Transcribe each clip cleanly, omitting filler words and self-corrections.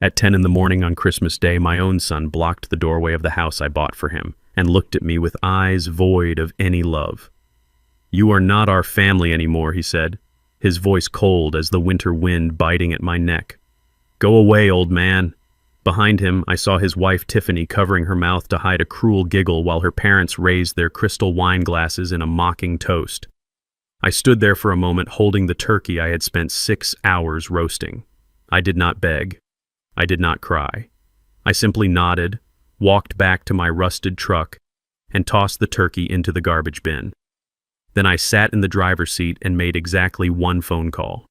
At 10 in the morning on Christmas Day, my own son blocked the doorway of the house I bought for him and looked at me with eyes void of any love. "You are not our family anymore," he said, his voice cold as the winter wind biting at my neck. "Go away, old man." Behind him, I saw his wife Tiffany covering her mouth to hide a cruel giggle while her parents raised their crystal wine glasses in a mocking toast. I stood there for a moment holding the turkey I had spent 6 hours roasting. I did not beg. I did not cry. I simply nodded, walked back to my rusted truck, and tossed the turkey into the garbage bin. Then I sat in the driver's seat and made exactly one phone call.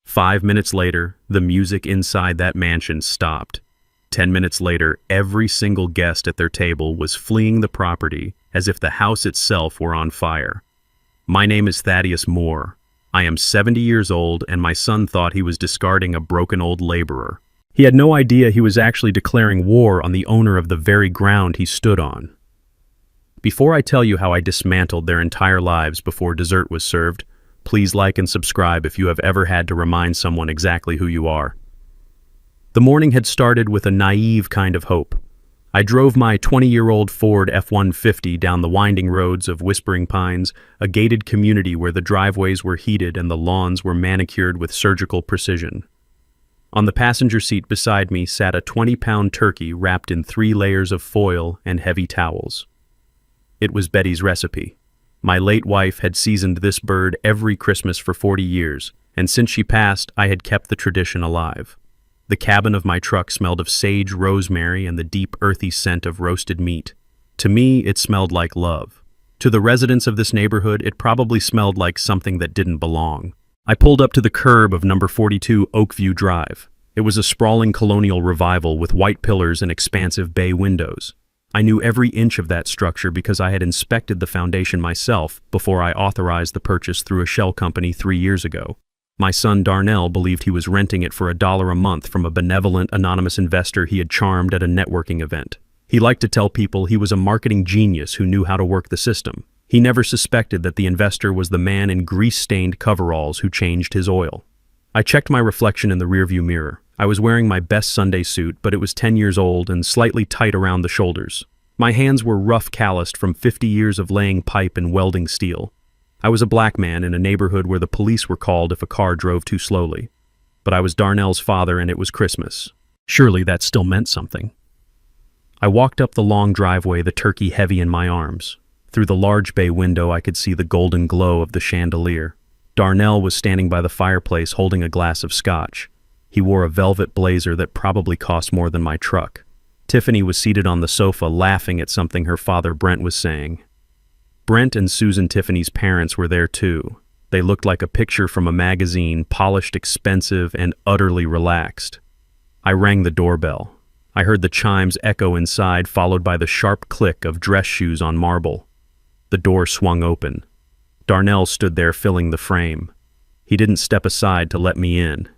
5 minutes later, the music inside that mansion stopped. 10 minutes later, every single guest at their table was fleeing the property as if the house itself were on fire. My name is Thaddeus Moore. I am 70 years old, and my son thought he was discarding a broken old laborer. He had no idea he was actually declaring war on the owner of the very ground he stood on. Before I tell you how I dismantled their entire lives before dessert was served, please like and subscribe if you have ever had to remind someone exactly who you are. The morning had started with a naive kind of hope. I drove my 20-year-old Ford F-150 down the winding roads of Whispering Pines, a gated community where the driveways were heated and the lawns were manicured with surgical precision. On the passenger seat beside me sat a 20-pound turkey wrapped in 3 layers of foil and heavy towels. It was Betty's recipe. My late wife had seasoned this bird every Christmas for 40 years, and since she passed, I had kept the tradition alive. The cabin of my truck smelled of sage rosemary and the deep earthy scent of roasted meat. To me, it smelled like love. To the residents of this neighborhood, it probably smelled like something that didn't belong. I pulled up to the curb of number 42 Oakview Drive. It was a sprawling colonial revival with white pillars and expansive bay windows. I knew every inch of that structure because I had inspected the foundation myself before I authorized the purchase through a shell company 3 years ago. My son Darnell believed he was renting it for $1 a month from a benevolent anonymous investor he had charmed at a networking event. He liked to tell people he was a marketing genius who knew how to work the system. He never suspected that the investor was the man in grease-stained coveralls who changed his oil. I checked my reflection in the rearview mirror. I was wearing my best Sunday suit, but it was 10 years old and slightly tight around the shoulders. My hands were rough calloused from 50 years of laying pipe and welding steel. I was a black man in a neighborhood where the police were called if a car drove too slowly. But I was Darnell's father and it was Christmas. Surely that still meant something. I walked up the long driveway, the turkey heavy in my arms. Through the large bay window I could see the golden glow of the chandelier. Darnell was standing by the fireplace holding a glass of scotch. He wore a velvet blazer that probably cost more than my truck. Tiffany was seated on the sofa laughing at something her father Brent was saying. Brent and Susan, Tiffany's parents, were there too. They looked like a picture from a magazine, polished, expensive, and utterly relaxed. I rang the doorbell. I heard the chimes echo inside, followed by the sharp click of dress shoes on marble. The door swung open. Darnell stood there filling the frame. He didn't step aside to let me in.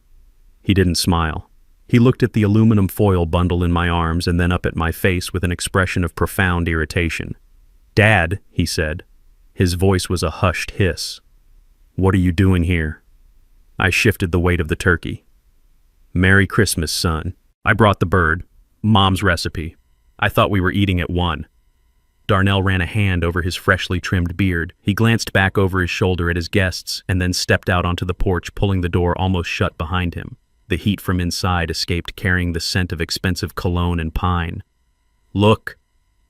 He didn't smile. He looked at the aluminum foil bundle in my arms and then up at my face with an expression of profound irritation. "Dad," he said. His voice was a hushed hiss. "What are you doing here?" I shifted the weight of the turkey. "Merry Christmas, son. I brought the bird. Mom's recipe. I thought we were eating at 1. Darnell ran a hand over his freshly trimmed beard. He glanced back over his shoulder at his guests and then stepped out onto the porch, pulling the door almost shut behind him. The heat from inside escaped, carrying the scent of expensive cologne and pine. "Look,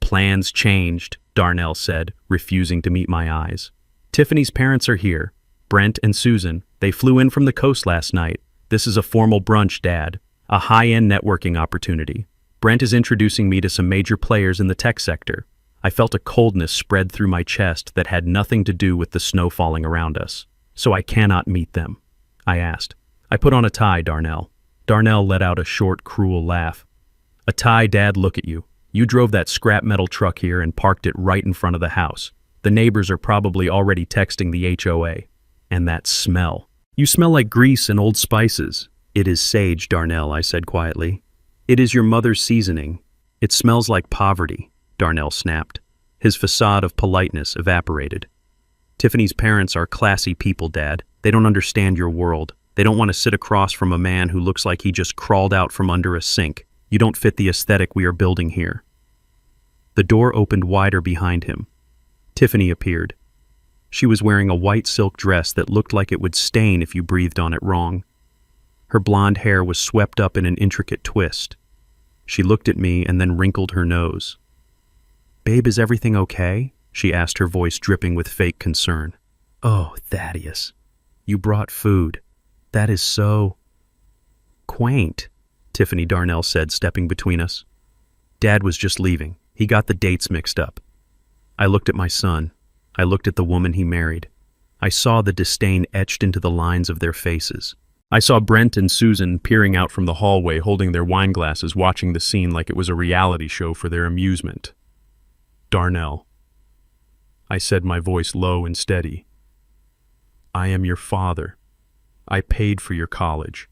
plans changed," Darnell said, refusing to meet my eyes. "Tiffany's parents are here. Brent and Susan. They flew in from the coast last night. This is a formal brunch, Dad. A high-end networking opportunity. Brent is introducing me to some major players in the tech sector." I felt a coldness spread through my chest that had nothing to do with the snow falling around us. "So I cannot meet them?" I asked. "I put on a tie, Darnell." Darnell let out a short, cruel laugh. "A tie, Dad, look at you. You drove that scrap metal truck here and parked it right in front of the house. The neighbors are probably already texting the HOA. And that smell. You smell like grease and old spices." "It is sage, Darnell," I said quietly. "It is your mother's seasoning. It smells like poverty," Darnell snapped. His facade of politeness evaporated. "Tiffany's parents are classy people, Dad. They don't understand your world. They don't want to sit across from a man who looks like he just crawled out from under a sink. You don't fit the aesthetic we are building here. The door opened wider behind him. Tiffany appeared. She was wearing a white silk dress that looked like it would stain if you breathed on it wrong. Her blonde hair was swept up in an intricate twist. She looked at me and then wrinkled her nose. "Babe, is everything okay?" she asked, her voice dripping with fake concern. "Oh, Thaddeus, you brought food. That is so quaint," Tiffany Darnell said, stepping between us. "Dad was just leaving. He got the dates mixed up." I looked at my son. I looked at the woman he married. I saw the disdain etched into the lines of their faces. I saw Brent and Susan peering out from the hallway, holding their wine glasses, watching the scene like it was a reality show for their amusement. "Darnell," I said, my voice low and steady. "I am your father. I paid for your college.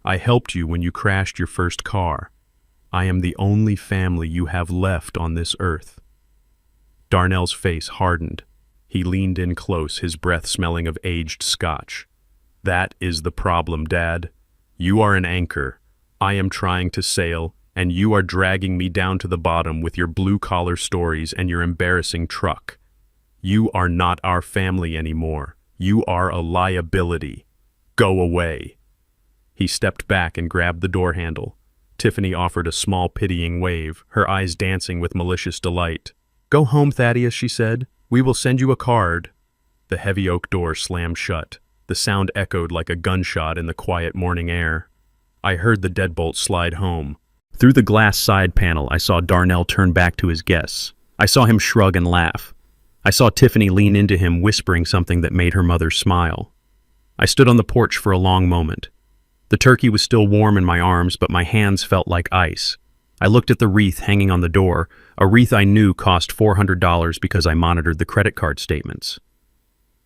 I helped you when you crashed your first car. I am the only family you have left on this earth." Darnell's face hardened. He leaned in close, his breath smelling of aged scotch. "That is the problem, Dad. You are an anchor. I am trying to sail, and you are dragging me down to the bottom with your blue-collar stories and your embarrassing truck. You are not our family anymore. You are a liability. Go away." He stepped back and grabbed the door handle. Tiffany offered a small pitying wave, her eyes dancing with malicious delight. "Go home, Thaddeus," she said. "We will send you a card." The heavy oak door slammed shut. The sound echoed like a gunshot in the quiet morning air. I heard the deadbolt slide home. Through the glass side panel, I saw Darnell turn back to his guests. I saw him shrug and laugh. I saw Tiffany lean into him, whispering something that made her mother smile. I stood on the porch for a long moment. The turkey was still warm in my arms, but my hands felt like ice. I looked at the wreath hanging on the door, a wreath I knew cost $400 because I monitored the credit card statements.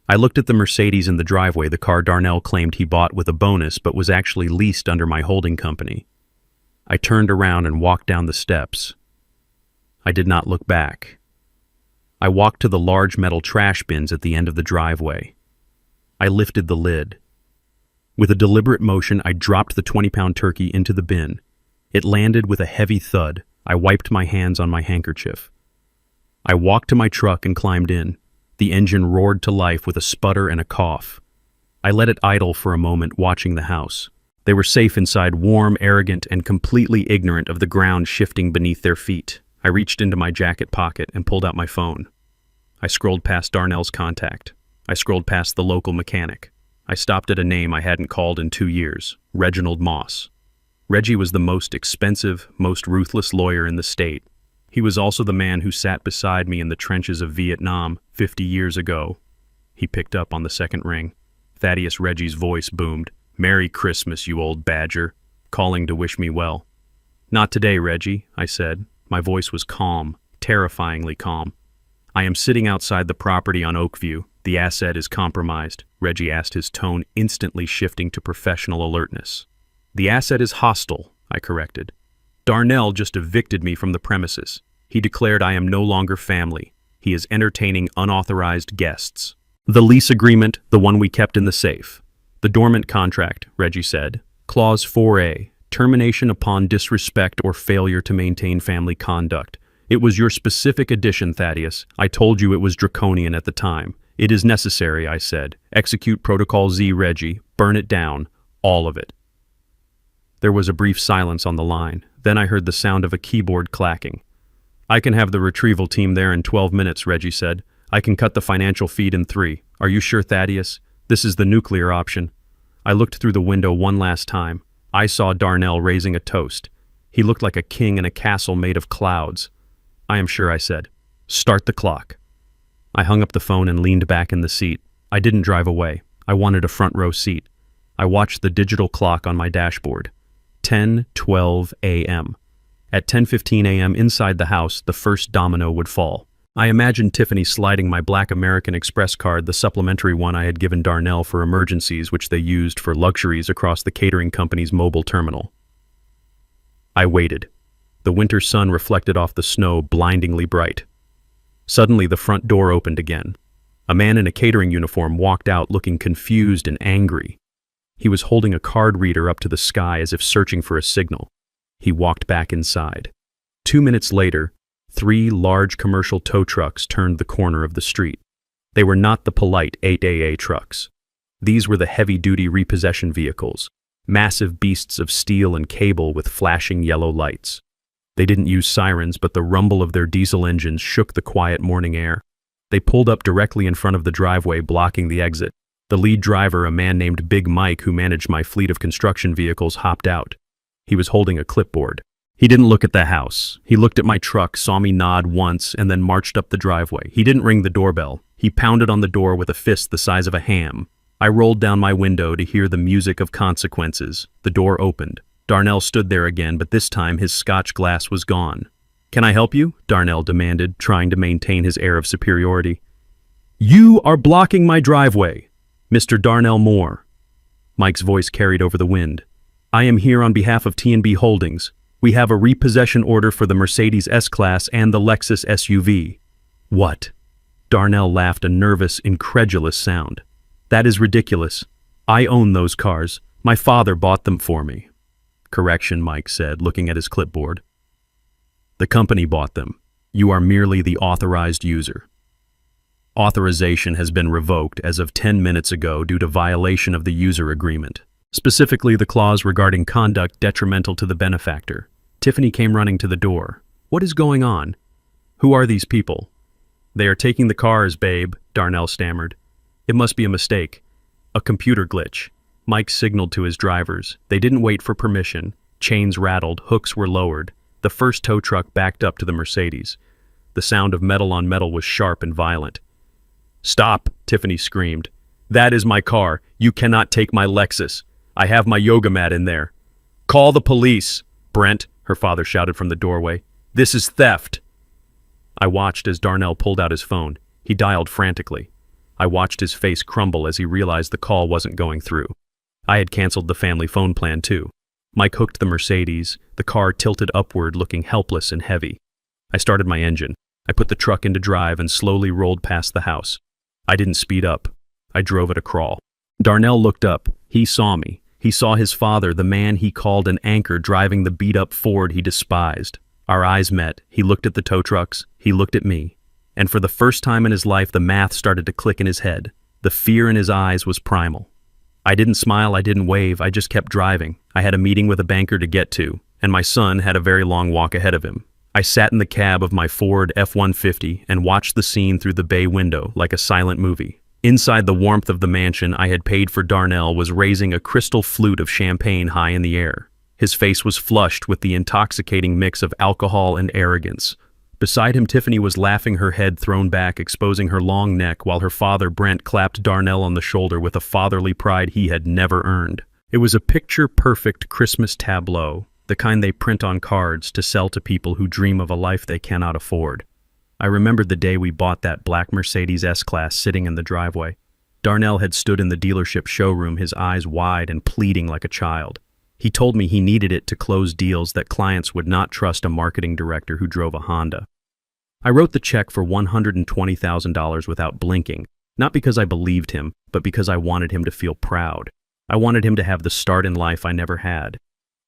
I looked at the Mercedes in the driveway, the car Darnell claimed he bought with a bonus but was actually leased under my holding company. I turned around and walked down the steps. I did not look back. I walked to the large metal trash bins at the end of the driveway. I lifted the lid. With a deliberate motion, I dropped the 20-pound turkey into the bin. It landed with a heavy thud. I wiped my hands on my handkerchief. I walked to my truck and climbed in. The engine roared to life with a sputter and a cough. I let it idle for a moment, watching the house. They were safe inside, warm, arrogant, and completely ignorant of the ground shifting beneath their feet. I reached into my jacket pocket and pulled out my phone. I scrolled past Darnell's contact. I scrolled past the local mechanic. I stopped at a name I hadn't called in 2 years, Reginald Moss. Reggie was the most expensive, most ruthless lawyer in the state. He was also the man who sat beside me in the trenches of Vietnam 50 years ago. He picked up on the second ring. Thaddeus Reggie's voice boomed. "Merry Christmas, you old badger," calling to wish me well. "Not today, Reggie," I said. My voice was calm, terrifyingly calm. "I am sitting outside the property on Oakview. The asset is compromised," Reggie asked, his tone instantly shifting to professional alertness. "The asset is hostile," I corrected. "Darnell just evicted me from the premises. He declared I am no longer family. He is entertaining unauthorized guests." "The lease agreement, the one we kept in the safe." "The dormant contract," Reggie said. "Clause 4A, termination upon disrespect or failure to maintain family conduct. It was your specific addition, Thaddeus. I told you it was draconian at the time. It is necessary," I said. "Execute Protocol Z, Reggie. Burn it down. All of it." There was a brief silence on the line. Then I heard the sound of a keyboard clacking. "I can have the retrieval team there in 12 minutes, Reggie said. "I can cut the financial feed in 3. Are you sure, Thaddeus? This is the nuclear option." I looked through the window one last time. I saw Darnell raising a toast. He looked like a king in a castle made of clouds. "I am sure," I said. "Start the clock." I hung up the phone and leaned back in the seat. I didn't drive away. I wanted a front row seat. I watched the digital clock on my dashboard. 10:12 a.m. At 10:15 a.m. inside the house, the first domino would fall. I imagined Tiffany sliding my black American Express card, the supplementary one I had given Darnell for emergencies, which they used for luxuries across the catering company's mobile terminal. I waited. The winter sun reflected off the snow, blindingly bright. Suddenly, the front door opened again. A man in a catering uniform walked out looking confused and angry. He was holding a card reader up to the sky as if searching for a signal. He walked back inside. 2 minutes later, 3 large commercial tow trucks turned the corner of the street. They were not the polite 8AA trucks. These were the heavy-duty repossession vehicles, massive beasts of steel and cable with flashing yellow lights. They didn't use sirens, but the rumble of their diesel engines shook the quiet morning air. They pulled up directly in front of the driveway, blocking the exit. The lead driver, a man named Big Mike who managed my fleet of construction vehicles, hopped out. He was holding a clipboard. He didn't look at the house. He looked at my truck, saw me nod once, and then marched up the driveway. He didn't ring the doorbell. He pounded on the door with a fist the size of a ham. I rolled down my window to hear the music of consequences. The door opened. Darnell stood there again, but this time his Scotch glass was gone. "Can I help you?" Darnell demanded, trying to maintain his air of superiority. "You are blocking my driveway, Mr. Darnell Moore." Mike's voice carried over the wind. "I am here on behalf of T&B Holdings. We have a repossession order for the Mercedes S-Class and the Lexus SUV." "What?" Darnell laughed, a nervous, incredulous sound. "That is ridiculous. I own those cars. My father bought them for me." "Correction," Mike said, looking at his clipboard. "The company bought them. You are merely the authorized user. Authorization has been revoked as of 10 minutes ago due to violation of the user agreement, specifically the clause regarding conduct detrimental to the benefactor." Tiffany came running to the door. "What is going on? Who are these people?" "They are taking the cars, babe," Darnell stammered. "It must be a mistake. A computer glitch." Mike signaled to his drivers. They didn't wait for permission. Chains rattled, hooks were lowered. The first tow truck backed up to the Mercedes. The sound of metal on metal was sharp and violent. "Stop," Tiffany screamed. "That is my car. You cannot take my Lexus. I have my yoga mat in there." "Call the police, Brent," her father shouted from the doorway. "This is theft." I watched as Darnell pulled out his phone. He dialed frantically. I watched his face crumble as he realized the call wasn't going through. I had canceled the family phone plan too. Mike hooked the Mercedes. The car tilted upward, looking helpless and heavy. I started my engine. I put the truck into drive and slowly rolled past the house. I didn't speed up. I drove at a crawl. Darnell looked up. He saw me. He saw his father, the man he called an anchor, driving the beat-up Ford he despised. Our eyes met. He looked at the tow trucks. He looked at me. And for the first time in his life, the math started to click in his head. The fear in his eyes was primal. I didn't smile, I didn't wave, I just kept driving. I had a meeting with a banker to get to, and my son had a very long walk ahead of him. I sat in the cab of my Ford F-150 and watched the scene through the bay window like a silent movie. Inside the warmth of the mansion I had paid for, Darnell was raising a crystal flute of champagne high in the air. His face was flushed with the intoxicating mix of alcohol and arrogance. Beside him, Tiffany was laughing, her head thrown back, exposing her long neck, while her father, Brent, clapped Darnell on the shoulder with a fatherly pride he had never earned. It was a picture-perfect Christmas tableau, the kind they print on cards to sell to people who dream of a life they cannot afford. I remembered the day we bought that black Mercedes S-Class sitting in the driveway. Darnell had stood in the dealership showroom, his eyes wide and pleading like a child. He told me he needed it to close deals that clients would not trust a marketing director who drove a Honda. I wrote the check for $120,000 without blinking, not because I believed him, but because I wanted him to feel proud. I wanted him to have the start in life I never had.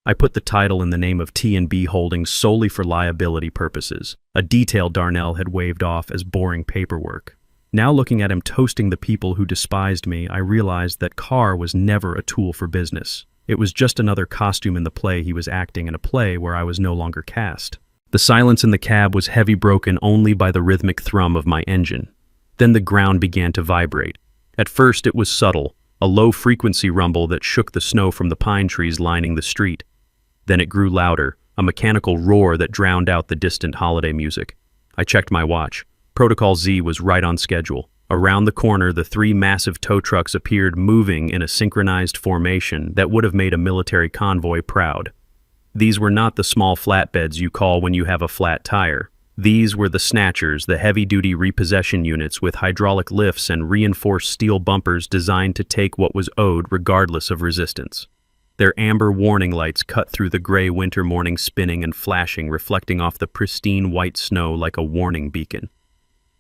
I put the title in the name of T&B Holdings solely for liability purposes, a detail Darnell had waved off as boring paperwork. Now looking at him toasting the people who despised me, I realized that car was never a tool for business. It was just another costume in the play he was acting, in a play where I was no longer cast. The silence in the cab was heavy, broken only by the rhythmic thrum of my engine. Then the ground began to vibrate. At first it was subtle, a low-frequency rumble that shook the snow from the pine trees lining the street. Then it grew louder, a mechanical roar that drowned out the distant holiday music. I checked my watch. Protocol Z was right on schedule. Around the corner, the 3 massive tow trucks appeared, moving in a synchronized formation that would have made a military convoy proud. These were not the small flatbeds you call when you have a flat tire. These were the snatchers, the heavy-duty repossession units with hydraulic lifts and reinforced steel bumpers designed to take what was owed regardless of resistance. Their amber warning lights cut through the gray winter morning, spinning and flashing, reflecting off the pristine white snow like a warning beacon.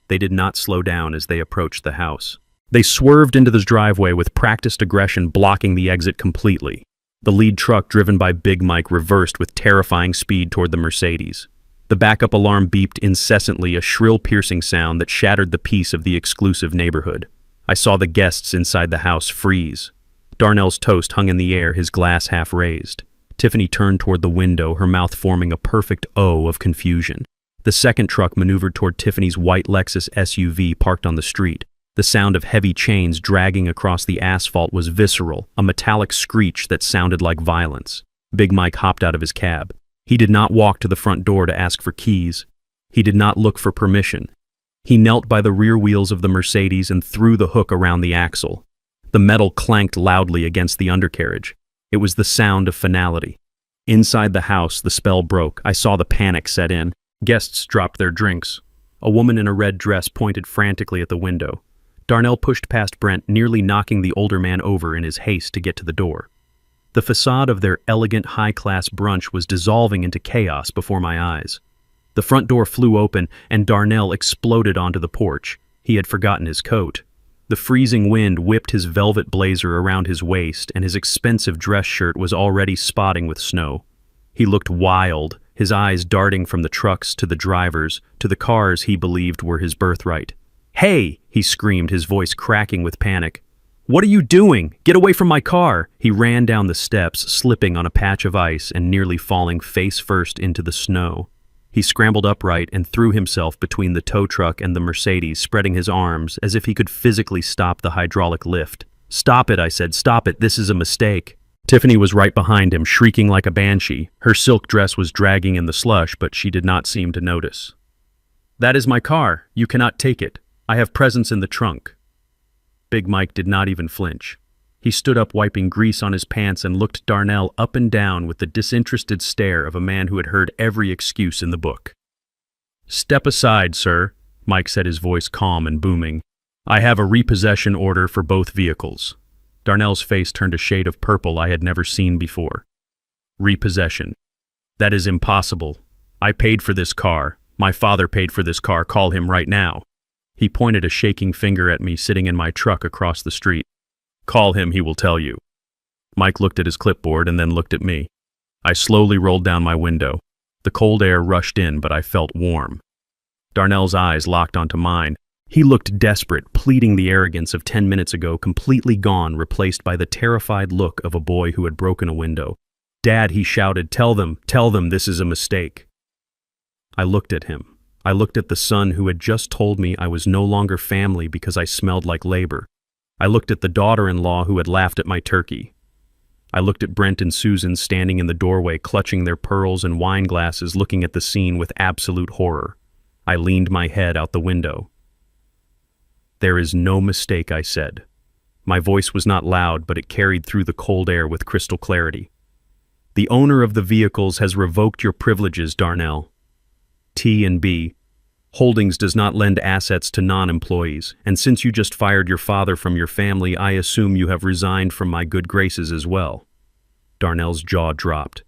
They did not slow down as they approached the house. They swerved into the driveway with practiced aggression blocking the exit completely. The lead truck driven by Big Mike reversed with terrifying speed toward the Mercedes. The backup alarm beeped incessantly, a shrill piercing sound that shattered the peace of the exclusive neighborhood. I saw the guests inside the house freeze. Darnell's toast hung in the air, his glass half raised. Tiffany turned toward the window, her mouth forming a perfect O of confusion. The second truck maneuvered toward Tiffany's white Lexus SUV parked on the street. The sound of heavy chains dragging across the asphalt was visceral, a metallic screech that sounded like violence. Big Mike hopped out of his cab. He did not walk to the front door to ask for keys. He did not look for permission. He knelt by the rear wheels of the Mercedes and threw the hook around the axle. The metal clanked loudly against the undercarriage. It was the sound of finality. Inside the house, the spell broke. I saw the panic set in. Guests dropped their drinks. A woman in a red dress pointed frantically at the window. Darnell pushed past Brent, nearly knocking the older man over in his haste to get to the door. The facade of their elegant, high-class brunch was dissolving into chaos before my eyes. The front door flew open, and Darnell exploded onto the porch. He had forgotten his coat. The freezing wind whipped his velvet blazer around his waist, and his expensive dress shirt was already spotting with snow. He looked wild, his eyes darting from the trucks to the drivers, to the cars he believed were his birthright. "Hey!" he screamed, his voice cracking with panic. "What are you doing? Get away from my car!" He ran down the steps, slipping on a patch of ice and nearly falling face first into the snow. He scrambled upright and threw himself between the tow truck and the Mercedes, spreading his arms as if he could physically stop the hydraulic lift. "Stop it," I said. "Stop it. This is a mistake." Tiffany was right behind him, shrieking like a banshee. Her silk dress was dragging in the slush, but she did not seem to notice. "That is my car. You cannot take it. I have presents in the trunk." Big Mike did not even flinch. He stood up, wiping grease on his pants, and looked Darnell up and down with the disinterested stare of a man who had heard every excuse in the book. "Step aside, sir," Mike said, his voice calm and booming. "I have a repossession order for both vehicles." Darnell's face turned a shade of purple I had never seen before. "Repossession. That is impossible. I paid for this car. My father paid for this car. Call him right now." He pointed a shaking finger at me sitting in my truck across the street. "Call him, he will tell you." Mike looked at his clipboard and then looked at me. I slowly rolled down my window. The cold air rushed in, but I felt warm. Darnell's eyes locked onto mine. He looked desperate, pleading the arrogance of 10 minutes ago, completely gone, replaced by the terrified look of a boy who had broken a window. "Dad," he shouted, tell them this is a mistake." I looked at him. I looked at the son who had just told me I was no longer family because I smelled like labor. I looked at the daughter-in-law who had laughed at my turkey. I looked at Brent and Susan standing in the doorway, clutching their pearls and wine glasses, looking at the scene with absolute horror. I leaned my head out the window. "There is no mistake," I said. My voice was not loud, but it carried through the cold air with crystal clarity. "The owner of the vehicles has revoked your privileges, Darnell. T&B Holdings does not lend assets to non-employees, and since you just fired your father from your family, I assume you have resigned from my good graces as well." Darnell's jaw dropped.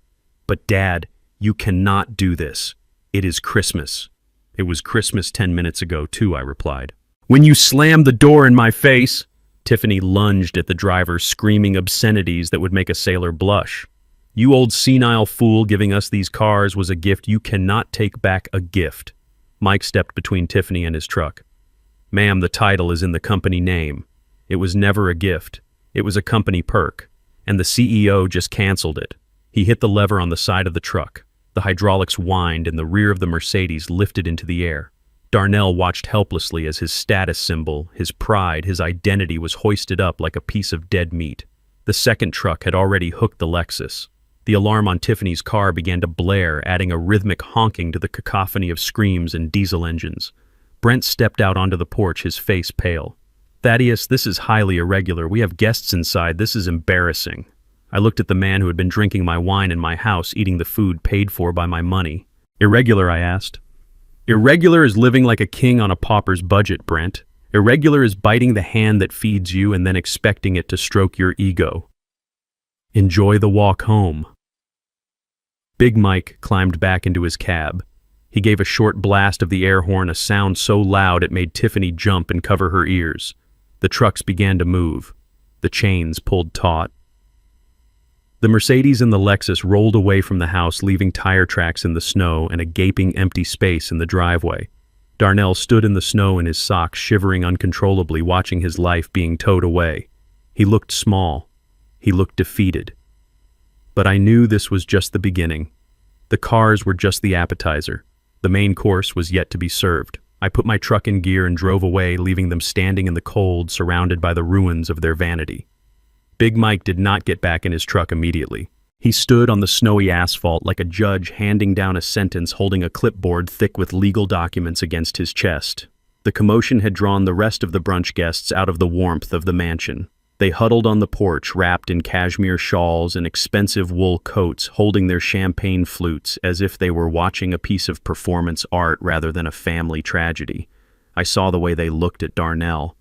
"But Dad, you cannot do this. It is Christmas." "It was Christmas 10 minutes ago, too," I replied. "When you slammed the door in my face!" Tiffany lunged at the driver, screaming obscenities that would make a sailor blush. "You old senile fool, giving us these cars was a gift. You cannot take back a gift." Mike stepped between Tiffany and his truck. "Ma'am, the title is in the company name. It was never a gift. It was a company perk, and the CEO just canceled it." He hit the lever on the side of the truck. The hydraulics whined and the rear of the Mercedes lifted into the air. Darnell watched helplessly as his status symbol, his pride, his identity was hoisted up like a piece of dead meat. The second truck had already hooked the Lexus. The alarm on Tiffany's car began to blare, adding a rhythmic honking to the cacophony of screams and diesel engines. Brent stepped out onto the porch, his face pale. "Thaddeus, this is highly irregular. We have guests inside. This is embarrassing." I looked at the man who had been drinking my wine in my house, eating the food paid for by my money. "Irregular?" I asked. "Irregular is living like a king on a pauper's budget, Brent. Irregular is biting the hand that feeds you and then expecting it to stroke your ego. Enjoy the walk home." Big Mike climbed back into his cab. He gave a short blast of the air horn, a sound so loud it made Tiffany jump and cover her ears. The trucks began to move. The chains pulled taut. The Mercedes and the Lexus rolled away from the house, leaving tire tracks in the snow and a gaping empty space in the driveway. Darnell stood in the snow in his socks, shivering uncontrollably, watching his life being towed away. He looked small. He looked defeated. But I knew this was just the beginning. The cars were just the appetizer. The main course was yet to be served. I put my truck in gear and drove away, leaving them standing in the cold, surrounded by the ruins of their vanity. Big Mike did not get back in his truck immediately. He stood on the snowy asphalt like a judge handing down a sentence, holding a clipboard thick with legal documents against his chest. The commotion had drawn the rest of the brunch guests out of the warmth of the mansion. They huddled on the porch, wrapped in cashmere shawls and expensive wool coats, holding their champagne flutes as if they were watching a piece of performance art rather than a family tragedy. I saw the way they looked at Darnell.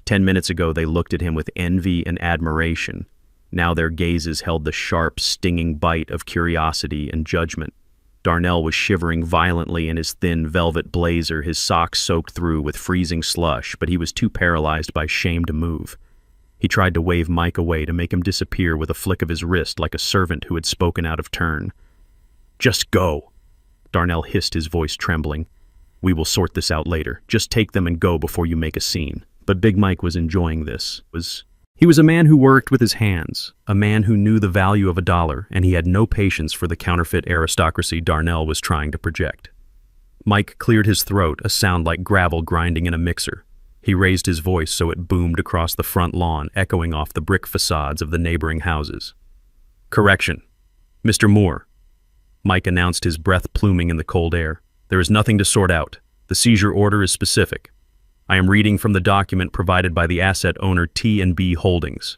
10 minutes ago, they looked at him with envy and admiration. Now their gazes held the sharp, stinging bite of curiosity and judgment. Darnell was shivering violently in his thin velvet blazer, his socks soaked through with freezing slush, but he was too paralyzed by shame to move. He tried to wave Mike away, to make him disappear with a flick of his wrist like a servant who had spoken out of turn. "Just go," Darnell hissed, his voice trembling. "We will sort this out later. Just take them and go before you make a scene." But Big Mike was enjoying this. He was a man who worked with his hands, a man who knew the value of $1, and he had no patience for the counterfeit aristocracy Darnell was trying to project. Mike cleared his throat, a sound like gravel grinding in a mixer. He raised his voice so it boomed across the front lawn, echoing off the brick facades of the neighboring houses. "Correction. Mr. Moore," Mike announced, his breath pluming in the cold air. "There is nothing to sort out. The seizure order is specific. I am reading from the document provided by the asset owner T&B Holdings."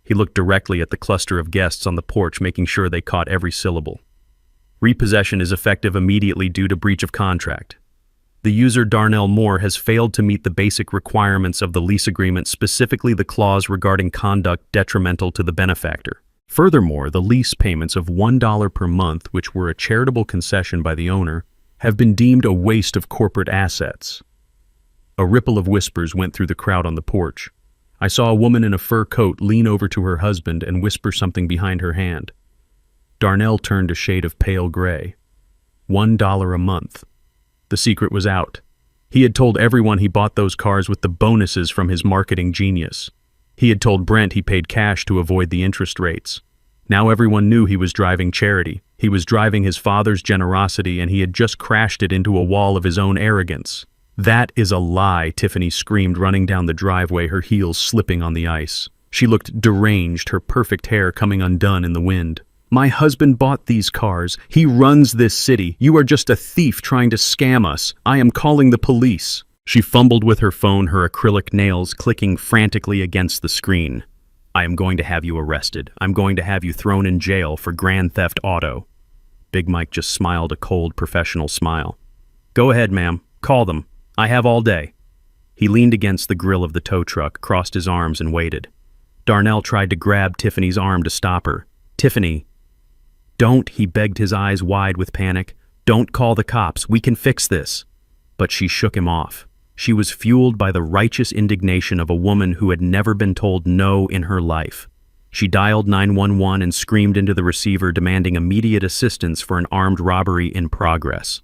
He looked directly at the cluster of guests on the porch, making sure they caught every syllable. "Repossession is effective immediately due to breach of contract. The user Darnell Moore has failed to meet the basic requirements of the lease agreement, specifically the clause regarding conduct detrimental to the benefactor. Furthermore, the lease payments of $1 per month, which were a charitable concession by the owner, have been deemed a waste of corporate assets." A ripple of whispers went through the crowd on the porch. I saw a woman in a fur coat lean over to her husband and whisper something behind her hand. Darnell turned a shade of pale gray. $1 a month. The secret was out. He had told everyone he bought those cars with the bonuses from his marketing genius. He had told Brent he paid cash to avoid the interest rates. Now everyone knew he was driving charity. He was driving his father's generosity, and he had just crashed it into a wall of his own arrogance. "That is a lie," Tiffany screamed, running down the driveway, her heels slipping on the ice. She looked deranged, her perfect hair coming undone in the wind. "My husband bought these cars. He runs this city. You are just a thief trying to scam us. I am calling the police." She fumbled with her phone, her acrylic nails clicking frantically against the screen. "I am going to have you arrested. I'm going to have you thrown in jail for grand theft auto." Big Mike just smiled a cold, professional smile. "Go ahead, ma'am. Call them. I have all day." He leaned against the grill of the tow truck, crossed his arms, and waited. Darnell tried to grab Tiffany's arm to stop her. "Tiffany." "Don't," he begged, his eyes wide with panic. "Don't call the cops. We can fix this." But she shook him off. She was fueled by the righteous indignation of a woman who had never been told no in her life. She dialed 911 and screamed into the receiver, demanding immediate assistance for an armed robbery in progress.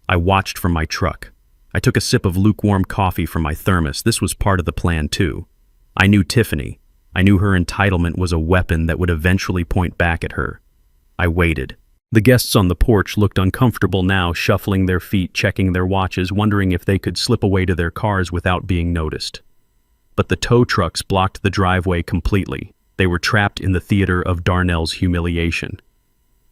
I watched from my truck. I took a sip of lukewarm coffee from my thermos. This was part of the plan, too. I knew Tiffany. I knew her entitlement was a weapon that would eventually point back at her. I waited. The guests on the porch looked uncomfortable now, shuffling their feet, checking their watches, wondering if they could slip away to their cars without being noticed. But the tow trucks blocked the driveway completely. They were trapped in the theater of Darnell's humiliation.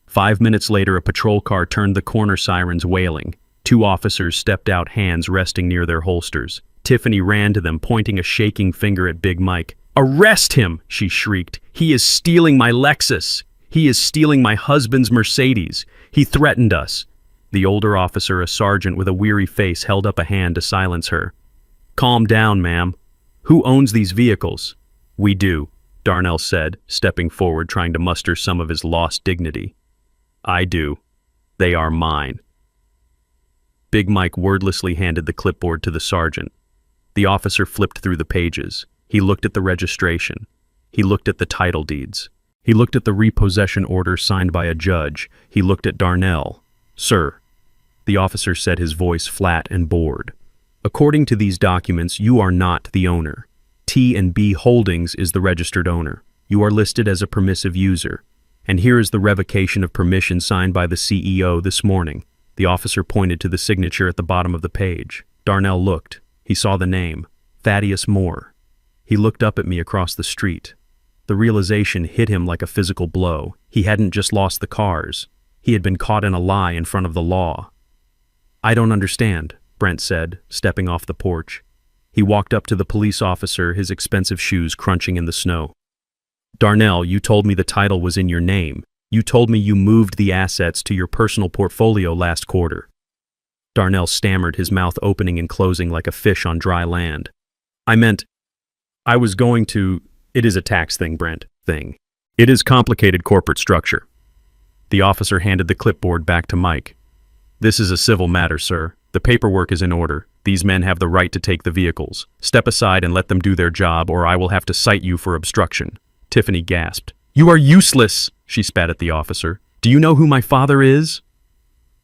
5 minutes later, a patrol car turned the corner, sirens wailing. 2 officers stepped out, hands resting near their holsters. Tiffany ran to them, pointing a shaking finger at Big Mike. "Arrest him!" she shrieked. "He is stealing my Lexus! He is stealing my husband's Mercedes! He threatened us!" The older officer, a sergeant with a weary face, held up a hand to silence her. "Calm down, ma'am. Who owns these vehicles?" "We do," Darnell said, stepping forward, trying to muster some of his lost dignity. "I do. They are mine." Big Mike wordlessly handed the clipboard to the sergeant. The officer flipped through the pages. He looked at the registration. He looked at the title deeds. He looked at the repossession order signed by a judge. He looked at Darnell. "Sir," the officer said, his voice flat and bored. "According to these documents, you are not the owner. T&B Holdings is the registered owner. You are listed as a permissive user. And here is the revocation of permission signed by the CEO this morning." The officer pointed to the signature at the bottom of the page. Darnell looked. He saw the name, Thaddeus Moore. He looked up at me across the street. The realization hit him like a physical blow. He hadn't just lost the cars. He had been caught in a lie in front of the law. "I don't understand," Brent said, stepping off the porch. He walked up to the police officer, his expensive shoes crunching in the snow. "Darnell, you told me the title was in your name. You told me you moved the assets to your personal portfolio last quarter." Darnell stammered, his mouth opening and closing like a fish on dry land. I was going to... It is a tax thing, Brent. Thing. It is complicated corporate structure." The officer handed the clipboard back to Mike. "This is a civil matter, sir. The paperwork is in order. These men have the right to take the vehicles. Step aside and let them do their job, or I will have to cite you for obstruction." Tiffany gasped. "You are useless," she spat at the officer. "Do you know who my father is?"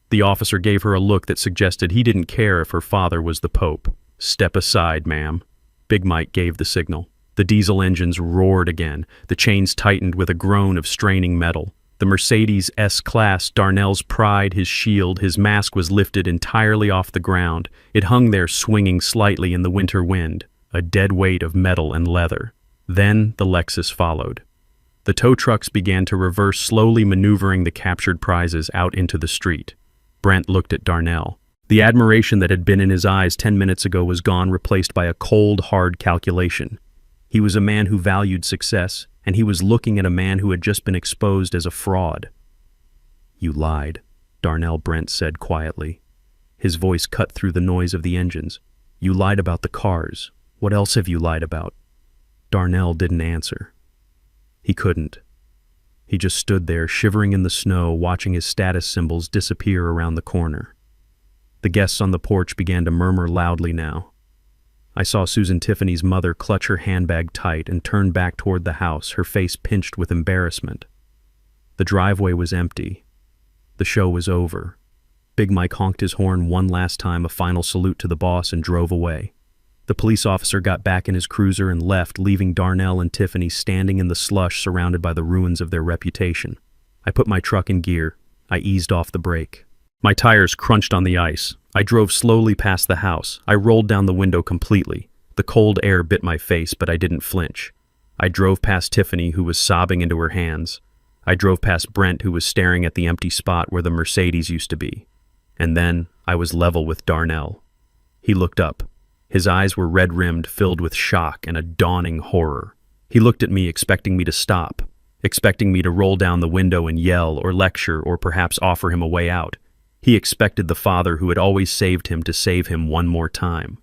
The officer gave her a look that suggested he didn't care if her father was the Pope. "Step aside, ma'am." Big Mike gave the signal. The diesel engines roared again. The chains tightened with a groan of straining metal. The Mercedes S-Class, Darnell's pride, his shield, his mask was lifted entirely off the ground. It hung there swinging slightly in the winter wind, a dead weight of metal and leather. Then the Lexus followed. The tow trucks began to reverse, slowly maneuvering the captured prizes out into the street. Brent looked at Darnell. The admiration that had been in his eyes 10 minutes ago was gone, replaced by a cold, hard calculation. He was a man who valued success, and he was looking at a man who had just been exposed as a fraud. "You lied," Darnell Brent said quietly. His voice cut through the noise of the engines. "You lied about the cars. What else have you lied about?" Darnell didn't answer. He couldn't. He just stood there, shivering in the snow, watching his status symbols disappear around the corner. The guests on the porch began to murmur loudly now. I saw Susan Tiffany's mother clutch her handbag tight and turn back toward the house, her face pinched with embarrassment. The driveway was empty. The show was over. Big Mike honked his horn one last time, a final salute to the boss, and drove away. The police officer got back in his cruiser and left, leaving Darnell and Tiffany standing in the slush surrounded by the ruins of their reputation. I put my truck in gear. I eased off the brake. My tires crunched on the ice. I drove slowly past the house. I rolled down the window completely. The cold air bit my face, but I didn't flinch. I drove past Tiffany, who was sobbing into her hands. I drove past Brent, who was staring at the empty spot where the Mercedes used to be. And then I was level with Darnell. He looked up. His eyes were red-rimmed, filled with shock and a dawning horror. He looked at me, expecting me to stop, expecting me to roll down the window and yell or lecture or perhaps offer him a way out. He expected the father who had always saved him to save him one more time.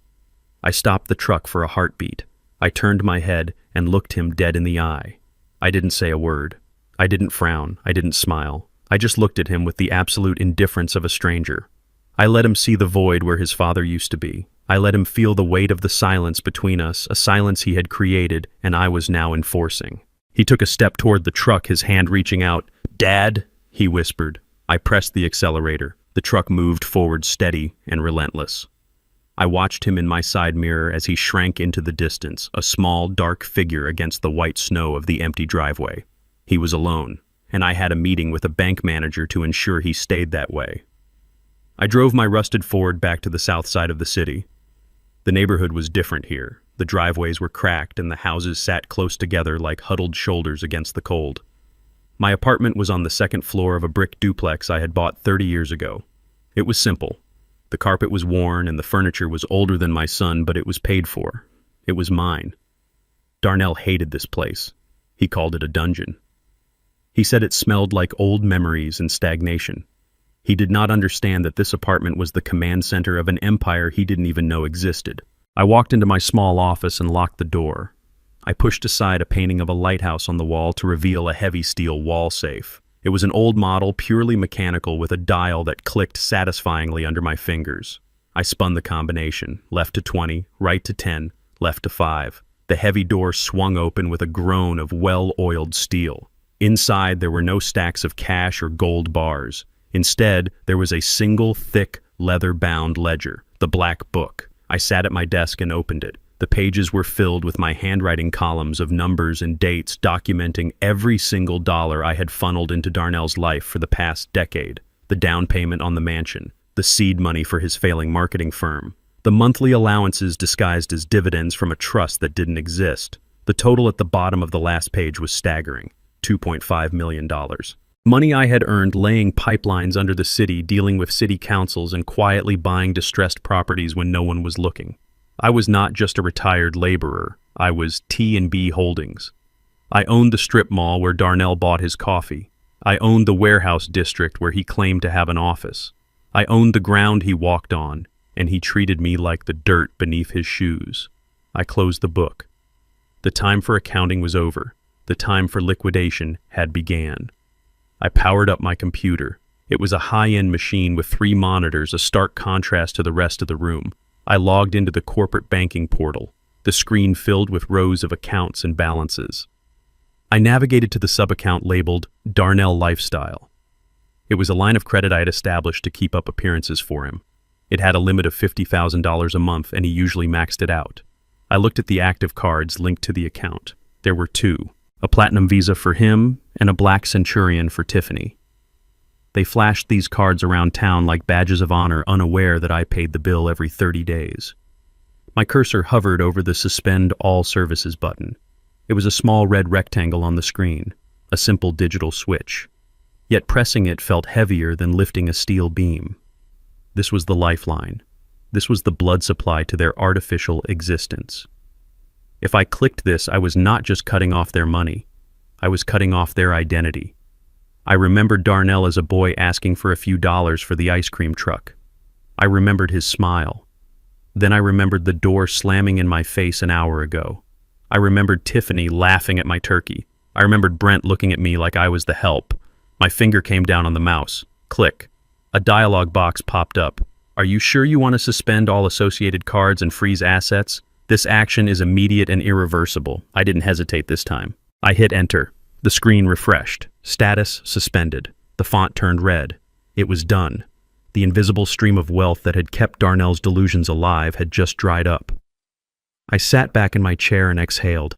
I stopped the truck for a heartbeat. I turned my head and looked him dead in the eye. I didn't say a word. I didn't frown. I didn't smile. I just looked at him with the absolute indifference of a stranger. I let him see the void where his father used to be. I let him feel the weight of the silence between us, a silence he had created and I was now enforcing. He took a step toward the truck, his hand reaching out. "Dad," he whispered. I pressed the accelerator. The truck moved forward, steady and relentless. I watched him in my side mirror as he shrank into the distance, a small, dark figure against the white snow of the empty driveway. He was alone, and I had a meeting with a bank manager to ensure he stayed that way. I drove my rusted Ford back to the south side of the city. The neighborhood was different here. The driveways were cracked and the houses sat close together like huddled shoulders against the cold. My apartment was on the second floor of a brick duplex I had bought 30 years ago. It was simple. The carpet was worn and the furniture was older than my son, but it was paid for. It was mine. Darnell hated this place. He called it a dungeon. He said it smelled like old memories and stagnation. He did not understand that this apartment was the command center of an empire he didn't even know existed. I walked into my small office and locked the door. I pushed aside a painting of a lighthouse on the wall to reveal a heavy steel wall safe. It was an old model, purely mechanical, with a dial that clicked satisfyingly under my fingers. I spun the combination, left to 20, right to 10, left to 5. The heavy door swung open with a groan of well-oiled steel. Inside, there were no stacks of cash or gold bars. Instead, there was a single thick, leather-bound ledger, the Black Book. I sat at my desk and opened it. The pages were filled with my handwriting columns of numbers and dates documenting every single dollar I had funneled into Darnell's life for the past decade. The down payment on the mansion, the seed money for his failing marketing firm, the monthly allowances disguised as dividends from a trust that didn't exist. The total at the bottom of the last page was staggering, $2.5 million. Money I had earned laying pipelines under the city, dealing with city councils, and quietly buying distressed properties when no one was looking. I was not just a retired laborer. I was T&B Holdings. I owned the strip mall where Darnell bought his coffee. I owned the warehouse district where he claimed to have an office. I owned the ground he walked on, and he treated me like the dirt beneath his shoes. I closed the book. The time for accounting was over. The time for liquidation had began. I powered up my computer. It was a high-end machine with 3 monitors, a stark contrast to the rest of the room. I logged into the corporate banking portal, the screen filled with rows of accounts and balances. I navigated to the sub-account labeled Darnell Lifestyle. It was a line of credit I had established to keep up appearances for him. It had a limit of $50,000 a month, and he usually maxed it out. I looked at the active cards linked to the account. There were 2, a Platinum Visa for him and a Black Centurion for Tiffany. They flashed these cards around town like badges of honor, unaware that I paid the bill every 30 days. My cursor hovered over the Suspend All Services button. It was a small red rectangle on the screen, a simple digital switch. Yet pressing it felt heavier than lifting a steel beam. This was the lifeline. This was the blood supply to their artificial existence. If I clicked this, I was not just cutting off their money. I was cutting off their identity. I remembered Darnell as a boy asking for a few dollars for the ice cream truck. I remembered his smile. Then I remembered the door slamming in my face an hour ago. I remembered Tiffany laughing at my turkey. I remembered Brent looking at me like I was the help. My finger came down on the mouse. Click. A dialog box popped up. Are you sure you want to suspend all associated cards and freeze assets? This action is immediate and irreversible. I didn't hesitate this time. I hit enter. The screen refreshed. Status suspended. The font turned red. It was done. The invisible stream of wealth that had kept Darnell's delusions alive had just dried up. I sat back in my chair and exhaled.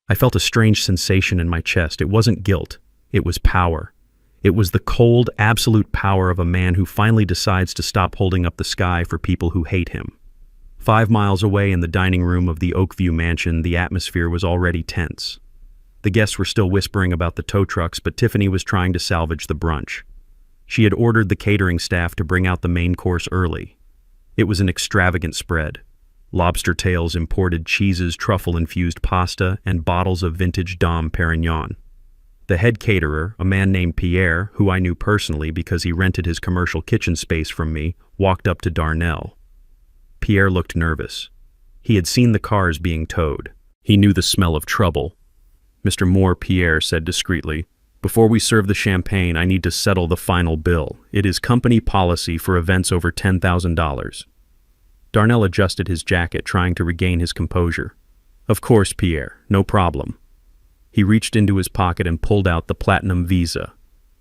I felt a strange sensation in my chest. It wasn't guilt. It was power. It was the cold, absolute power of a man who finally decides to stop holding up the sky for people who hate him. 5 miles away in the dining room of the Oakview mansion, the atmosphere was already tense. The guests were still whispering about the tow trucks, but Tiffany was trying to salvage the brunch. She had ordered the catering staff to bring out the main course early. It was an extravagant spread. Lobster tails, imported cheeses, truffle-infused pasta, and bottles of vintage Dom Perignon. The head caterer, a man named Pierre, who I knew personally because he rented his commercial kitchen space from me, walked up to Darnell. Pierre looked nervous. He had seen the cars being towed. He knew the smell of trouble. "Mr. Moore," Pierre said discreetly, "before we serve the champagne, I need to settle the final bill. It is company policy for events over $10,000. Darnell adjusted his jacket, trying to regain his composure. "Of course, Pierre, no problem." He reached into his pocket and pulled out the Platinum Visa.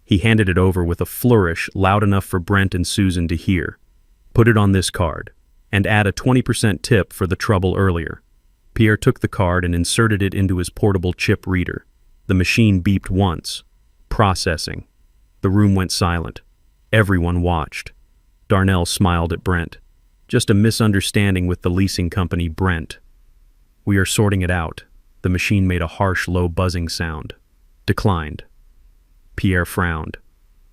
He handed it over with a flourish loud enough for Brent and Susan to hear. "Put it on this card, and add a 20% tip for the trouble earlier." Pierre took the card and inserted it into his portable chip reader. The machine beeped once. Processing. The room went silent. Everyone watched. Darnell smiled at Brent. "Just a misunderstanding with the leasing company, Brent. We are sorting it out." The machine made a harsh, low buzzing sound. "Declined." Pierre frowned.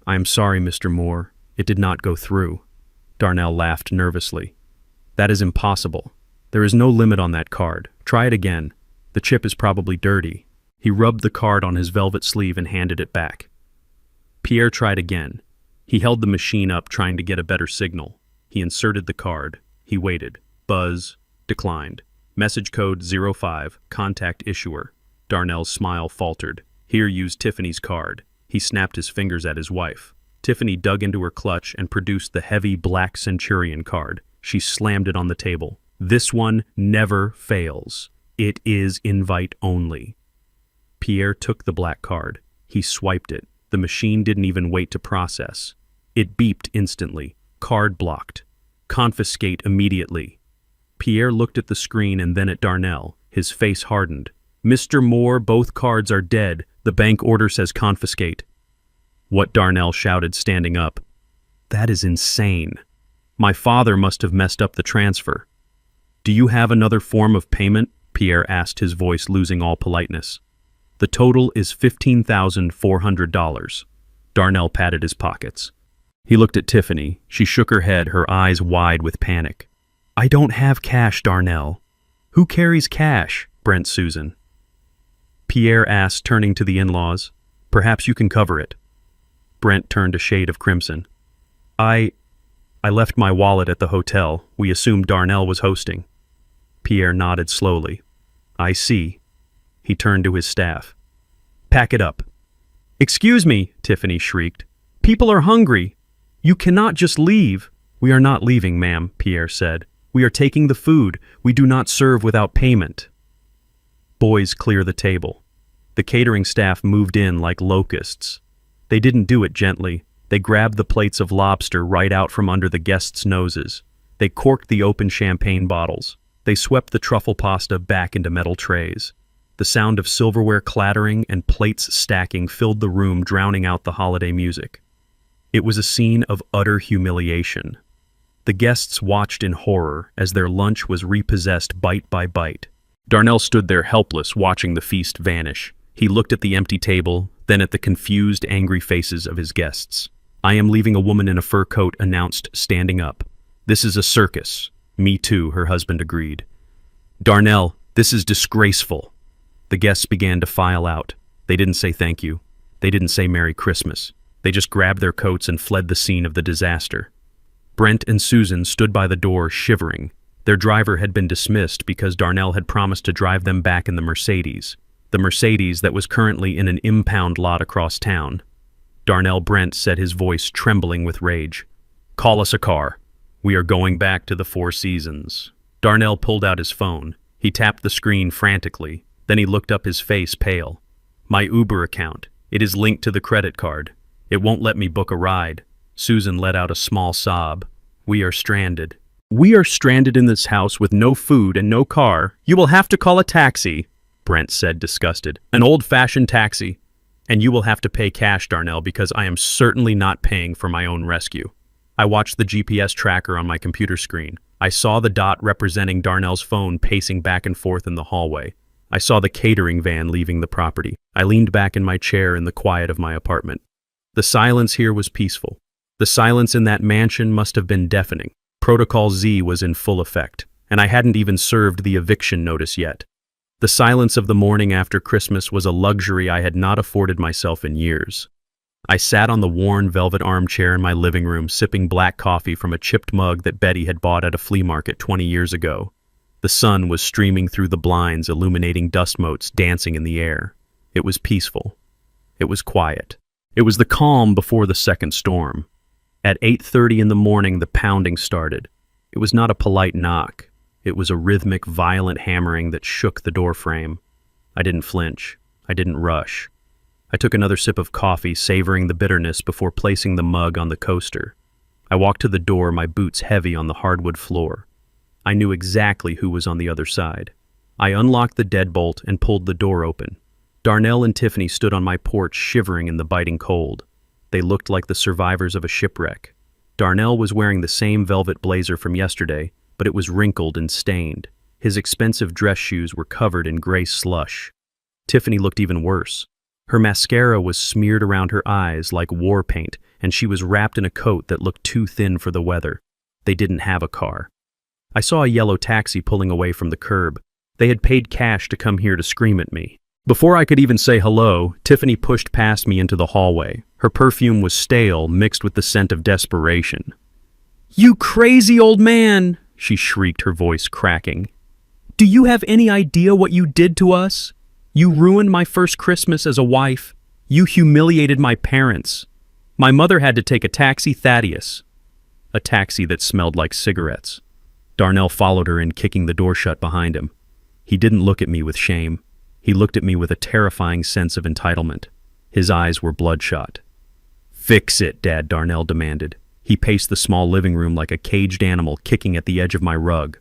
"I am sorry, Mr. Moore. It did not go through." Darnell laughed nervously. "That is impossible. There is no limit on that card. Try it again. The chip is probably dirty." He rubbed the card on his velvet sleeve and handed it back. Pierre tried again. He held the machine up, trying to get a better signal. He inserted the card. He waited. Buzz. Declined. Message code 05, contact issuer. Darnell's smile faltered. "Here, use Tiffany's card." He snapped his fingers at his wife. Tiffany dug into her clutch and produced the heavy Black Centurion card. She slammed it on the table. "This one never fails." It is invite only. Pierre took the black card. He swiped it. The machine didn't even wait to process. It beeped instantly. Card blocked. Confiscate immediately. Pierre looked at the screen and then at Darnell. His face hardened. Mr. Moore, both cards are dead. The bank order says confiscate. What? Darnell shouted, standing up. That is insane. My father must have messed up the transfer. Do you have another form of payment? Pierre asked, his voice losing all politeness. The total is $15,400. Darnell patted his pockets. He looked at Tiffany. She shook her head, her eyes wide with panic. I don't have cash, Darnell. Who carries cash? Brent Susan. Pierre asked, turning to the in-laws. Perhaps you can cover it. Brent turned a shade of crimson. I left my wallet at the hotel. We assumed Darnell was hosting. Pierre nodded slowly. I see. He turned to his staff. Pack it up. Excuse me, Tiffany shrieked. People are hungry. You cannot just leave. We are not leaving, ma'am, Pierre said. We are taking the food. We do not serve without payment. Boys, clear the table. The catering staff moved in like locusts. They didn't do it gently. They grabbed the plates of lobster right out from under the guests' noses. They corked the open champagne bottles. They swept the truffle pasta back into metal trays. The sound of silverware clattering and plates stacking filled the room, drowning out the holiday music. It was a scene of utter humiliation. The guests watched in horror as their lunch was repossessed bite by bite. Darnell stood there helpless, watching the feast vanish. He looked at the empty table, then at the confused, angry faces of his guests. I am leaving a woman in a fur coat, announced, standing up. This is a circus. Me too, her husband agreed. Darnell, this is disgraceful. The guests began to file out. They didn't say thank you. They didn't say Merry Christmas. They just grabbed their coats and fled the scene of the disaster. Brent and Susan stood by the door, shivering. Their driver had been dismissed because Darnell had promised to drive them back in the Mercedes that was currently in an impound lot across town. Darnell Brent said, his voice trembling with rage. Call us a car. We are going back to the Four Seasons. Darnell pulled out his phone. He tapped the screen frantically. Then he looked up, his face pale. My Uber account. It is linked to the credit card. It won't let me book a ride. Susan let out a small sob. We are stranded. We are stranded in this house with no food and no car. You will have to call a taxi, Brent said, disgusted. An old-fashioned taxi. And you will have to pay cash, Darnell, because I am certainly not paying for my own rescue. I watched the GPS tracker on my computer screen. I saw the dot representing Darnell's phone pacing back and forth in the hallway. I saw the catering van leaving the property. I leaned back in my chair in the quiet of my apartment. The silence here was peaceful. The silence in that mansion must have been deafening. Protocol Z was in full effect, and I hadn't even served the eviction notice yet. The silence of the morning after Christmas was a luxury I had not afforded myself in years. I sat on the worn velvet armchair in my living room, sipping black coffee from a chipped mug that Betty had bought at a flea market 20 years ago. The sun was streaming through the blinds, illuminating dust motes dancing in the air. It was peaceful. It was quiet. It was the calm before the second storm. At 8:30 in the morning, the pounding started. It was not a polite knock. It was a rhythmic, violent hammering that shook the doorframe. I didn't flinch. I didn't rush. I took another sip of coffee, savoring the bitterness before placing the mug on the coaster. I walked to the door, my boots heavy on the hardwood floor. I knew exactly who was on the other side. I unlocked the deadbolt and pulled the door open. Darnell and Tiffany stood on my porch, shivering in the biting cold. They looked like the survivors of a shipwreck. Darnell was wearing the same velvet blazer from yesterday, but it was wrinkled and stained. His expensive dress shoes were covered in gray slush. Tiffany looked even worse. Her mascara was smeared around her eyes like war paint, and she was wrapped in a coat that looked too thin for the weather. They didn't have a car. I saw a yellow taxi pulling away from the curb. They had paid cash to come here to scream at me. Before I could even say hello, Tiffany pushed past me into the hallway. Her perfume was stale, mixed with the scent of desperation. "You crazy old man!" she shrieked, her voice cracking. "Do you have any idea what you did to us? You ruined my first Christmas as a wife. You humiliated my parents. My mother had to take a taxi, Thaddeus." A taxi that smelled like cigarettes. Darnell followed her in, kicking the door shut behind him. He didn't look at me with shame. He looked at me with a terrifying sense of entitlement. His eyes were bloodshot. "Fix it, Dad," Darnell demanded. He paced the small living room like a caged animal kicking at the edge of my rug.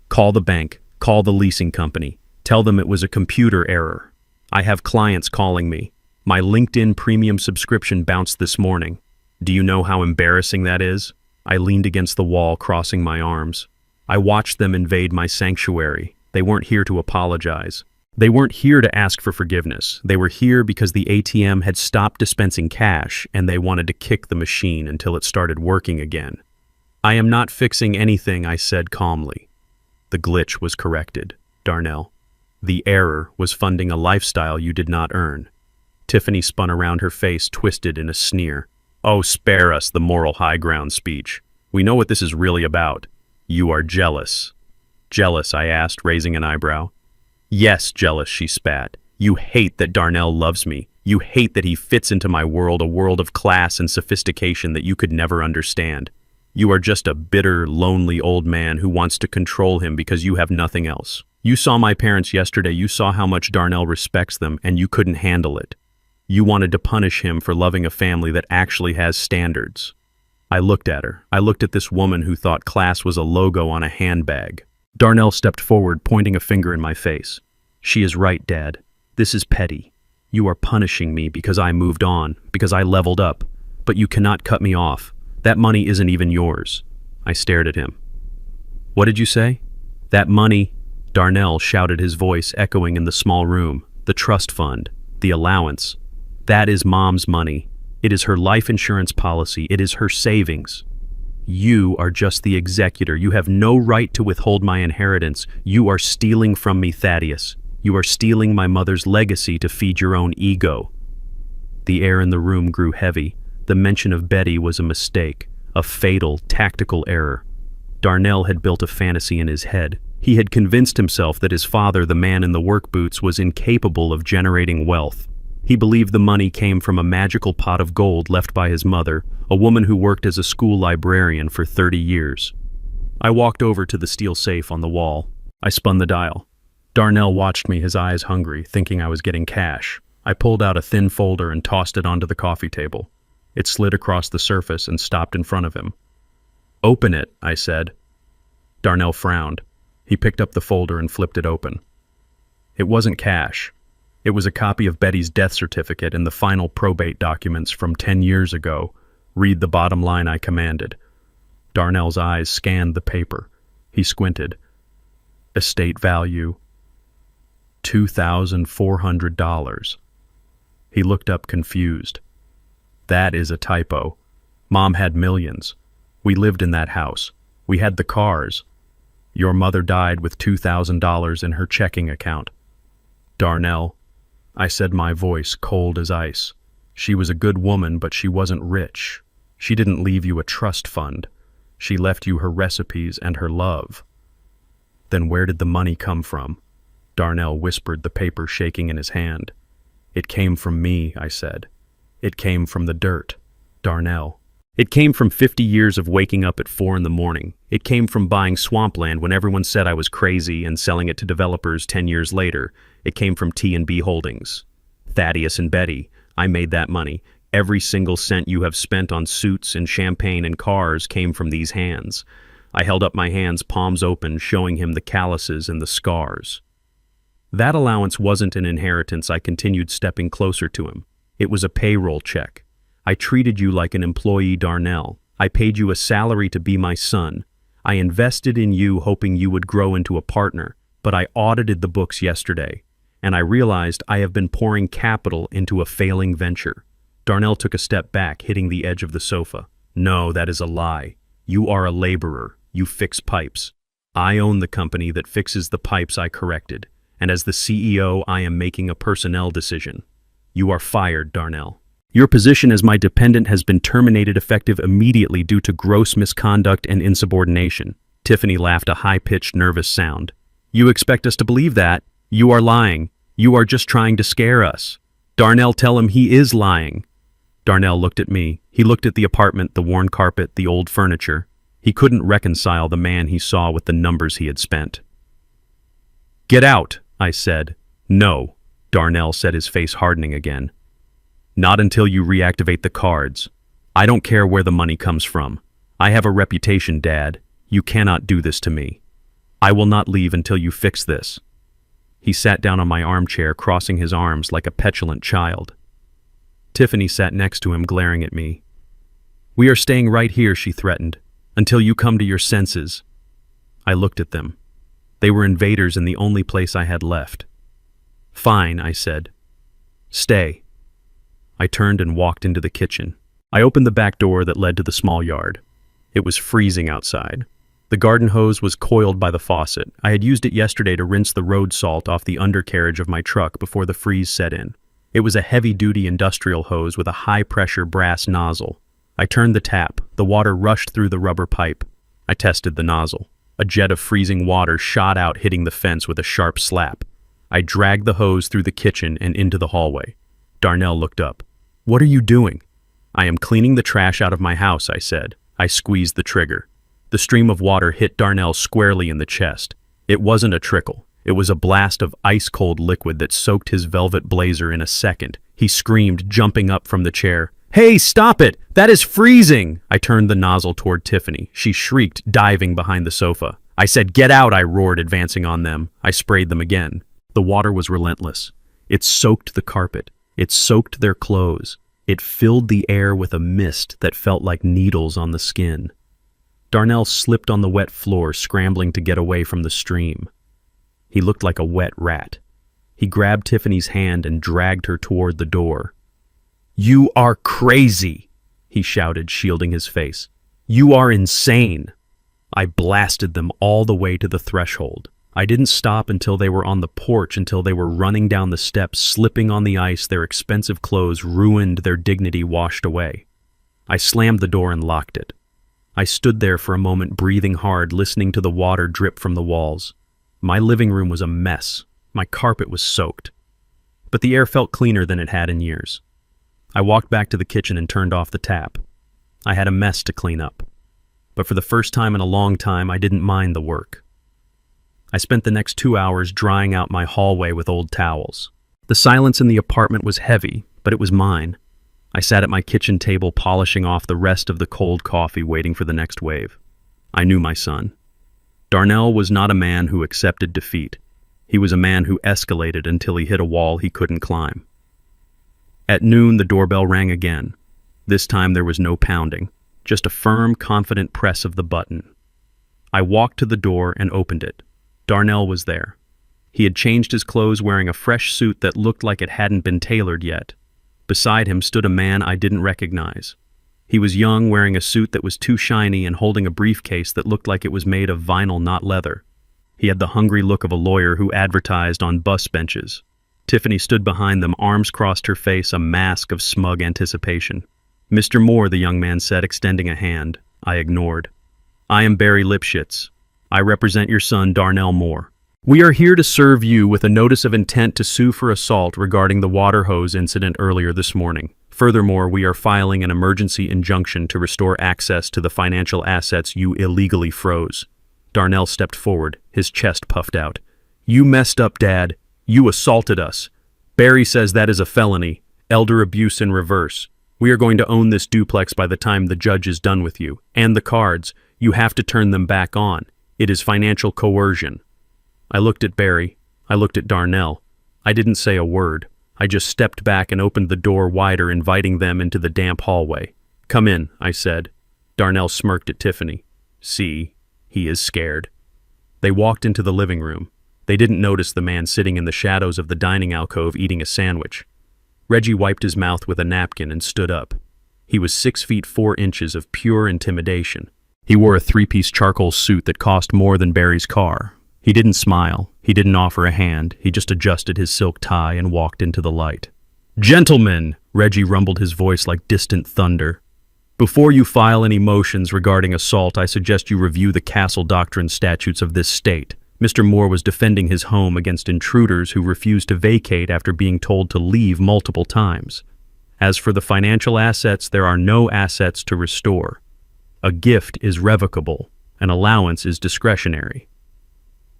"Call the bank. Call the leasing company. Tell them it was a computer error. I have clients calling me. My LinkedIn premium subscription bounced this morning. Do you know how embarrassing that is?" I leaned against the wall, crossing my arms. I watched them invade my sanctuary. They weren't here to apologize. They weren't here to ask for forgiveness. They were here because the ATM had stopped dispensing cash and they wanted to kick the machine until it started working again. "I am not fixing anything," I said calmly. "The glitch was corrected, Darnell. The error was funding a lifestyle you did not earn." Tiffany spun around, her face twisted in a sneer. "Oh, spare us the moral high ground speech. We know what this is really about. You are jealous." "Jealous?" I asked, raising an eyebrow. "Yes, jealous," she spat. "You hate that Darnell loves me. You hate that he fits into my world, a world of class and sophistication that you could never understand. You are just a bitter, lonely old man who wants to control him because you have nothing else. You saw my parents yesterday. You saw how much Darnell respects them, and you couldn't handle it. You wanted to punish him for loving a family that actually has standards." I looked at her. I looked at this woman who thought class was a logo on a handbag. Darnell stepped forward, pointing a finger in my face. "She is right, Dad. This is petty. You are punishing me because I moved on, because I leveled up. But you cannot cut me off. That money isn't even yours." I stared at him. "What did you say?" "That money," Darnell shouted, his voice echoing in the small room. "The trust fund, the allowance. That is Mom's money. It is her life insurance policy. It is her savings. You are just the executor. You have no right to withhold my inheritance. You are stealing from me, Thaddeus. You are stealing my mother's legacy to feed your own ego." The air in the room grew heavy. The mention of Betty was a mistake, a fatal, tactical error. Darnell had built a fantasy in his head. He had convinced himself that his father, the man in the work boots, was incapable of generating wealth. He believed the money came from a magical pot of gold left by his mother, a woman who worked as a school librarian for 30 years. I walked over to the steel safe on the wall. I spun the dial. Darnell watched me, his eyes hungry, thinking I was getting cash. I pulled out a thin folder and tossed it onto the coffee table. It slid across the surface and stopped in front of him. "Open it," I said. Darnell frowned. He picked up the folder and flipped it open. It wasn't cash. It was a copy of Betty's death certificate and the final probate documents from 10 years ago. "Read the bottom line," I commanded. Darnell's eyes scanned the paper. He squinted. "Estate value, $2,400. He looked up confused. "That is a typo. Mom had millions. We lived in that house. We had the cars. Your mother died with $2,000 in her checking account." "Darnell," I said, my voice cold as ice. "She was a good woman, but she wasn't rich. She didn't leave you a trust fund. She left you her recipes and her love." "Then where did the money come from?" Darnell whispered, the paper shaking in his hand. "It came from me," I said. "It came from the dirt, Darnell. It came from 50 years of waking up at 4 in the morning. It came from buying swampland when everyone said I was crazy and selling it to developers 10 years later. It came from T&B Holdings. Thaddeus and Betty, I made that money. Every single cent you have spent on suits and champagne and cars came from these hands." I held up my hands, palms open, showing him the calluses and the scars. "That allowance wasn't an inheritance," I continued, stepping closer to him. "It was a payroll check. I treated you like an employee, Darnell. I paid you a salary to be my son. I invested in you hoping you would grow into a partner, but I audited the books yesterday, and I realized I have been pouring capital into a failing venture." Darnell took a step back, hitting the edge of the sofa. "No, that is a lie. You are a laborer. You fix pipes. I own the company that fixes the pipes I corrected, and as the CEO, I am making a personnel decision. You are fired, Darnell. Your position as my dependent has been terminated effective immediately due to gross misconduct and insubordination." Tiffany laughed, a high-pitched, nervous sound. "You expect us to believe that? You are lying. You are just trying to scare us." "Darnell, tell him he is lying." Darnell looked at me. He looked at the apartment, the worn carpet, the old furniture. He couldn't reconcile the man he saw with the numbers he had spent. Get out, I said. No, Darnell said, his face hardening again. Not until you reactivate the cards. I don't care where the money comes from. I have a reputation, Dad. You cannot do this to me. I will not leave until you fix this. He sat down on my armchair, crossing his arms like a petulant child. Tiffany sat next to him, glaring at me. We are staying right here, she threatened, until you come to your senses. I looked at them. They were invaders in the only place I had left. Fine, I said. Stay. I turned and walked into the kitchen. I opened the back door that led to the small yard. It was freezing outside. The garden hose was coiled by the faucet. I had used it yesterday to rinse the road salt off the undercarriage of my truck before the freeze set in. It was a heavy-duty industrial hose with a high-pressure brass nozzle. I turned the tap. The water rushed through the rubber pipe. I tested the nozzle. A jet of freezing water shot out, hitting the fence with a sharp slap. I dragged the hose through the kitchen and into the hallway. Darnell looked up. What are you doing? I am cleaning the trash out of my house, I said. I squeezed the trigger. The stream of water hit Darnell squarely in the chest. It wasn't a trickle. It was a blast of ice-cold liquid that soaked his velvet blazer in a second. He screamed, jumping up from the chair. Hey, stop it! That is freezing! I turned the nozzle toward Tiffany. She shrieked, diving behind the sofa. I said, get out, I roared, advancing on them. I sprayed them again. The water was relentless. It soaked the carpet. It soaked their clothes. It filled the air with a mist that felt like needles on the skin. Darnell slipped on the wet floor, scrambling to get away from the stream. He looked like a wet rat. He grabbed Tiffany's hand and dragged her toward the door. You are crazy, he shouted, shielding his face. You are insane. I blasted them all the way to the threshold. I didn't stop until they were on the porch, until they were running down the steps, slipping on the ice, their expensive clothes ruined, their dignity washed away. I slammed the door and locked it. I stood there for a moment, breathing hard, listening to the water drip from the walls. My living room was a mess. My carpet was soaked. But the air felt cleaner than it had in years. I walked back to the kitchen and turned off the tap. I had a mess to clean up. But for the first time in a long time, I didn't mind the work. I spent the next 2 hours drying out my hallway with old towels. The silence in the apartment was heavy, but it was mine. I sat at my kitchen table, polishing off the rest of the cold coffee, waiting for the next wave. I knew my son. Darnell was not a man who accepted defeat. He was a man who escalated until he hit a wall he couldn't climb. At noon, the doorbell rang again. This time there was no pounding, just a firm, confident press of the button. I walked to the door and opened it. Darnell was there. He had changed his clothes, wearing a fresh suit that looked like it hadn't been tailored yet. Beside him stood a man I didn't recognize. He was young, wearing a suit that was too shiny and holding a briefcase that looked like it was made of vinyl, not leather. He had the hungry look of a lawyer who advertised on bus benches. Tiffany stood behind them, arms crossed her face, a mask of smug anticipation. Mr. Moore, the young man said, extending a hand. I ignored. I am Barry Lipschitz. I represent your son, Darnell Moore. We are here to serve you with a notice of intent to sue for assault regarding the water hose incident earlier this morning. Furthermore, we are filing an emergency injunction to restore access to the financial assets you illegally froze. Darnell stepped forward, his chest puffed out. You messed up, Dad. You assaulted us. Barry says that is a felony, elder abuse in reverse. We are going to own this duplex by the time the judge is done with you. And the cards, you have to turn them back on. It is financial coercion. I looked at Barry. I looked at Darnell. I didn't say a word. I just stepped back and opened the door wider, inviting them into the damp hallway. Come in, I said. Darnell smirked at Tiffany. See, he is scared. They walked into the living room. They didn't notice the man sitting in the shadows of the dining alcove eating a sandwich. Reggie wiped his mouth with a napkin and stood up. He was 6 feet 4 inches of pure intimidation. He wore a 3-piece charcoal suit that cost more than Barry's car. He didn't smile. He didn't offer a hand. He just adjusted his silk tie and walked into the light. Gentlemen, Reggie rumbled, his voice like distant thunder. Before you file any motions regarding assault, I suggest you review the castle doctrine statutes of this state. Mr. Moore was defending his home against intruders who refused to vacate after being told to leave multiple times. As for the financial assets, there are no assets to restore. A gift is revocable. An allowance is discretionary.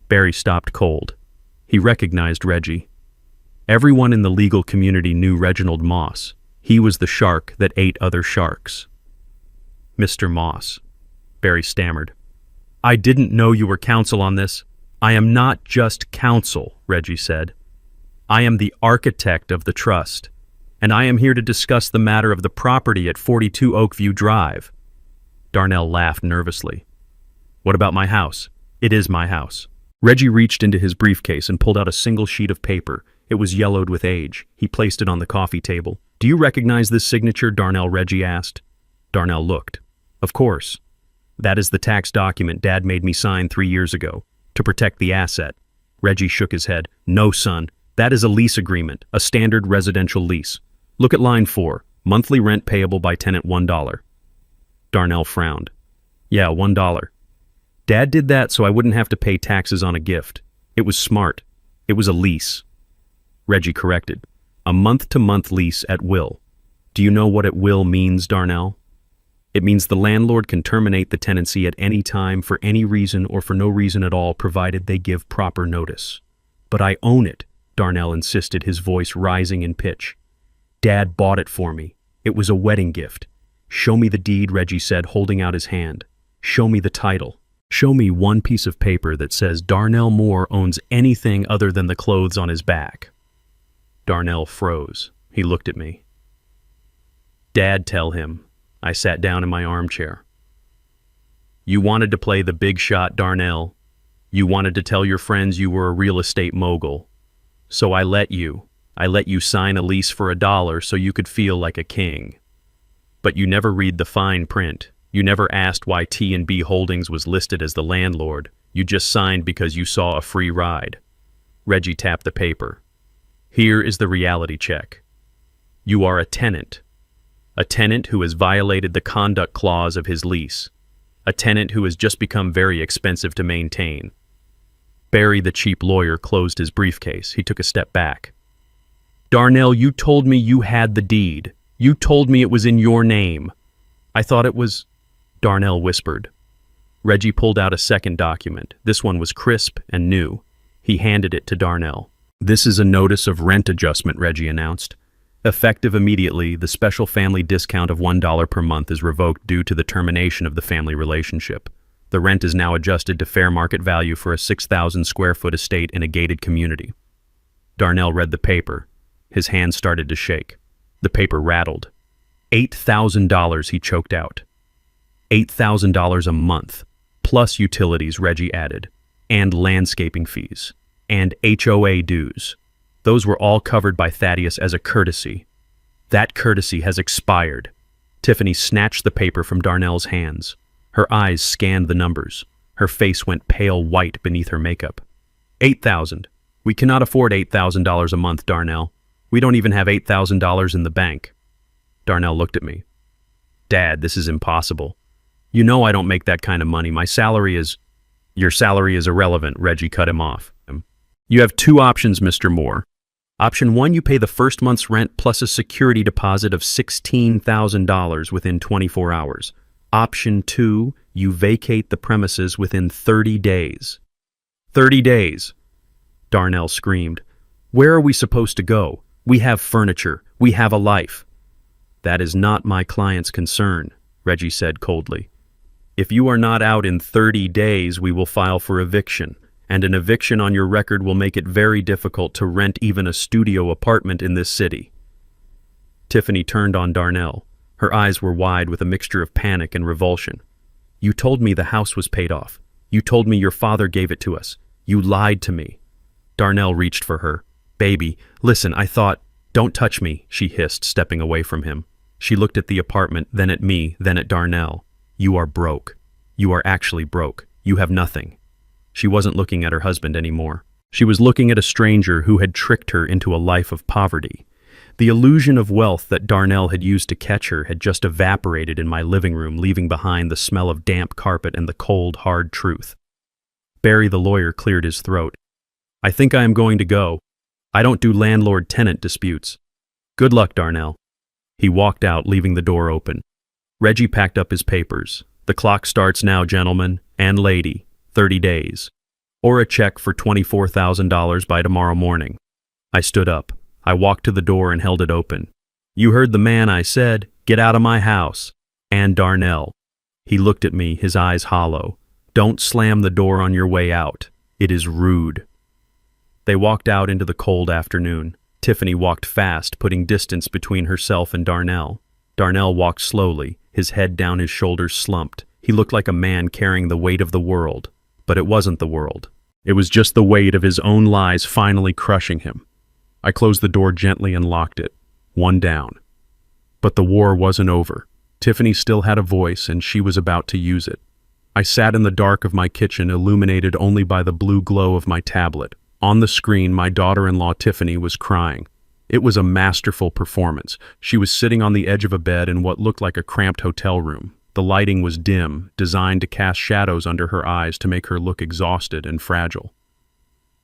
Barry stopped cold. He recognized Reggie. Everyone in the legal community knew Reginald Moss. He was the shark that ate other sharks. Mr. Moss, Barry stammered. I didn't know you were counsel on this. I am not just counsel, Reggie said. I am the architect of the trust, and I am here to discuss the matter of the property at 42 Oakview Drive. Darnell laughed nervously. What about my house? It is my house. Reggie reached into his briefcase and pulled out a single sheet of paper. It was yellowed with age. He placed it on the coffee table. Do you recognize this signature? Reggie asked. Darnell looked. Of course. That is the tax document Dad made me sign 3 years ago, to protect the asset. Reggie shook his head. No, son. That is a lease agreement, a standard residential lease. Look at line 4, monthly rent payable by tenant $1. Darnell frowned. Yeah, $1. Dad did that so I wouldn't have to pay taxes on a gift. It was smart. It was a lease. Reggie corrected. A month-to-month lease at will. Do you know what at will means, Darnell? It means the landlord can terminate the tenancy at any time for any reason or for no reason at all, provided they give proper notice. But I own it, Darnell insisted, his voice rising in pitch. Dad bought it for me. It was a wedding gift. Show me the deed, Reggie said, holding out his hand. Show me the title. Show me one piece of paper that says Darnell Moore owns anything other than the clothes on his back. Darnell froze. He looked at me. Dad, tell him. I sat down in my armchair. You wanted to play the big shot, Darnell. You wanted to tell your friends you were a real estate mogul. So I let you. I let you sign a lease for $1 so you could feel like a king. But you never read the fine print. You never asked why T&B Holdings was listed as the landlord. You just signed because you saw a free ride. Reggie tapped the paper. Here is the reality check. You are a tenant who has violated the conduct clause of his lease, a tenant who has just become very expensive to maintain. Barry, the cheap lawyer, closed his briefcase. He took a step back. Darnell, you told me you had the deed. You told me it was in your name. I thought it was... Darnell whispered. Reggie pulled out a second document. This one was crisp and new. He handed it to Darnell. This is a notice of rent adjustment, Reggie announced. Effective immediately, the special family discount of $1 per month is revoked due to the termination of the family relationship. The rent is now adjusted to fair market value for a 6,000 square foot estate in a gated community. Darnell read the paper. His hand started to shake. The paper rattled. $8,000, he choked out. $8,000 a month, plus utilities, Reggie added, and landscaping fees, and HOA dues. Those were all covered by Thaddeus as a courtesy. That courtesy has expired. Tiffany snatched the paper from Darnell's hands. Her eyes scanned the numbers. Her face went pale white beneath her makeup. $8,000. We cannot afford $8,000 a month, Darnell. We don't even have $8,000 in the bank. Darnell looked at me. Dad, this is impossible. You know I don't make that kind of money. My salary is... Your salary is irrelevant, Reggie cut him off. You have two options, Mr. Moore. Option 1, you pay the first month's rent plus a security deposit of $16,000 within 24 hours. Option 2, you vacate the premises within 30 days. 30 days! Darnell screamed. Where are we supposed to go? We have furniture. We have a life. That is not my client's concern, Reggie said coldly. If you are not out in 30 days, we will file for eviction, and an eviction on your record will make it very difficult to rent even a studio apartment in this city. Tiffany turned on Darnell. Her eyes were wide with a mixture of panic and revulsion. You told me the house was paid off. You told me your father gave it to us. You lied to me. Darnell reached for her. Baby, listen, I thought... Don't touch me, she hissed, stepping away from him. She looked at the apartment, then at me, then at Darnell. You are broke. You are actually broke. You have nothing. She wasn't looking at her husband anymore. She was looking at a stranger who had tricked her into a life of poverty. The illusion of wealth that Darnell had used to catch her had just evaporated in my living room, leaving behind the smell of damp carpet and the cold, hard truth. Barry, the lawyer, cleared his throat. I think I am going to go. I don't do landlord-tenant disputes. Good luck, Darnell. He walked out, leaving the door open. Reggie packed up his papers. The clock starts now, gentlemen and lady. 30 days. or a check for $24,000 by tomorrow morning. I stood up. I walked to the door and held it open. "You heard the man," I said. "Get out of my house." And Darnell. He looked at me, his eyes hollow. "Don't slam the door on your way out. It is rude." They walked out into the cold afternoon. Tiffany walked fast, putting distance between herself and Darnell. Darnell walked slowly, his head down, his shoulders slumped. He looked like a man carrying the weight of the world. But it wasn't the world. It was just the weight of his own lies finally crushing him. I closed the door gently and locked it. One down. But the war wasn't over. Tiffany still had a voice, and she was about to use it. I sat in the dark of my kitchen, illuminated only by the blue glow of my tablet. On the screen, my daughter-in-law Tiffany was crying. It was a masterful performance. She was sitting on the edge of a bed in what looked like a cramped hotel room. The lighting was dim, designed to cast shadows under her eyes to make her look exhausted and fragile.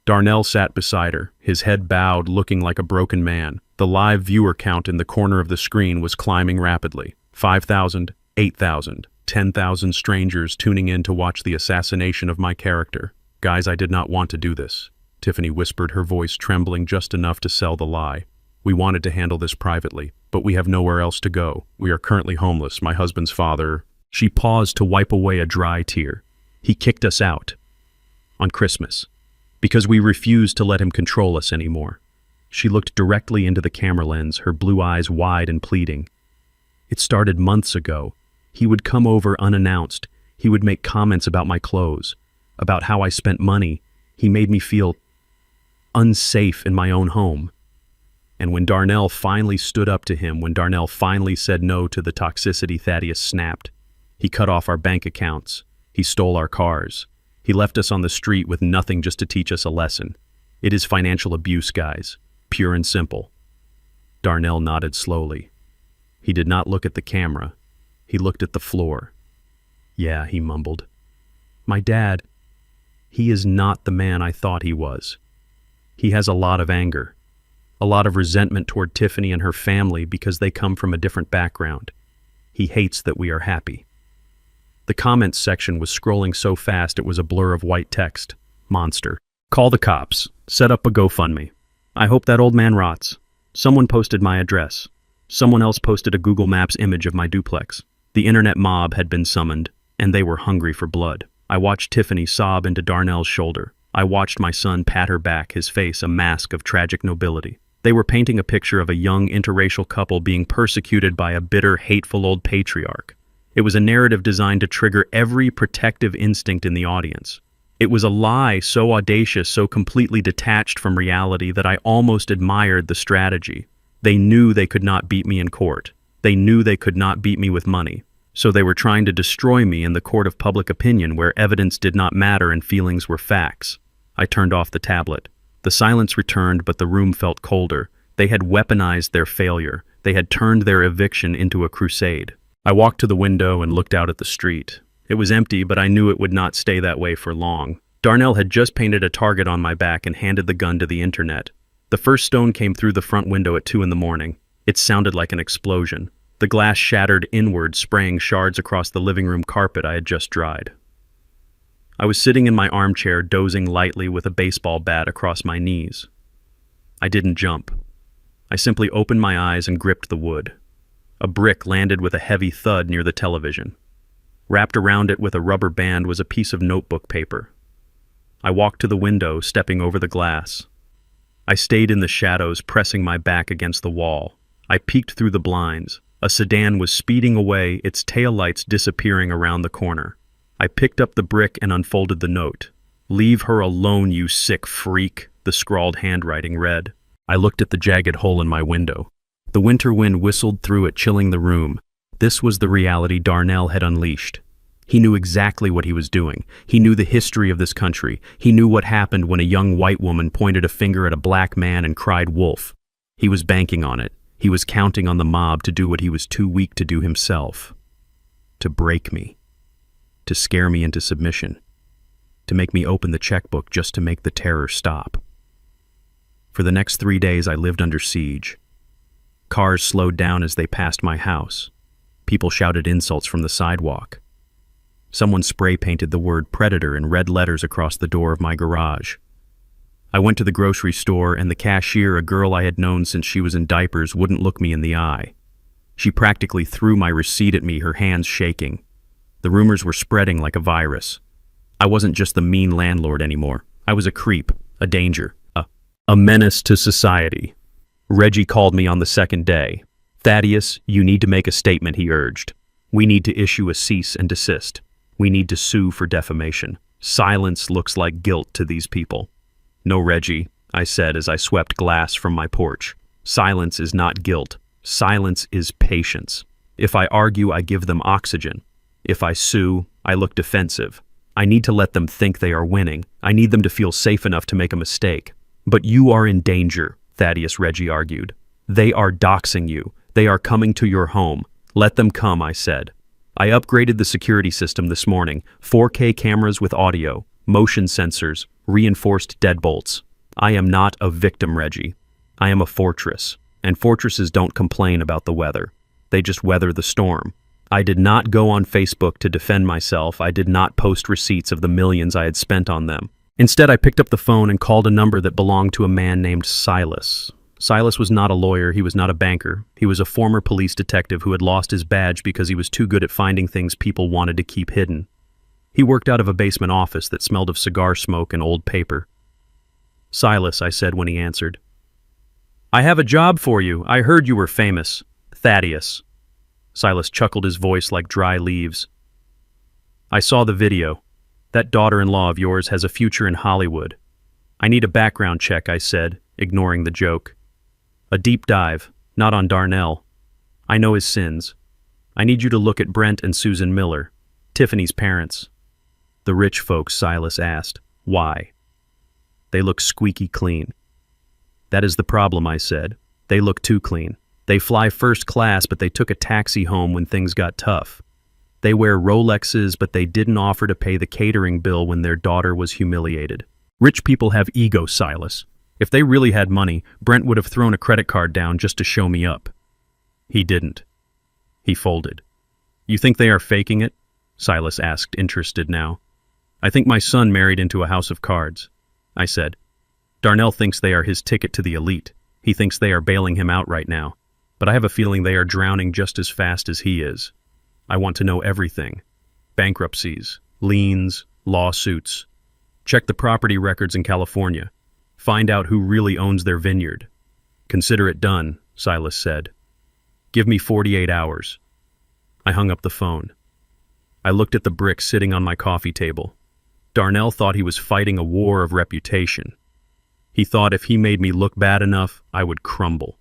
Darnell sat beside her, his head bowed, looking like a broken man. The live viewer count in the corner of the screen was climbing rapidly. 5,000, 8,000, 10,000 strangers tuning in to watch the assassination of my character. "Guys, I did not want to do this," Tiffany whispered, her voice trembling just enough to sell the lie. "We wanted to handle this privately, but we have nowhere else to go. We are currently homeless. My husband's father—" She paused to wipe away a dry tear. "He kicked us out. On Christmas. Because we refused to let him control us anymore." She looked directly into the camera lens, her blue eyes wide and pleading. "It started months ago. He would come over unannounced. He would make comments about my clothes, about how I spent money. He made me feel unsafe in my own home. And when Darnell finally stood up to him, when Darnell finally said no to the toxicity, Thaddeus snapped. He cut off our bank accounts. He stole our cars. He left us on the street with nothing just to teach us a lesson. It is financial abuse, guys. Pure and simple." Darnell nodded slowly. He did not look at the camera. He looked at the floor. "Yeah," he mumbled. "My dad, he is not the man I thought he was. He has a lot of anger, a lot of resentment toward Tiffany and her family because they come from a different background. He hates that we are happy." The comments section was scrolling so fast it was a blur of white text. "Monster. Call the cops. Set up a GoFundMe. I hope that old man rots. Someone posted my address. Someone else posted a Google Maps image of my duplex." The internet mob had been summoned, and they were hungry for blood. I watched Tiffany sob into Darnell's shoulder. I watched my son pat her back, his face a mask of tragic nobility. They were painting a picture of a young interracial couple being persecuted by a bitter, hateful old patriarch. It was a narrative designed to trigger every protective instinct in the audience. It was a lie so audacious, so completely detached from reality that I almost admired the strategy. They knew they could not beat me in court. They knew they could not beat me with money. So they were trying to destroy me in the court of public opinion where evidence did not matter and feelings were facts. I turned off the tablet. The silence returned, but the room felt colder. They had weaponized their failure. They had turned their eviction into a crusade. I walked to the window and looked out at the street. It was empty, but I knew it would not stay that way for long. Darnell had just painted a target on my back and handed the gun to the internet. The first stone came through the front window at 2 a.m. It sounded like an explosion. The glass shattered inward, spraying shards across the living room carpet I had just dried. I was sitting in my armchair, dozing lightly with a baseball bat across my knees. I didn't jump. I simply opened my eyes and gripped the wood. A brick landed with a heavy thud near the television. Wrapped around it with a rubber band was a piece of notebook paper. I walked to the window, stepping over the glass. I stayed in the shadows, pressing my back against the wall. I peeked through the blinds. A sedan was speeding away, its taillights disappearing around the corner. I picked up the brick and unfolded the note. "Leave her alone, you sick freak," the scrawled handwriting read. I looked at the jagged hole in my window. The winter wind whistled through it, chilling the room. This was the reality Darnell had unleashed. He knew exactly what he was doing. He knew the history of this country. He knew what happened when a young white woman pointed a finger at a black man and cried wolf. He was banking on it. He was counting on the mob to do what he was too weak to do himself. To break me. To scare me into submission. To make me open the checkbook just to make the terror stop. For the next 3 days I lived under siege. Cars slowed down as they passed my house. People shouted insults from the sidewalk. Someone spray-painted the word predator in red letters across the door of my garage. I went to the grocery store, and the cashier, a girl I had known since she was in diapers, wouldn't look me in the eye. She practically threw my receipt at me, her hands shaking. The rumors were spreading like a virus. I wasn't just the mean landlord anymore. I was a creep, a danger, a menace to society. Reggie called me on the second day. "Thaddeus, you need to make a statement," he urged. "We need to issue a cease and desist. We need to sue for defamation. Silence looks like guilt to these people." "No, Reggie," I said as I swept glass from my porch. "Silence is not guilt. Silence is patience. If I argue, I give them oxygen. If I sue, I look defensive. I need to let them think they are winning. I need them to feel safe enough to make a mistake." "But you are in danger," Thaddeus, Reggie argued. "They are doxing you. They are coming to your home. Let them come," I said. I upgraded the security system this morning. 4K cameras with audio, motion sensors, reinforced deadbolts. I am not a victim, Reggie. I am a fortress. And fortresses don't complain about the weather. They just weather the storm. I did not go on Facebook to defend myself. I did not post receipts of the millions I had spent on them. Instead, I picked up the phone and called a number that belonged to a man named Silas. Silas was not a lawyer. He was not a banker. He was a former police detective who had lost his badge because he was too good at finding things people wanted to keep hidden. He worked out of a basement office that smelled of cigar smoke and old paper. "Silas," I said when he answered. "I have a job for you. I heard you were famous. Thaddeus." Silas chuckled, his voice like dry leaves. "I saw the video. That daughter-in-law of yours has a future in Hollywood. I need a background check," I said, ignoring the joke. "A deep dive, not on Darnell. I know his sins. I need you to look at Brent and Susan Miller, Tiffany's parents." "The rich folks," Silas asked. "Why?" "They look squeaky clean." "That is the problem," I said. "They look too clean. They fly first class, but they took a taxi home when things got tough. They wear Rolexes, but they didn't offer to pay the catering bill when their daughter was humiliated. Rich people have ego, Silas. If they really had money, Brent would have thrown a credit card down just to show me up. He didn't. He folded." "You think they are faking it?" Silas asked, interested now. "I think my son married into a house of cards," I said. "Darnell thinks they are his ticket to the elite. He thinks they are bailing him out right now. But I have a feeling they are drowning just as fast as he is. I want to know everything. Bankruptcies, liens, lawsuits. Check the property records in California. Find out who really owns their vineyard." "Consider it done," Silas said. "Give me 48 hours. I hung up the phone. I looked at the brick sitting on my coffee table. Darnell thought he was fighting a war of reputation. He thought if he made me look bad enough, I would crumble.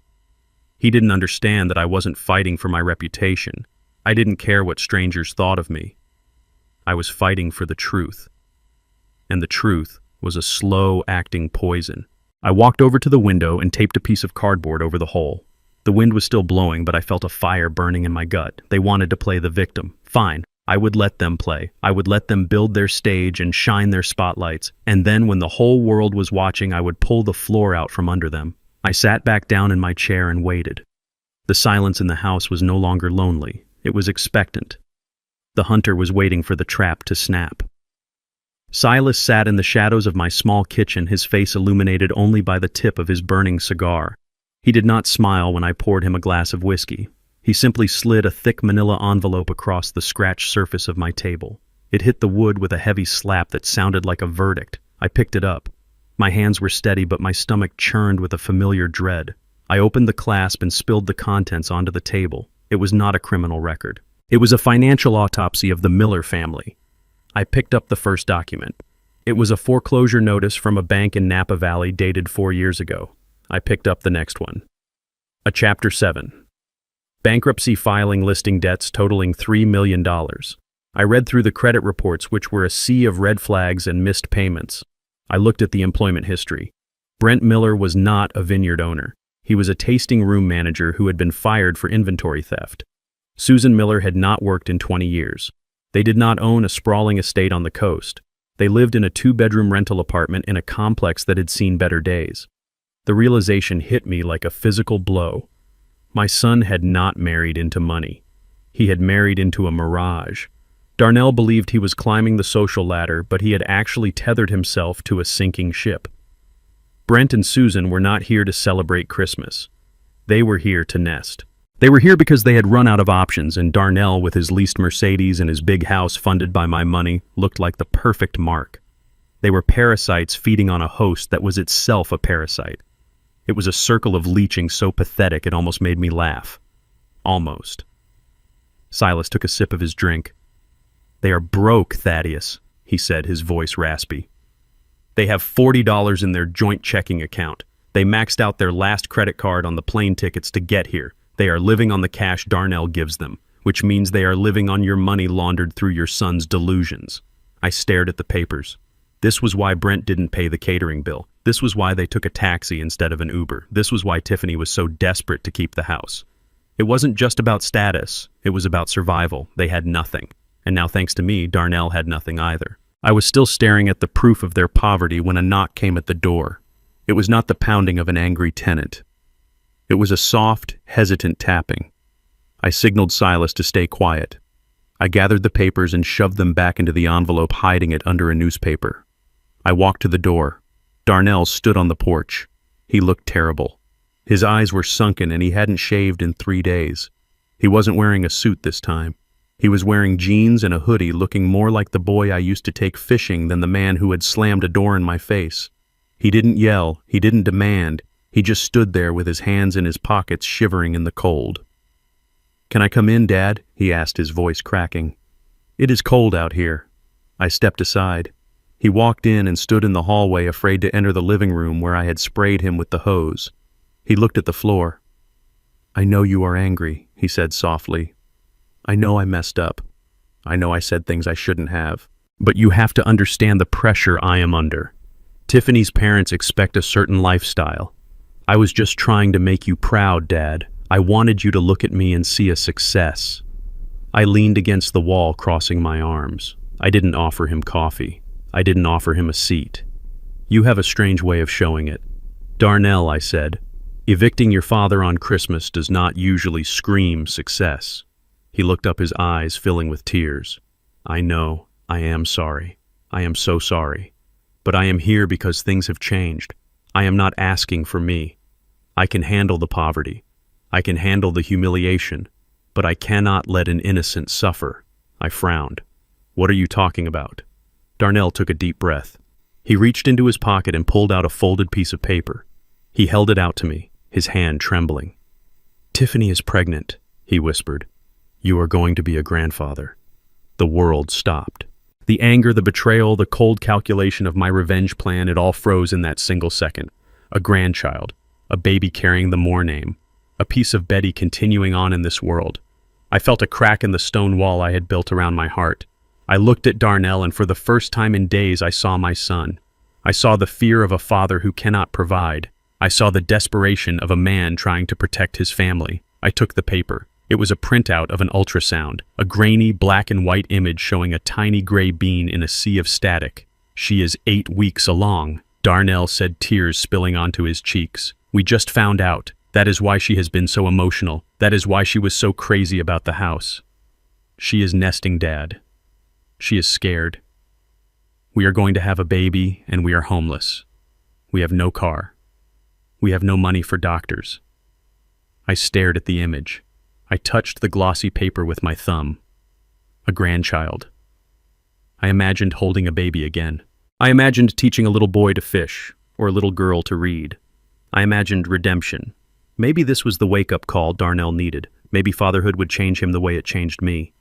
He didn't understand that I wasn't fighting for my reputation. I didn't care what strangers thought of me. I was fighting for the truth. And the truth was a slow-acting poison. I walked over to the window and taped a piece of cardboard over the hole. The wind was still blowing, but I felt a fire burning in my gut. They wanted to play the victim. Fine, I would let them play. I would let them build their stage and shine their spotlights. And then when the whole world was watching, I would pull the floor out from under them. I sat back down in my chair and waited. The silence in the house was no longer lonely. It was expectant. The hunter was waiting for the trap to snap. Silas sat in the shadows of my small kitchen, his face illuminated only by the tip of his burning cigar. He did not smile when I poured him a glass of whiskey. He simply slid a thick manila envelope across the scratched surface of my table. It hit the wood with a heavy slap that sounded like a verdict. I picked it up. My hands were steady, but my stomach churned with a familiar dread. I opened the clasp and spilled the contents onto the table. It was not a criminal record. It was a financial autopsy of the Miller family. I picked up the first document. It was a foreclosure notice from a bank in Napa Valley dated 4 years ago. I picked up the next one. A Chapter 7. Bankruptcy filing listing debts totaling $3 million. I read through the credit reports, which were a sea of red flags and missed payments. I looked at the employment history. Brent Miller was not a vineyard owner. He was a tasting room manager who had been fired for inventory theft. Susan Miller had not worked in 20 years. They did not own a sprawling estate on the coast. They lived in a 2-bedroom rental apartment in a complex that had seen better days. The realization hit me like a physical blow. My son had not married into money. He had married into a mirage. Darnell believed he was climbing the social ladder, but he had actually tethered himself to a sinking ship. Brent and Susan were not here to celebrate Christmas. They were here to nest. They were here because they had run out of options, and Darnell, with his leased Mercedes and his big house funded by my money, looked like the perfect mark. They were parasites feeding on a host that was itself a parasite. It was a circle of leeching so pathetic it almost made me laugh. Almost. Silas took a sip of his drink. "They are broke, Thaddeus," he said, his voice raspy. "They have $40 in their joint checking account. They maxed out their last credit card on the plane tickets to get here. They are living on the cash Darnell gives them, which means they are living on your money laundered through your son's delusions." I stared at the papers. This was why Brent didn't pay the catering bill. This was why they took a taxi instead of an Uber. This was why Tiffany was so desperate to keep the house. It wasn't just about status. It was about survival. They had nothing. And now, thanks to me, Darnell had nothing either. I was still staring at the proof of their poverty when a knock came at the door. It was not the pounding of an angry tenant. It was a soft, hesitant tapping. I signaled Silas to stay quiet. I gathered the papers and shoved them back into the envelope, hiding it under a newspaper. I walked to the door. Darnell stood on the porch. He looked terrible. His eyes were sunken and he hadn't shaved in 3 days. He wasn't wearing a suit this time. He was wearing jeans and a hoodie, looking more like the boy I used to take fishing than the man who had slammed a door in my face. He didn't yell. He didn't demand. He just stood there with his hands in his pockets, shivering in the cold. "Can I come in, Dad?" he asked, his voice cracking. "It is cold out here." I stepped aside. He walked in and stood in the hallway, afraid to enter the living room where I had sprayed him with the hose. He looked at the floor. "I know you are angry," he said softly. "I know I messed up. I know I said things I shouldn't have. But you have to understand the pressure I am under. Tiffany's parents expect a certain lifestyle. I was just trying to make you proud, Dad. I wanted you to look at me and see a success." I leaned against the wall, crossing my arms. I didn't offer him coffee. I didn't offer him a seat. "You have a strange way of showing it. Darnell," I said, "evicting your father on Christmas does not usually scream success." He looked up, his eyes filling with tears. "I know. I am sorry. I am so sorry. But I am here because things have changed. I am not asking for me. I can handle the poverty. I can handle the humiliation. But I cannot let an innocent suffer." I frowned. "What are you talking about?" Darnell took a deep breath. He reached into his pocket and pulled out a folded piece of paper. He held it out to me, his hand trembling. "Tiffany is pregnant," he whispered. "You are going to be a grandfather." The world stopped. The anger, the betrayal, the cold calculation of my revenge plan, it all froze in that single second. A grandchild, a baby carrying the Moore name, a piece of Betty continuing on in this world. I felt a crack in the stone wall I had built around my heart. I looked at Darnell, and for the first time in days I saw my son. I saw the fear of a father who cannot provide. I saw the desperation of a man trying to protect his family. I took the paper. It was a printout of an ultrasound, a grainy black and white image showing a tiny gray bean in a sea of static. "She is 8 weeks along," Darnell said, tears spilling onto his cheeks. "We just found out. That is why she has been so emotional. That is why she was so crazy about the house. She is nesting, Dad. She is scared. We are going to have a baby, and we are homeless. We have no car. We have no money for doctors." I stared at the image. I touched the glossy paper with my thumb. A grandchild. I imagined holding a baby again. I imagined teaching a little boy to fish, or a little girl to read. I imagined redemption. Maybe this was the wake-up call Darnell needed. Maybe fatherhood would change him the way it changed me.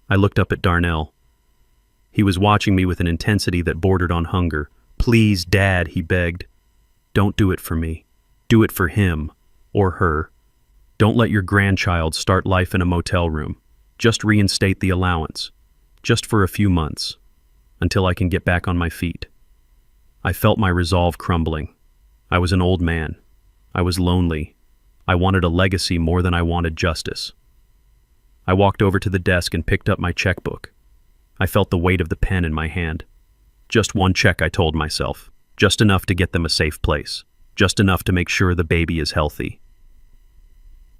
I looked up at Darnell. He was watching me with an intensity that bordered on hunger. "Please, Dad," he begged. "Don't do it for me. Do it for him, or her. Don't let your grandchild start life in a motel room. Just reinstate the allowance. Just for a few months. Until I can get back on my feet." I felt my resolve crumbling. I was an old man. I was lonely. I wanted a legacy more than I wanted justice. I walked over to the desk and picked up my checkbook. I felt the weight of the pen in my hand. Just one check, I told myself. Just enough to get them a safe place. Just enough to make sure the baby is healthy.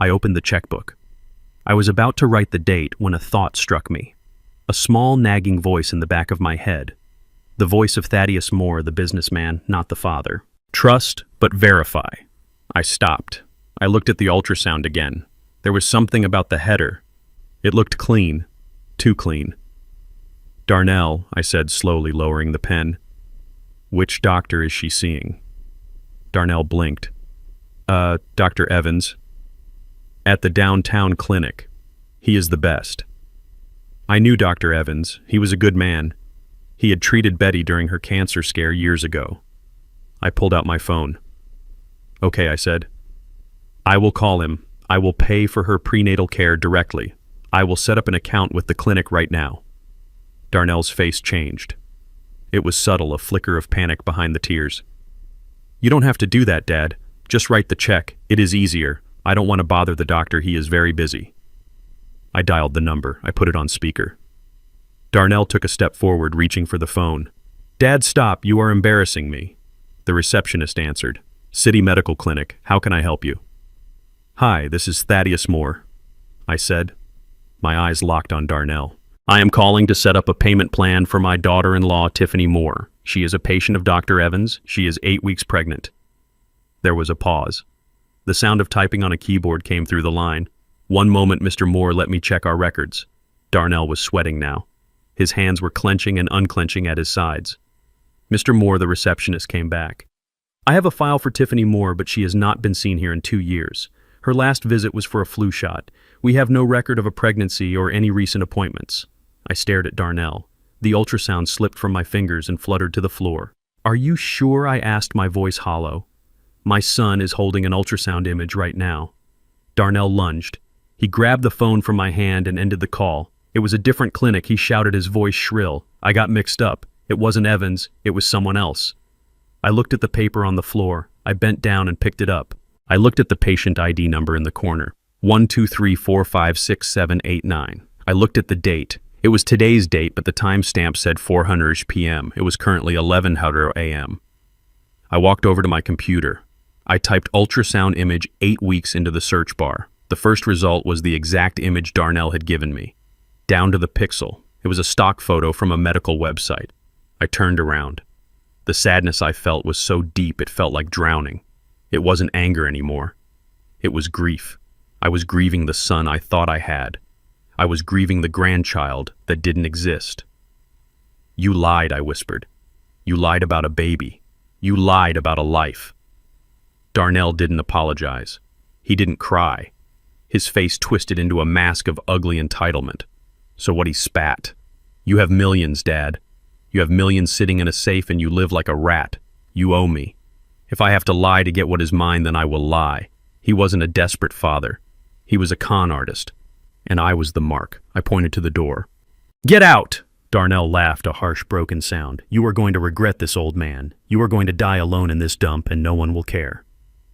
I opened the checkbook. I was about to write the date when a thought struck me. A small, nagging voice in the back of my head. The voice of Thaddeus Moore, the businessman, not the father. Trust, but verify. I stopped. I looked at the ultrasound again. There was something about the header. It looked clean. Too clean. Darnell, I said, slowly lowering the pen. Which doctor is she seeing? Darnell blinked. Dr. Evans. At the downtown clinic. He is the best. I knew Dr. Evans. He was a good man. He had treated Betty during her cancer scare years ago. I pulled out my phone. Okay, I said. I will call him. I will pay for her prenatal care directly. I will set up an account with the clinic right now. Darnell's face changed. It was subtle, a flicker of panic behind the tears. You don't have to do that, Dad. Just write the check. It is easier. I don't want to bother the doctor. He is very busy. I dialed the number. I put it on speaker. Darnell took a step forward, reaching for the phone. Dad, stop. You are embarrassing me. The receptionist answered. City Medical Clinic. How can I help you? Hi, this is Thaddeus Moore, I said. My eyes locked on Darnell. I am calling to set up a payment plan for my daughter-in-law, Tiffany Moore. She is a patient of Dr. Evans. She is 8 weeks pregnant. There was a pause. The sound of typing on a keyboard came through the line. One moment, Mr. Moore, let me check our records. Darnell was sweating now. His hands were clenching and unclenching at his sides. Mr. Moore, the receptionist, came back. I have a file for Tiffany Moore, but she has not been seen here in 2 years. Her last visit was for a flu shot. We have no record of a pregnancy or any recent appointments. I stared at Darnell. The ultrasound slipped from my fingers and fluttered to the floor. Are you sure? I asked, my voice hollow. My son is holding an ultrasound image right now. Darnell lunged. He grabbed the phone from my hand and ended the call. It was a different clinic, he shouted, his voice shrill. I got mixed up. It wasn't Evans, it was someone else. I looked at the paper on the floor. I bent down and picked it up. I looked at the patient ID number in the corner. 123456789. I looked at the date. It was today's date, but the timestamp said 400 p.m. It was currently 1100 a.m. I walked over to my computer. I typed ultrasound image 8 weeks into the search bar. The first result was the exact image Darnell had given me. Down to the pixel. It was a stock photo from a medical website. I turned around. The sadness I felt was so deep it felt like drowning. It wasn't anger anymore. It was grief. I was grieving the son I thought I had. I was grieving the grandchild that didn't exist. You lied, I whispered. You lied about a baby. You lied about a life. Darnell didn't apologize. He didn't cry. His face twisted into a mask of ugly entitlement. So what, he spat. You have millions, Dad. You have millions sitting in a safe and you live like a rat. You owe me. If I have to lie to get what is mine, then I will lie. He wasn't a desperate father. He was a con artist. And I was the mark. I pointed to the door. Get out! Darnell laughed, a harsh, broken sound. You are going to regret this, old man. You are going to die alone in this dump and no one will care.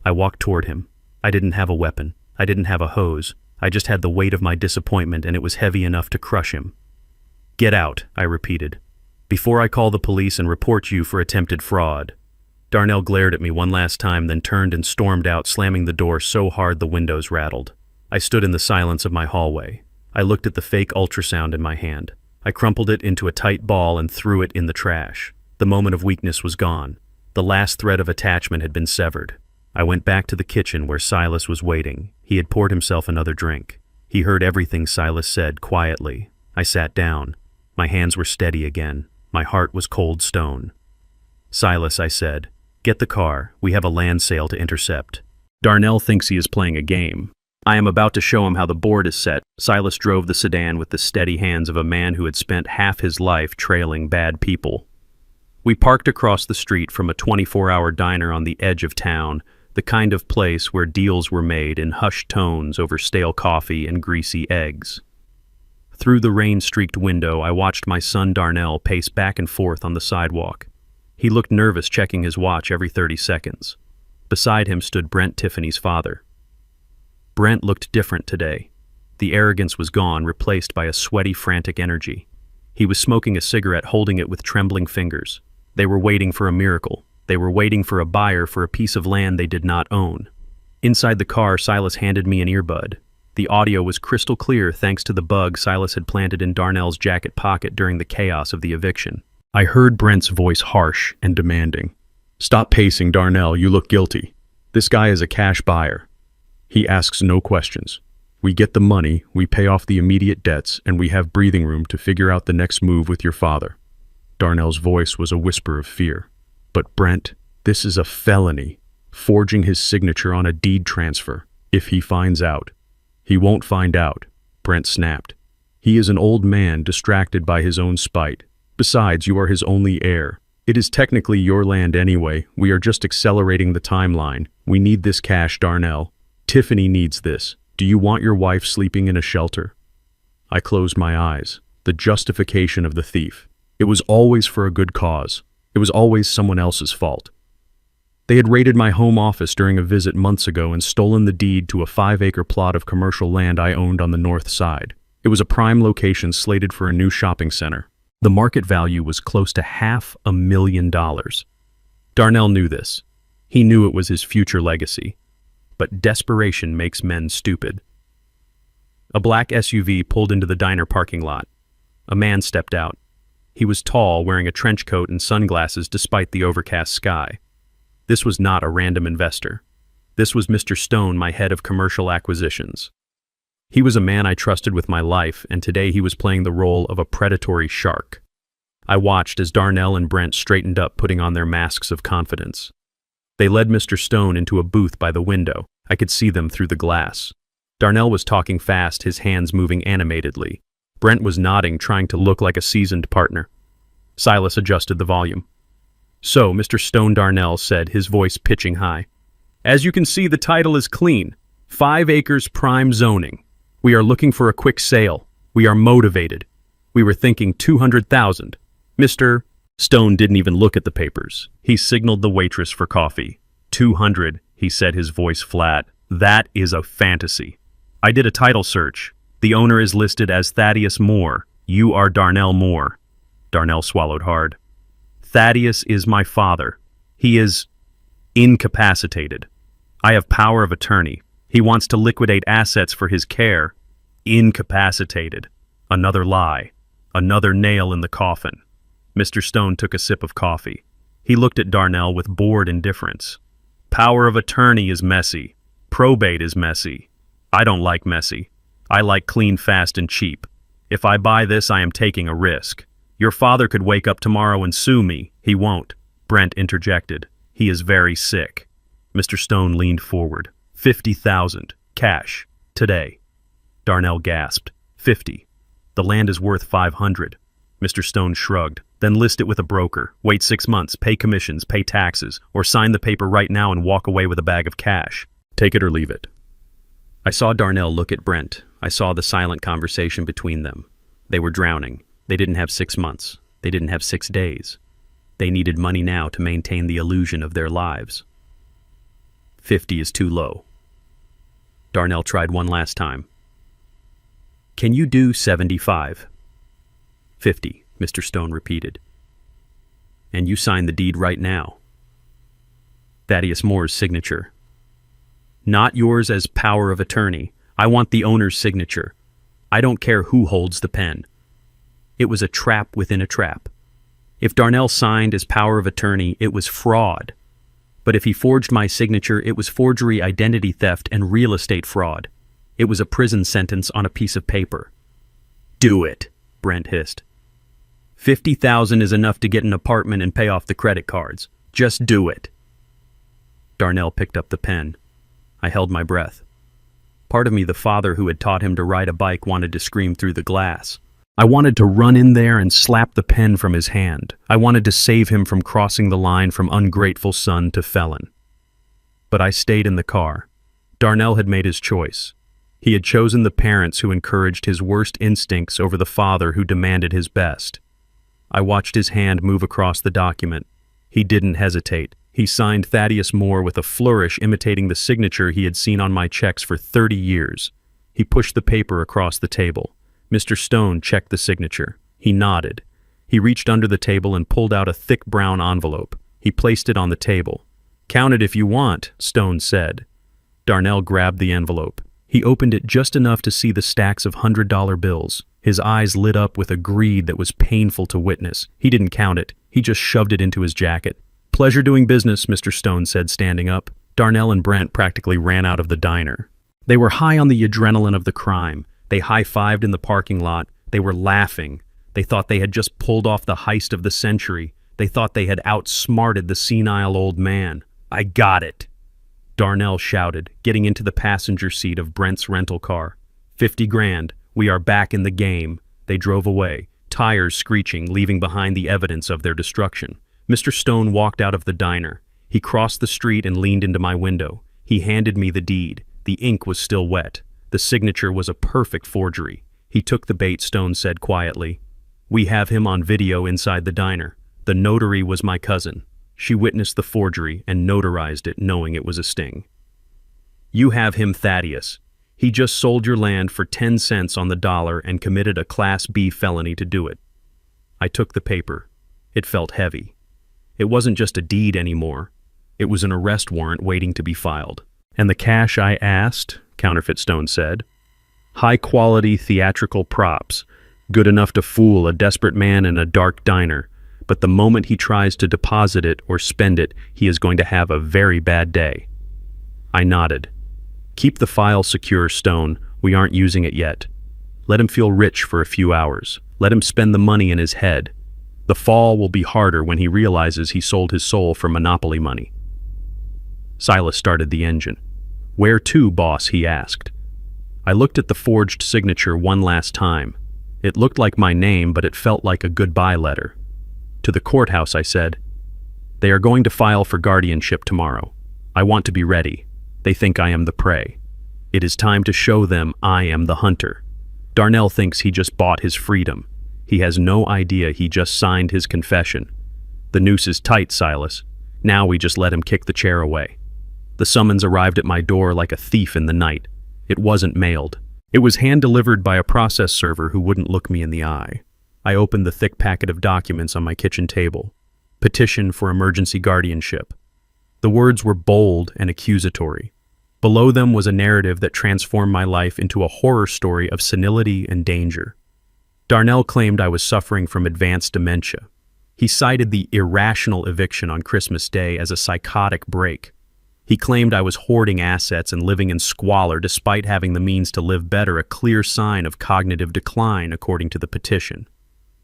I walked toward him. I didn't have a weapon. I didn't have a hose. I just had the weight of my disappointment, and it was heavy enough to crush him. Get out, I repeated, before I call the police and report you for attempted fraud. Darnell glared at me one last time, then turned and stormed out, slamming the door so hard the windows rattled. I stood in the silence of my hallway. I looked at the fake ultrasound in my hand. I crumpled it into a tight ball and threw it in the trash. The moment of weakness was gone. The last thread of attachment had been severed. I went back to the kitchen where Silas was waiting. He had poured himself another drink. He heard everything Silas said quietly. I sat down. My hands were steady again. My heart was cold stone. Silas, I said, get the car. We have a land sale to intercept. Darnell thinks he is playing a game. I am about to show him how the board is set. Silas drove the sedan with the steady hands of a man who had spent half his life trailing bad people. We parked across the street from a 24-hour diner on the edge of town, the kind of place where deals were made in hushed tones over stale coffee and greasy eggs. Through the rain-streaked window, I watched my son Darnell pace back and forth on the sidewalk. He looked nervous, checking his watch every 30 seconds. Beside him stood Brent, Tiffany's father. Brent looked different today. The arrogance was gone, replaced by a sweaty, frantic energy. He was smoking a cigarette, holding it with trembling fingers. They were waiting for a miracle. They were waiting for a buyer for a piece of land they did not own. Inside the car, Silas handed me an earbud. The audio was crystal clear thanks to the bug Silas had planted in Darnell's jacket pocket during the chaos of the eviction. I heard Brent's voice harsh and demanding. "Stop pacing, Darnell, you look guilty. This guy is a cash buyer. He asks no questions. We get the money, we pay off the immediate debts, and we have breathing room to figure out the next move with your father." Darnell's voice was a whisper of fear. "But Brent, this is a felony. Forging his signature on a deed transfer. If he finds out." "He won't find out," Brent snapped. "He is an old man distracted by his own spite. Besides, you are his only heir. It is technically your land anyway. We are just accelerating the timeline. We need this cash, Darnell. Tiffany needs this. Do you want your wife sleeping in a shelter?" I closed my eyes. The justification of the thief. It was always for a good cause. It was always someone else's fault. They had raided my home office during a visit months ago and stolen the deed to a 5-acre plot of commercial land I owned on the north side. It was a prime location slated for a new shopping center. The market value was close to $500,000. Darnell knew this. He knew it was his future legacy. But desperation makes men stupid. A black SUV pulled into the diner parking lot. A man stepped out. He was tall, wearing a trench coat and sunglasses despite the overcast sky. This was not a random investor. This was Mr. Stone, my head of commercial acquisitions. He was a man I trusted with my life, and today he was playing the role of a predatory shark. I watched as Darnell and Brent straightened up, putting on their masks of confidence. They led Mr. Stone into a booth by the window. I could see them through the glass. Darnell was talking fast, his hands moving animatedly. Brent was nodding, trying to look like a seasoned partner. Silas adjusted the volume. "So, Mr. Stone," Darnell said, his voice pitching high. "As you can see, the title is clean. 5 acres prime zoning. We are looking for a quick sale. We are motivated. We were thinking 200,000. Mr. Stone didn't even look at the papers. He signaled the waitress for coffee. 200, he said, his voice flat. That is a fantasy. I did a title search. The owner is listed as Thaddeus Moore. You are Darnell Moore." Darnell swallowed hard. "Thaddeus is my father. He is incapacitated. I have power of attorney. He wants to liquidate assets for his care. Incapacitated. Another lie. Another nail in the coffin." Mr. Stone took a sip of coffee. He looked at Darnell with bored indifference. "Power of attorney is messy. Probate is messy. I don't like messy. I like clean, fast, and cheap. If I buy this, I am taking a risk. Your father could wake up tomorrow and sue me. He won't," Brent interjected. "He is very sick." Mr. Stone leaned forward. 50,000. Cash. Today. Darnell gasped. 50. The land is worth 500. Mr. Stone shrugged. "Then list it with a broker. Wait 6 months, pay commissions, pay taxes, or sign the paper right now and walk away with a bag of cash. Take it or leave it." I saw Darnell look at Brent. I saw the silent conversation between them. They were drowning. They didn't have 6 months. They didn't have 6 days. They needed money now to maintain the illusion of their lives. 50 is too low. Darnell tried one last time. "Can you do 75? 50, Mr. Stone repeated. "And you sign the deed right now." Thaddeus Moore's signature. "Not yours as power of attorney. I want the owner's signature. I don't care who holds the pen." It was a trap within a trap. If Darnell signed as power of attorney, it was fraud. But if he forged my signature, it was forgery, identity theft, and real estate fraud. It was a prison sentence on a piece of paper. "Do it," Brent hissed. 50,000 is enough to get an apartment and pay off the credit cards. Just do it." Darnell picked up the pen. I held my breath. Part of me, the father who had taught him to ride a bike, wanted to scream through the glass. I wanted to run in there and slap the pen from his hand. I wanted to save him from crossing the line from ungrateful son to felon. But I stayed in the car. Darnell had made his choice. He had chosen the parents who encouraged his worst instincts over the father who demanded his best. I watched his hand move across the document. He didn't hesitate. He signed Thaddeus Moore with a flourish, imitating the signature he had seen on my checks for 30 years. He pushed the paper across the table. Mr. Stone checked the signature. He nodded. He reached under the table and pulled out a thick brown envelope. He placed it on the table. "Count it if you want," Stone said. Darnell grabbed the envelope. He opened it just enough to see the stacks of $100 bills. His eyes lit up with a greed that was painful to witness. He didn't count it. He just shoved it into his jacket. "Pleasure doing business," Mr. Stone said, standing up. Darnell and Brent practically ran out of the diner. They were high on the adrenaline of the crime. They high-fived in the parking lot. They were laughing. They thought they had just pulled off the heist of the century. They thought they had outsmarted the senile old man. "I got it," Darnell shouted, getting into the passenger seat of Brent's rental car. 50 grand. We are back in the game." They drove away, tires screeching, leaving behind the evidence of their destruction. Mr. Stone walked out of the diner. He crossed the street and leaned into my window. He handed me the deed. The ink was still wet. The signature was a perfect forgery. "He took the bait," Stone said quietly. "We have him on video inside the diner. The notary was my cousin. She witnessed the forgery and notarized it, knowing it was a sting. You have him, Thaddeus. He just sold your land for 10 cents on the dollar and committed a Class B felony to do it." I took the paper. It felt heavy. It wasn't just a deed anymore. It was an arrest warrant waiting to be filed. "And the cash?" I asked, Counterfeit Stone said. "High-quality theatrical props, good enough to fool a desperate man in a dark diner. But the moment he tries to deposit it or spend it, he is going to have a very bad day." I nodded. "Keep the file secure, Stone. We aren't using it yet. Let him feel rich for a few hours. Let him spend the money in his head. The fall will be harder when he realizes he sold his soul for monopoly money." Silas started the engine. "Where to, boss?" he asked. I looked at the forged signature one last time. It looked like my name, but it felt like a goodbye letter. "To the courthouse," I said. "They are going to file for guardianship tomorrow. I want to be ready. They think I am the prey. It is time to show them I am the hunter. Darnell thinks he just bought his freedom. He has no idea he just signed his confession. The noose is tight, Silas. Now we just let him kick the chair away." The summons arrived at my door like a thief in the night. It wasn't mailed. It was hand-delivered by a process server who wouldn't look me in the eye. I opened the thick packet of documents on my kitchen table. Petition for emergency guardianship. The words were bold and accusatory. Below them was a narrative that transformed my life into a horror story of senility and danger. Darnell claimed I was suffering from advanced dementia. He cited the irrational eviction on Christmas Day as a psychotic break. He claimed I was hoarding assets and living in squalor despite having the means to live better, a clear sign of cognitive decline, according to the petition.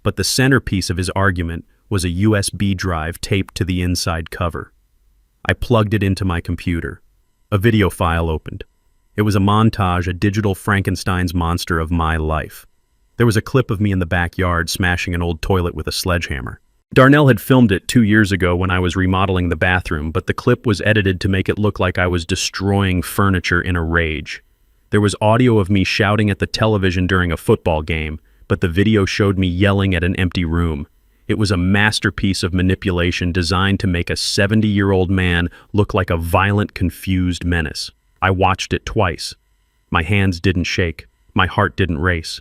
But the centerpiece of his argument was a USB drive taped to the inside cover. I plugged it into my computer. A video file opened. It was a montage, a digital Frankenstein's monster of my life. There was a clip of me in the backyard smashing an old toilet with a sledgehammer. Darnell had filmed it 2 years ago when I was remodeling the bathroom, but the clip was edited to make it look like I was destroying furniture in a rage. There was audio of me shouting at the television during a football game, but the video showed me yelling at an empty room. It was a masterpiece of manipulation designed to make a 70-year-old man look like a violent, confused menace. I watched it twice. My hands didn't shake. My heart didn't race.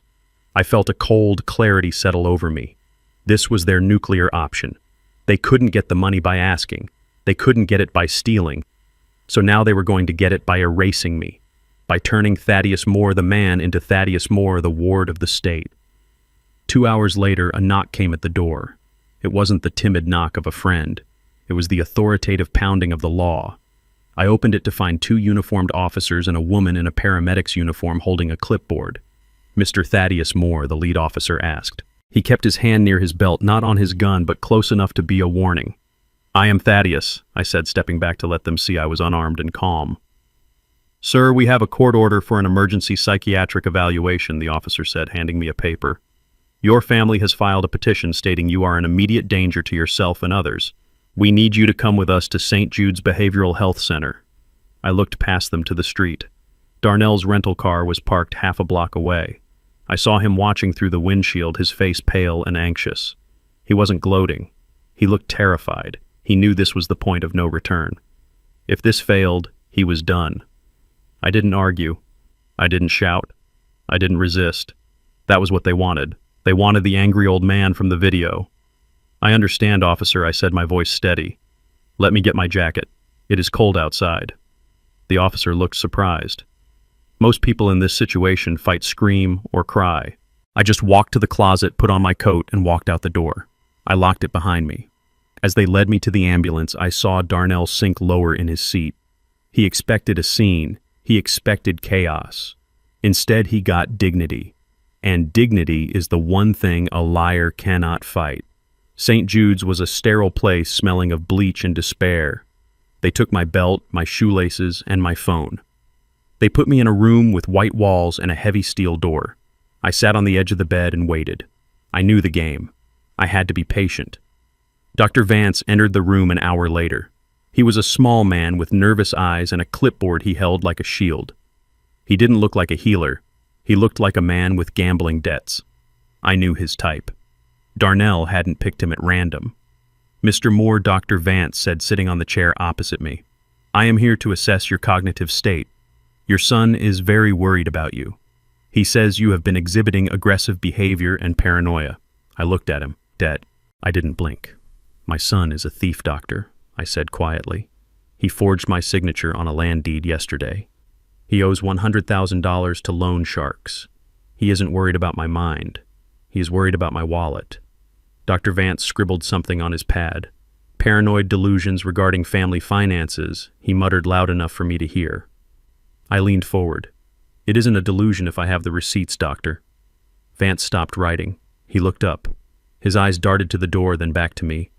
I felt a cold clarity settle over me. This was their nuclear option. They couldn't get the money by asking. They couldn't get it by stealing. So now they were going to get it by erasing me, by turning Thaddeus Moore the man into Thaddeus Moore the ward of the state. 2 hours later, a knock came at the door. It wasn't the timid knock of a friend. It was the authoritative pounding of the law. I opened it to find 2 uniformed officers and a woman in a paramedic's uniform holding a clipboard. "Mr. Thaddeus Moore," the lead officer asked. He kept his hand near his belt, not on his gun, but close enough to be a warning. "I am Thaddeus," I said, stepping back to let them see I was unarmed and calm. "Sir, we have a court order for an emergency psychiatric evaluation," the officer said, handing me a paper. "Your family has filed a petition stating you are an immediate danger to yourself and others. We need you to come with us to St. Jude's Behavioral Health Center." I looked past them to the street. Darnell's rental car was parked half a block away. I saw him watching through the windshield, his face pale and anxious. He wasn't gloating. He looked terrified. He knew this was the point of no return. If this failed, he was done. I didn't argue. I didn't shout. I didn't resist. That was what they wanted. They wanted the angry old man from the video. "I understand, officer," I said, my voice steady. "Let me get my jacket. It is cold outside." The officer looked surprised. Most people in this situation fight, scream, or cry. I just walked to the closet, put on my coat, and walked out the door. I locked it behind me. As they led me to the ambulance, I saw Darnell sink lower in his seat. He expected a scene. He expected chaos. Instead, he got dignity. And dignity is the one thing a liar cannot fight. St. Jude's was a sterile place smelling of bleach and despair. They took my belt, my shoelaces, and my phone. They put me in a room with white walls and a heavy steel door. I sat on the edge of the bed and waited. I knew the game. I had to be patient. Dr. Vance entered the room an hour later. He was a small man with nervous eyes and a clipboard he held like a shield. He didn't look like a healer. He looked like a man with gambling debts. I knew his type. Darnell hadn't picked him at random. "Mr. Moore," Dr. Vance said, sitting on the chair opposite me. "I am here to assess your cognitive state. Your son is very worried about you. He says you have been exhibiting aggressive behavior and paranoia." I looked at him, dead. I didn't blink. "My son is a thief, doctor," I said quietly. "He forged my signature on a land deed yesterday. He owes $100,000 to loan sharks. He isn't worried about my mind. He is worried about my wallet." Dr. Vance scribbled something on his pad. "Paranoid delusions regarding family finances," he muttered loud enough for me to hear. I leaned forward. "It isn't a delusion if I have the receipts, doctor." Vance stopped writing. He looked up. His eyes darted to the door, then back to me.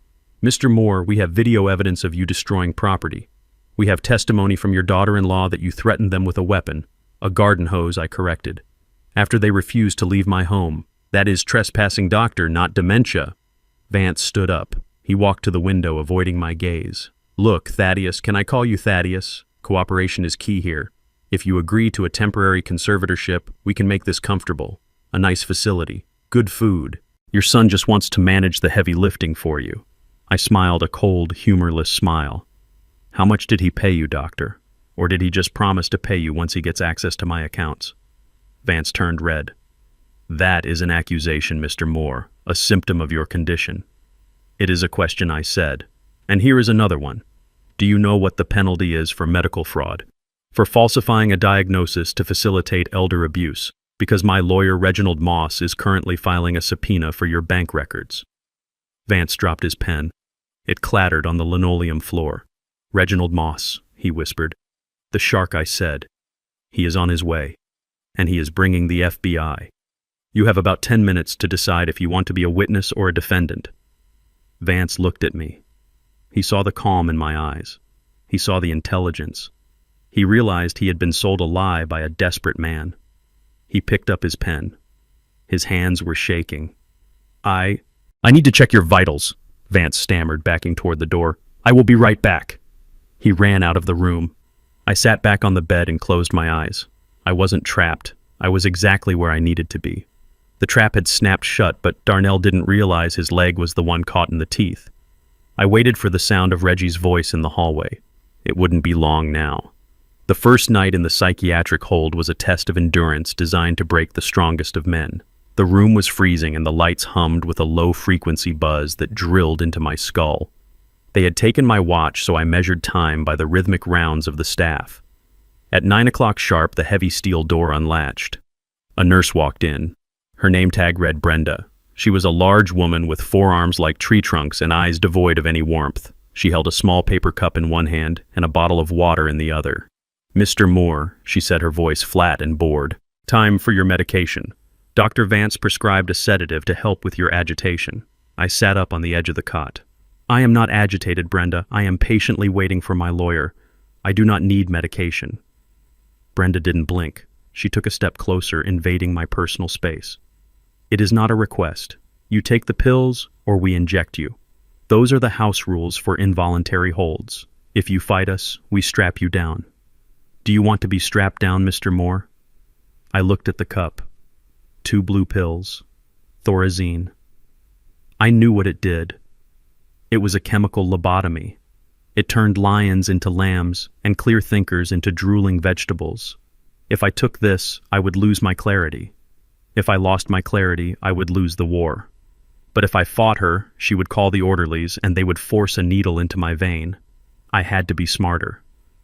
"Mr. Moore, we have video evidence of you destroying property. We have testimony from your daughter-in-law that you threatened them with a weapon, a garden hose," I corrected, "after they refused to leave my home. That is trespassing, doctor, not dementia." Vance stood up. He walked to the window, avoiding my gaze. "Look, Thaddeus, can I call you Thaddeus? Cooperation is key here. If you agree to a temporary conservatorship, we can make this comfortable. A nice facility, good food. Your son just wants to manage the heavy lifting for you." I smiled a cold, humorless smile. "How much did he pay you, doctor? Or did he just promise to pay you once he gets access to my accounts?" Vance turned red. "That is an accusation, Mr. Moore, a symptom of your condition." "It is a question," I said. "And here is another one. Do you know what the penalty is for medical fraud? For falsifying a diagnosis to facilitate elder abuse, because my lawyer Reginald Moss is currently filing a subpoena for your bank records." Vance dropped his pen. It clattered on the linoleum floor. "Reginald Moss," he whispered. "The shark," I said. "He is on his way. And he is bringing the FBI. You have about 10 minutes to decide if you want to be a witness or a defendant." Vance looked at me. He saw the calm in my eyes. He saw the intelligence. He realized he had been sold a lie by a desperate man. He picked up his pen. His hands were shaking. I need to check your vitals," Vance stammered, backing toward the door. "I will be right back." He ran out of the room. I sat back on the bed and closed my eyes. I wasn't trapped. I was exactly where I needed to be. The trap had snapped shut, but Darnell didn't realize his leg was the one caught in the teeth. I waited for the sound of Reggie's voice in the hallway. It wouldn't be long now. The first night in the psychiatric hold was a test of endurance designed to break the strongest of men. The room was freezing and the lights hummed with a low-frequency buzz that drilled into my skull. They had taken my watch, so I measured time by the rhythmic rounds of the staff. At 9 o'clock sharp, the heavy steel door unlatched. A nurse walked in. Her name tag read Brenda. She was a large woman with forearms like tree trunks and eyes devoid of any warmth. She held a small paper cup in one hand and a bottle of water in the other. "Mr. Moore," she said, her voice flat and bored. "Time for your medication. Dr. Vance prescribed a sedative to help with your agitation." I sat up on the edge of the cot. "I am not agitated, Brenda. I am patiently waiting for my lawyer. I do not need medication." Brenda didn't blink. She took a step closer, invading my personal space. "It is not a request. You take the pills or we inject you. Those are the house rules for involuntary holds. If you fight us, we strap you down. Do you want to be strapped down, Mr. Moore?" I looked at the cup. 2 blue pills. Thorazine. I knew what it did. It was a chemical lobotomy. It turned lions into lambs and clear thinkers into drooling vegetables. If I took this, I would lose my clarity. If I lost my clarity, I would lose the war. But if I fought her, she would call the orderlies and they would force a needle into my vein. I had to be smarter.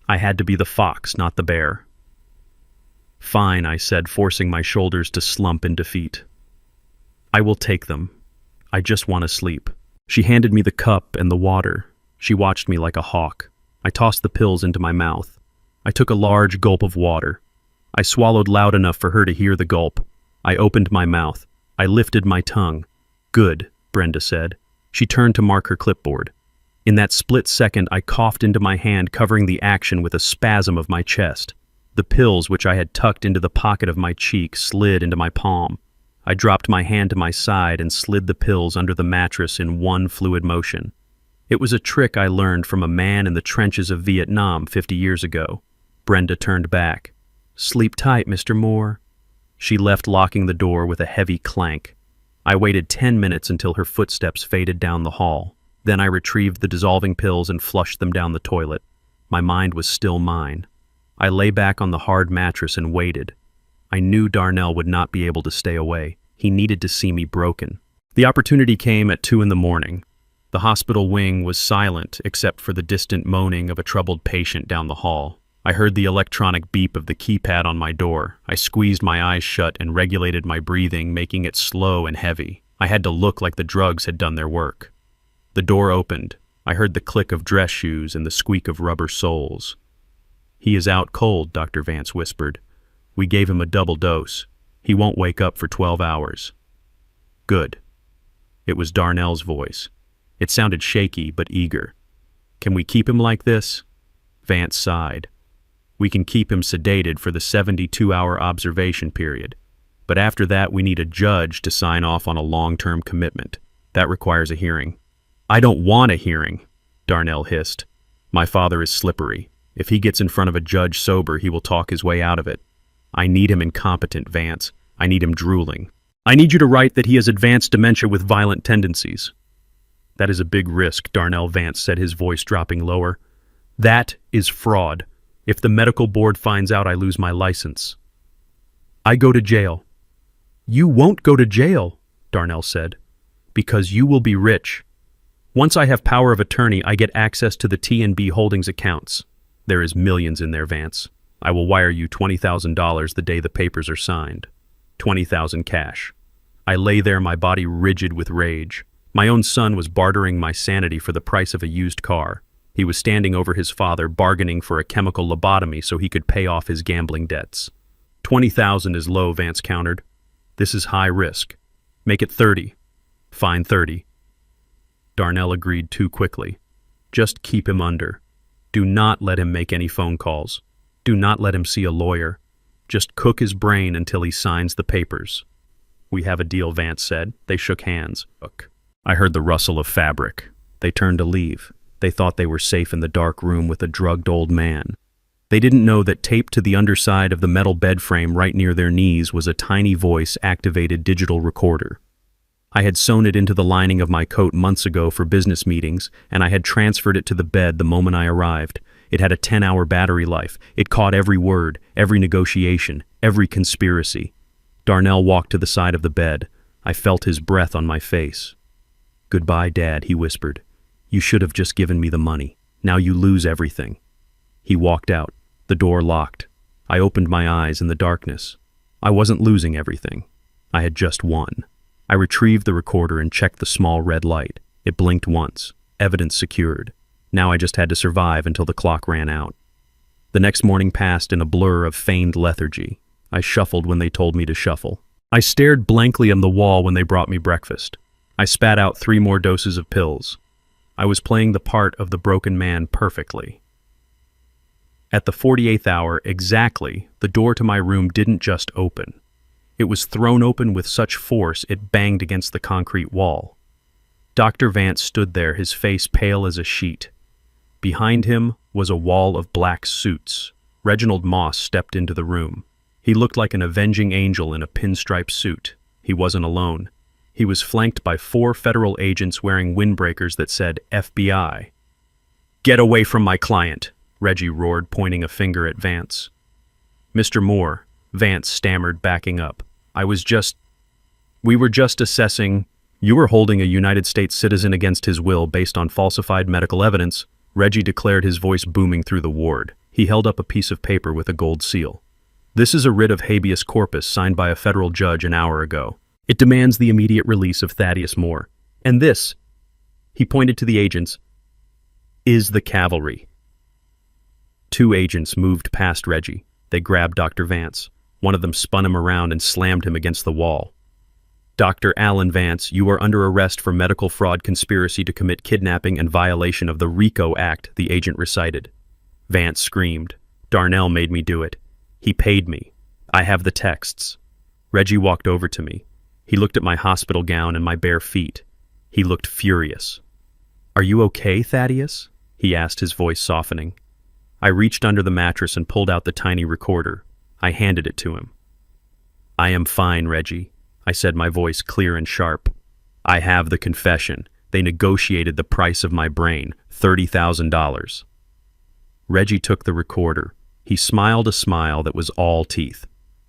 I had to be the fox, not the bear. Fine, I said, forcing my shoulders to slump in defeat. I will take them. I just want to sleep. She handed me the cup and the water. She watched me like a hawk. I tossed the pills into my mouth. I took a large gulp of water. I swallowed loud enough for her to hear the gulp. I opened my mouth. I lifted my tongue. Good, Brenda said. She turned to mark her clipboard. In that split second, I coughed into my hand, covering the action with a spasm of my chest. The pills, which I had tucked into the pocket of my cheek, slid into my palm. I dropped my hand to my side and slid the pills under the mattress in one fluid motion. It was a trick I learned from a man in the trenches of Vietnam 50 years ago. Brenda turned back. Sleep tight, Mr. Moore. She left, locking the door with a heavy clank. I waited 10 minutes until her footsteps faded down the hall. Then I retrieved the dissolving pills and flushed them down the toilet. My mind was still mine. I lay back on the hard mattress and waited. I knew Darnell would not be able to stay away. He needed to see me broken. The opportunity came at 2 a.m. The hospital wing was silent except for the distant moaning of a troubled patient down the hall. I heard the electronic beep of the keypad on my door. I squeezed my eyes shut and regulated my breathing, making it slow and heavy. I had to look like the drugs had done their work. The door opened. I heard the click of dress shoes and the squeak of rubber soles. He is out cold, Dr. Vance whispered. We gave him a double dose. He won't wake up for 12 hours. Good. It was Darnell's voice. It sounded shaky but eager. Can we keep him like this? Vance sighed. We can keep him sedated for the 72-hour observation period. But after that, we need a judge to sign off on a long-term commitment. That requires a hearing. I don't want a hearing, Darnell hissed. My father is slippery. If he gets in front of a judge sober, he will talk his way out of it. I need him incompetent, Vance. I need him drooling. I need you to write that he has advanced dementia with violent tendencies. That is a big risk, Darnell Vance said, his voice dropping lower. That is fraud. If the medical board finds out, I lose my license. I go to jail. You won't go to jail, Darnell said, because you will be rich. Once I have power of attorney, I get access to the T&B Holdings accounts. There is millions in there, Vance. I will wire you $20,000 the day the papers are signed. $20,000 cash. I lay there, my body rigid with rage. My own son was bartering my sanity for the price of a used car. He was standing over his father, bargaining for a chemical lobotomy so he could pay off his gambling debts. 20,000 is low, Vance countered. This is high risk. Make it 30. Fine 30. Darnell agreed too quickly. Just keep him under. Do not let him make any phone calls. Do not let him see a lawyer. Just cook his brain until he signs the papers. We have a deal, Vance said. They shook hands. Look. I heard the rustle of fabric. They turned to leave. They thought they were safe in the dark room with a drugged old man. They didn't know that taped to the underside of the metal bed frame right near their knees was a tiny voice-activated digital recorder. I had sewn it into the lining of my coat months ago for business meetings, and I had transferred it to the bed the moment I arrived. It had a 10-hour battery life. It caught every word, every negotiation, every conspiracy. Darnell walked to the side of the bed. I felt his breath on my face. Goodbye, Dad, he whispered. You should have just given me the money. Now you lose everything. He walked out. The door locked. I opened my eyes in the darkness. I wasn't losing everything. I had just won. I retrieved the recorder and checked the small red light. It blinked once. Evidence secured. Now I just had to survive until the clock ran out. The next morning passed in a blur of feigned lethargy. I shuffled when they told me to shuffle. I stared blankly at the wall when they brought me breakfast. I spat out 3 more doses of pills. I was playing the part of the broken man perfectly. At the 48th hour exactly, the door to my room didn't just open. It was thrown open with such force it banged against the concrete wall. Dr. Vance stood there, his face pale as a sheet. Behind him was a wall of black suits. Reginald Moss stepped into the room. He looked like an avenging angel in a pinstripe suit. He wasn't alone. He was flanked by 4 federal agents wearing windbreakers that said FBI. Get away from my client, Reggie roared, pointing a finger at Vance. Mr. Moore, Vance stammered, backing up. We were just assessing. You were holding a United States citizen against his will based on falsified medical evidence, Reggie declared, his voice booming through the ward. He held up a piece of paper with a gold seal. This is a writ of habeas corpus signed by a federal judge an hour ago. It demands the immediate release of Thaddeus Moore. And this," he pointed to the agents, "is the cavalry." Two agents moved past Reggie. They grabbed Dr. Vance. One of them spun him around and slammed him against the wall. "Dr. Alan Vance, you are under arrest for medical fraud, conspiracy to commit kidnapping, and violation of the RICO Act," the agent recited. Vance screamed. "Darnell made me do it. He paid me. I have the texts." Reggie walked over to me. He looked at my hospital gown and my bare feet. He looked furious. "Are you okay, Thaddeus?" he asked, his voice softening. I reached under the mattress and pulled out the tiny recorder. I handed it to him. "I am fine, Reggie," I said, my voice clear and sharp. "I have the confession. They negotiated the price of my brain, $30,000. Reggie took the recorder. He smiled a smile that was all teeth.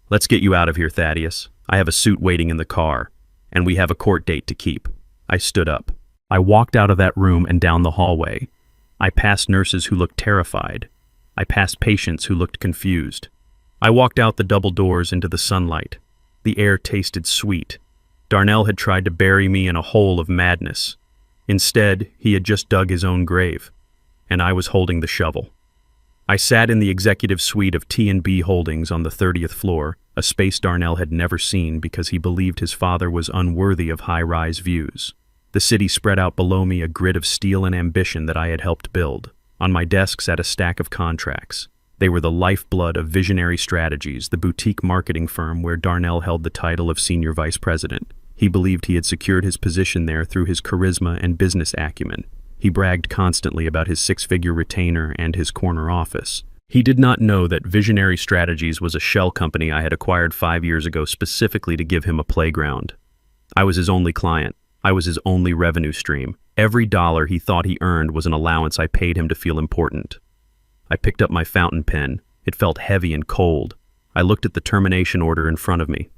"Let's get you out of here, Thaddeus. I have a suit waiting in the car, and we have a court date to keep." I stood up. I walked out of that room and down the hallway. I passed nurses who looked terrified. I passed patients who looked confused. I walked out the double doors into the sunlight. The air tasted sweet. Darnell had tried to bury me in a hole of madness. Instead, he had just dug his own grave, and I was holding the shovel. I sat in the executive suite of T&B Holdings on the 30th floor, a space Darnell had never seen because he believed his father was unworthy of high-rise views. The city spread out below me, a grid of steel and ambition that I had helped build. On my desk sat a stack of contracts. They were the lifeblood of Visionary Strategies, the boutique marketing firm where Darnell held the title of senior vice president. He believed he had secured his position there through his charisma and business acumen. He bragged constantly about his six-figure retainer and his corner office. He did not know that Visionary Strategies was a shell company I had acquired 5 years ago specifically to give him a playground. I was his only client. I was his only revenue stream. Every dollar he thought he earned was an allowance I paid him to feel important. I picked up my fountain pen. It felt heavy and cold. I looked at the termination order in front of me.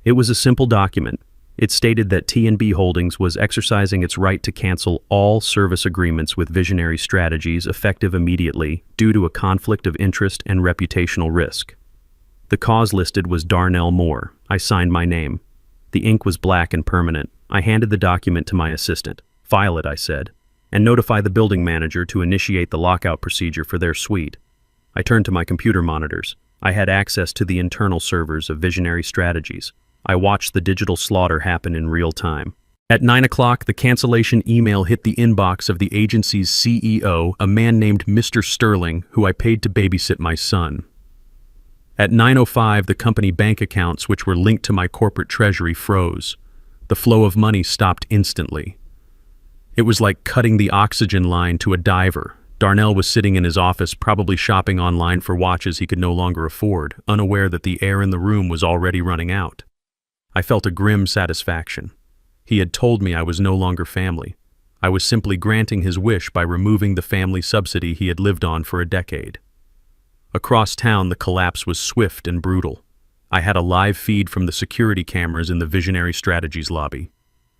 It was a simple document. It stated that T&B Holdings was exercising its right to cancel all service agreements with Visionary Strategies effective immediately due to a conflict of interest and reputational risk. The cause listed was Darnell Moore. I signed my name. The ink was black and permanent. I handed the document to my assistant. "File it," I said, "and notify the building manager to initiate the lockout procedure for their suite." I turned to my computer monitors. I had access to the internal servers of Visionary Strategies. I watched the digital slaughter happen in real time. At 9 o'clock, the cancellation email hit the inbox of the agency's CEO, a man named Mr. Sterling, who I paid to babysit my son. At 9:05, the company bank accounts, which were linked to my corporate treasury, froze. The flow of money stopped instantly. It was like cutting the oxygen line to a diver. Darnell was sitting in his office, probably shopping online for watches he could no longer afford, unaware that the air in the room was already running out. I felt a grim satisfaction. He had told me I was no longer family. I was simply granting his wish by removing the family subsidy he had lived on for a decade. Across town, the collapse was swift and brutal. I had a live feed from the security cameras in the Visionary Strategies lobby.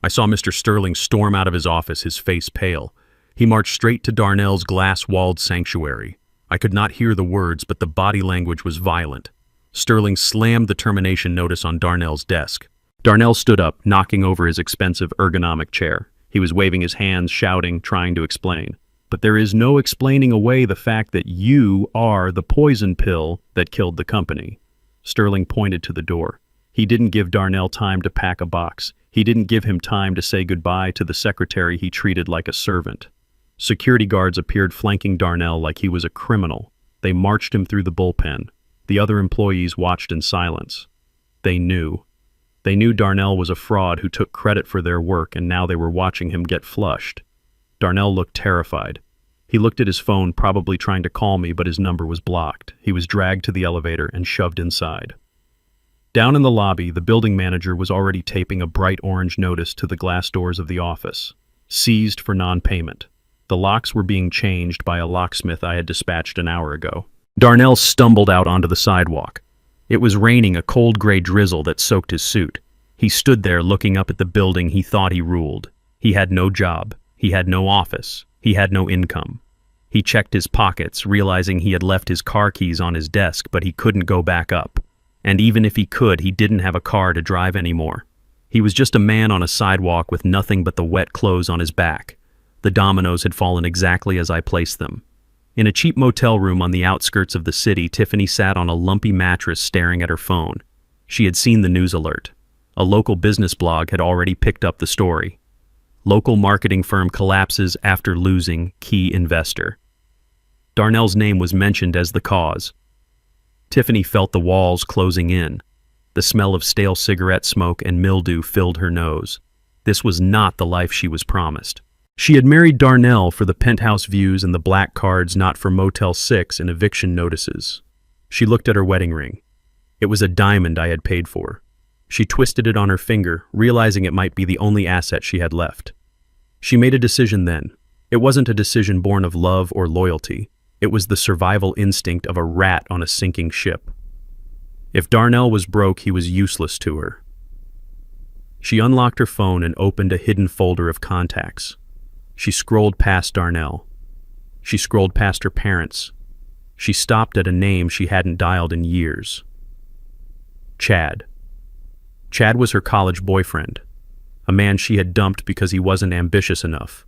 I saw Mr. Sterling storm out of his office, his face pale. He marched straight to Darnell's glass-walled sanctuary. I could not hear the words, but the body language was violent. Sterling slammed the termination notice on Darnell's desk. Darnell stood up, knocking over his expensive ergonomic chair. He was waving his hands, shouting, trying to explain. "But there is no explaining away the fact that you are the poison pill that killed the company." Sterling pointed to the door. He didn't give Darnell time to pack a box. He didn't give him time to say goodbye to the secretary he treated like a servant. Security guards appeared flanking Darnell like he was a criminal. They marched him through the bullpen. The other employees watched in silence. They knew. They knew Darnell was a fraud who took credit for their work, and now they were watching him get flushed. Darnell looked terrified. He looked at his phone, probably trying to call me, but his number was blocked. He was dragged to the elevator and shoved inside. Down in the lobby, the building manager was already taping a bright orange notice to the glass doors of the office. Seized for non-payment. The locks were being changed by a locksmith I had dispatched an hour ago. Darnell stumbled out onto the sidewalk. It was raining, a cold gray drizzle that soaked his suit. He stood there looking up at the building he thought he ruled. He had no job. He had no office. He had no income. He checked his pockets, realizing he had left his car keys on his desk, but he couldn't go back up. And even if he could, he didn't have a car to drive anymore. He was just a man on a sidewalk with nothing but the wet clothes on his back. The dominoes had fallen exactly as I placed them. In a cheap motel room on the outskirts of the city, Tiffany sat on a lumpy mattress staring at her phone. She had seen the news alert. A local business blog had already picked up the story. Local marketing firm collapses after losing key investor. Darnell's name was mentioned as the cause. Tiffany felt the walls closing in. The smell of stale cigarette smoke and mildew filled her nose. This was not the life she was promised. She had married Darnell for the penthouse views and the black cards, not for Motel 6 and eviction notices. She looked at her wedding ring. It was a diamond I had paid for. She twisted it on her finger, realizing it might be the only asset she had left. She made a decision then. It wasn't a decision born of love or loyalty. It was the survival instinct of a rat on a sinking ship. If Darnell was broke, he was useless to her. She unlocked her phone and opened a hidden folder of contacts. She scrolled past Darnell. She scrolled past her parents. She stopped at a name she hadn't dialed in years. Chad. Chad was her college boyfriend, a man she had dumped because he wasn't ambitious enough.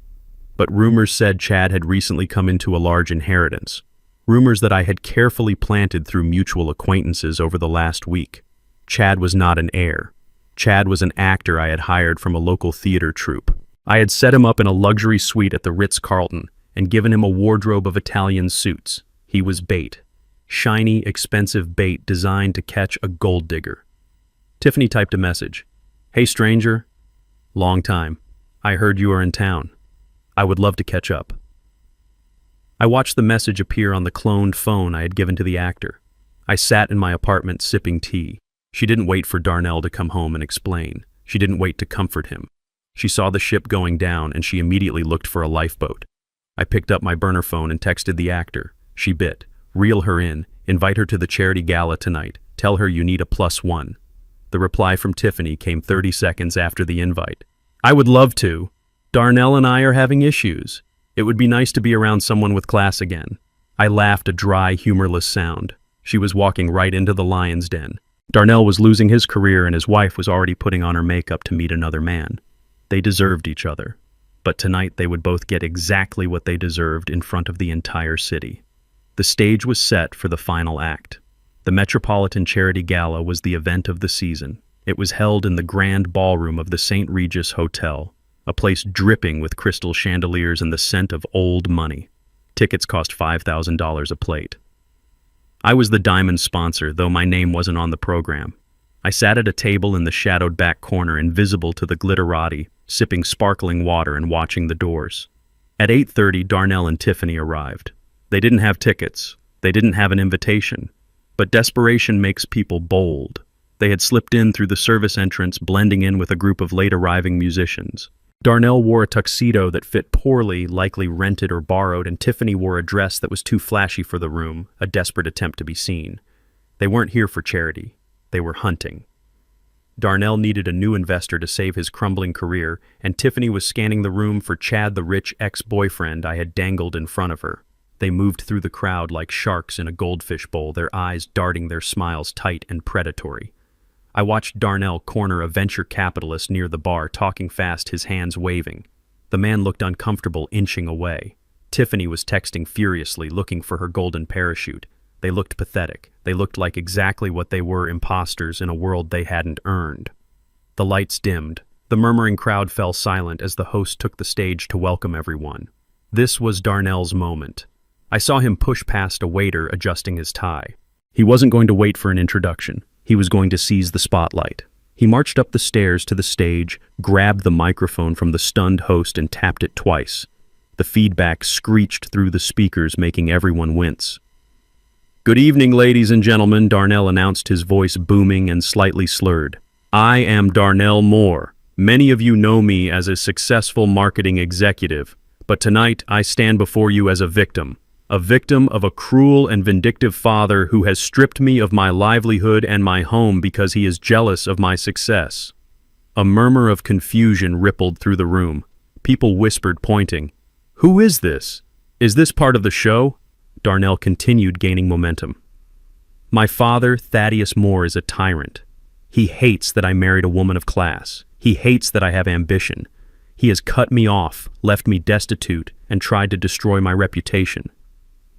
But rumors said Chad had recently come into a large inheritance. Rumors that I had carefully planted through mutual acquaintances over the last week. Chad was not an heir. Chad was an actor I had hired from a local theater troupe. I had set him up in a luxury suite at the Ritz-Carlton and given him a wardrobe of Italian suits. He was bait. Shiny, expensive bait designed to catch a gold digger. Tiffany typed a message. "Hey stranger, long time. I heard you are in town. I would love to catch up." I watched the message appear on the cloned phone I had given to the actor. I sat in my apartment sipping tea. She didn't wait for Darnell to come home and explain. She didn't wait to comfort him. She saw the ship going down and she immediately looked for a lifeboat. I picked up my burner phone and texted the actor. She bit. "Reel her in. Invite her to the charity gala tonight. Tell her you need a +1. The reply from Tiffany came 30 seconds after the invite. "I would love to. Darnell and I are having issues. It would be nice to be around someone with class again." I laughed, a dry, humorless sound. She was walking right into the lion's den. Darnell was losing his career and his wife was already putting on her makeup to meet another man. They deserved each other. But tonight they would both get exactly what they deserved in front of the entire city. The stage was set for the final act. The Metropolitan Charity Gala was the event of the season. It was held in the grand ballroom of the St. Regis Hotel, a place dripping with crystal chandeliers and the scent of old money. Tickets cost $5,000 a plate. I was the diamond sponsor, though my name wasn't on the program. I sat at a table in the shadowed back corner, invisible to the glitterati, sipping sparkling water and watching the doors. At 8:30, Darnell and Tiffany arrived. They didn't have tickets. They didn't have an invitation. But desperation makes people bold. They had slipped in through the service entrance, blending in with a group of late-arriving musicians. Darnell wore a tuxedo that fit poorly, likely rented or borrowed, and Tiffany wore a dress that was too flashy for the room, a desperate attempt to be seen. They weren't here for charity. They were hunting. Darnell needed a new investor to save his crumbling career, and Tiffany was scanning the room for Chad, the rich ex-boyfriend I had dangled in front of her. They moved through the crowd like sharks in a goldfish bowl, their eyes darting, their smiles tight and predatory. I watched Darnell corner a venture capitalist near the bar, talking fast, his hands waving. The man looked uncomfortable, inching away. Tiffany was texting furiously, looking for her golden parachute. They looked pathetic. They looked like exactly what they were, imposters in a world they hadn't earned. The lights dimmed. The murmuring crowd fell silent as the host took the stage to welcome everyone. This was Darnell's moment. I saw him push past a waiter adjusting his tie. He wasn't going to wait for an introduction. He was going to seize the spotlight. He marched up the stairs to the stage, grabbed the microphone from the stunned host and tapped it twice. The feedback screeched through the speakers, making everyone wince. "Good evening, ladies and gentlemen," Darnell announced, his voice booming and slightly slurred. "I am Darnell Moore. Many of you know me as a successful marketing executive, but tonight I stand before you as a victim of a cruel and vindictive father who has stripped me of my livelihood and my home because he is jealous of my success." A murmur of confusion rippled through the room. People whispered, pointing. "Who is this? Is this part of the show?" Darnell continued, gaining momentum. My father, Thaddeus Moore, is a tyrant. He hates that I married a woman of class. He hates that I have ambition. He has cut me off, left me destitute, and tried to destroy my reputation.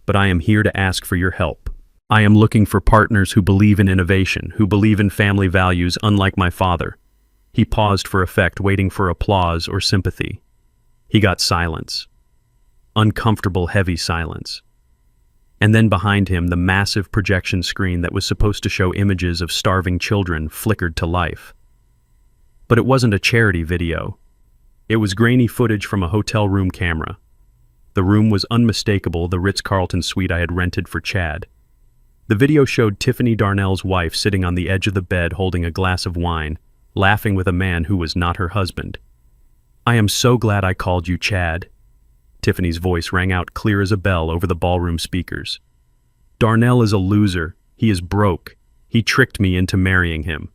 But I am here to ask for your help. I am looking for partners who believe in innovation, who believe in family values, unlike my father. He paused for effect, waiting for applause or sympathy. He got silence. Uncomfortable, heavy silence. And then behind him, the massive projection screen that was supposed to show images of starving children flickered to life. But it wasn't a charity video. It was grainy footage from a hotel room camera. The room was unmistakable, the Ritz-Carlton suite I had rented for Chad. The video showed Tiffany Darnell's wife sitting on the edge of the bed holding a glass of wine, laughing with a man who was not her husband. "I am so glad I called you, Chad." Tiffany's voice rang out clear as a bell over the ballroom speakers. "Darnell is a loser. He is broke. He tricked me into marrying him.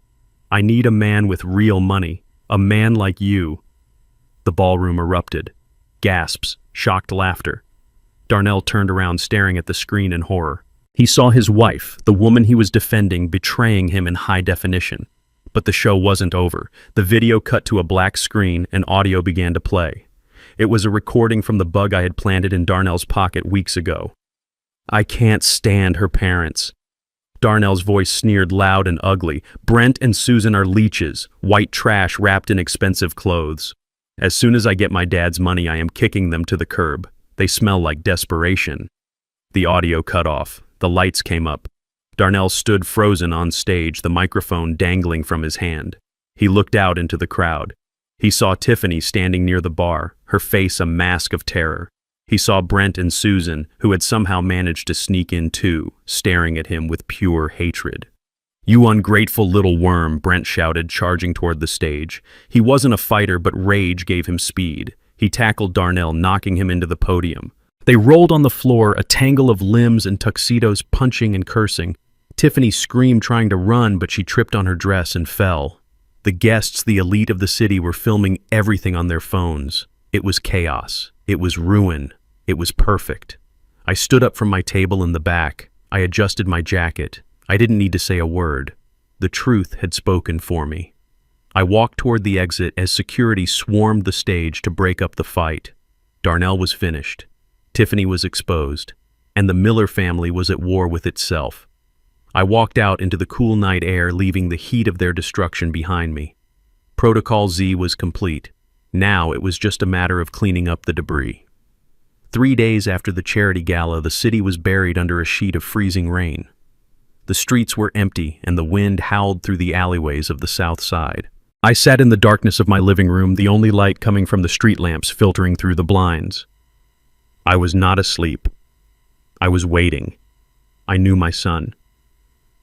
I need a man with real money, a man like you." The ballroom erupted. Gasps, shocked laughter. Darnell turned around, staring at the screen in horror. He saw his wife, the woman he was defending, betraying him in high definition. But the show wasn't over. The video cut to a black screen and audio began to play. It was a recording from the bug I had planted in Darnell's pocket weeks ago. "I can't stand her parents." Darnell's voice sneered loud and ugly. "Brent and Susan are leeches, white trash wrapped in expensive clothes. As soon as I get my dad's money, I am kicking them to the curb. They smell like desperation." The audio cut off. The lights came up. Darnell stood frozen on stage, the microphone dangling from his hand. He looked out into the crowd. He saw Tiffany standing near the bar, her face a mask of terror. He saw Brent and Susan, who had somehow managed to sneak in too, staring at him with pure hatred. "You ungrateful little worm," Brent shouted, charging toward the stage. He wasn't a fighter, but rage gave him speed. He tackled Darnell, knocking him into the podium. They rolled on the floor, a tangle of limbs and tuxedos, punching and cursing. Tiffany screamed, trying to run, but she tripped on her dress and fell. The guests, the elite of the city, were filming everything on their phones. It was chaos. It was ruin. It was perfect. I stood up from my table in the back. I adjusted my jacket. I didn't need to say a word. The truth had spoken for me. I walked toward the exit as security swarmed the stage to break up the fight. Darnell was finished. Tiffany was exposed. And the Miller family was at war with itself. I walked out into the cool night air, leaving the heat of their destruction behind me. Protocol Z was complete. Now it was just a matter of cleaning up the debris. 3 days after the charity gala, the city was buried under a sheet of freezing rain. The streets were empty, and the wind howled through the alleyways of the south side. I sat in the darkness of my living room, the only light coming from the street lamps filtering through the blinds. I was not asleep. I was waiting. I knew my son.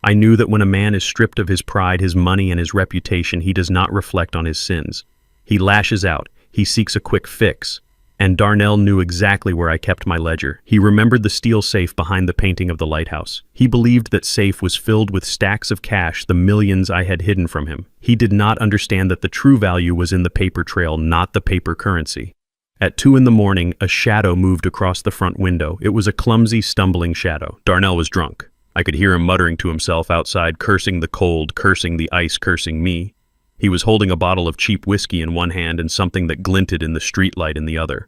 I knew that when a man is stripped of his pride, his money, and his reputation, he does not reflect on his sins. He lashes out. He seeks a quick fix. And Darnell knew exactly where I kept my ledger. He remembered the steel safe behind the painting of the lighthouse. He believed that safe was filled with stacks of cash, the millions I had hidden from him. He did not understand that the true value was in the paper trail, not the paper currency. At 2 a.m, a shadow moved across the front window. It was a clumsy, stumbling shadow. Darnell was drunk. I could hear him muttering to himself outside, cursing the cold, cursing the ice, cursing me. He was holding a bottle of cheap whiskey in one hand and something that glinted in the streetlight in the other.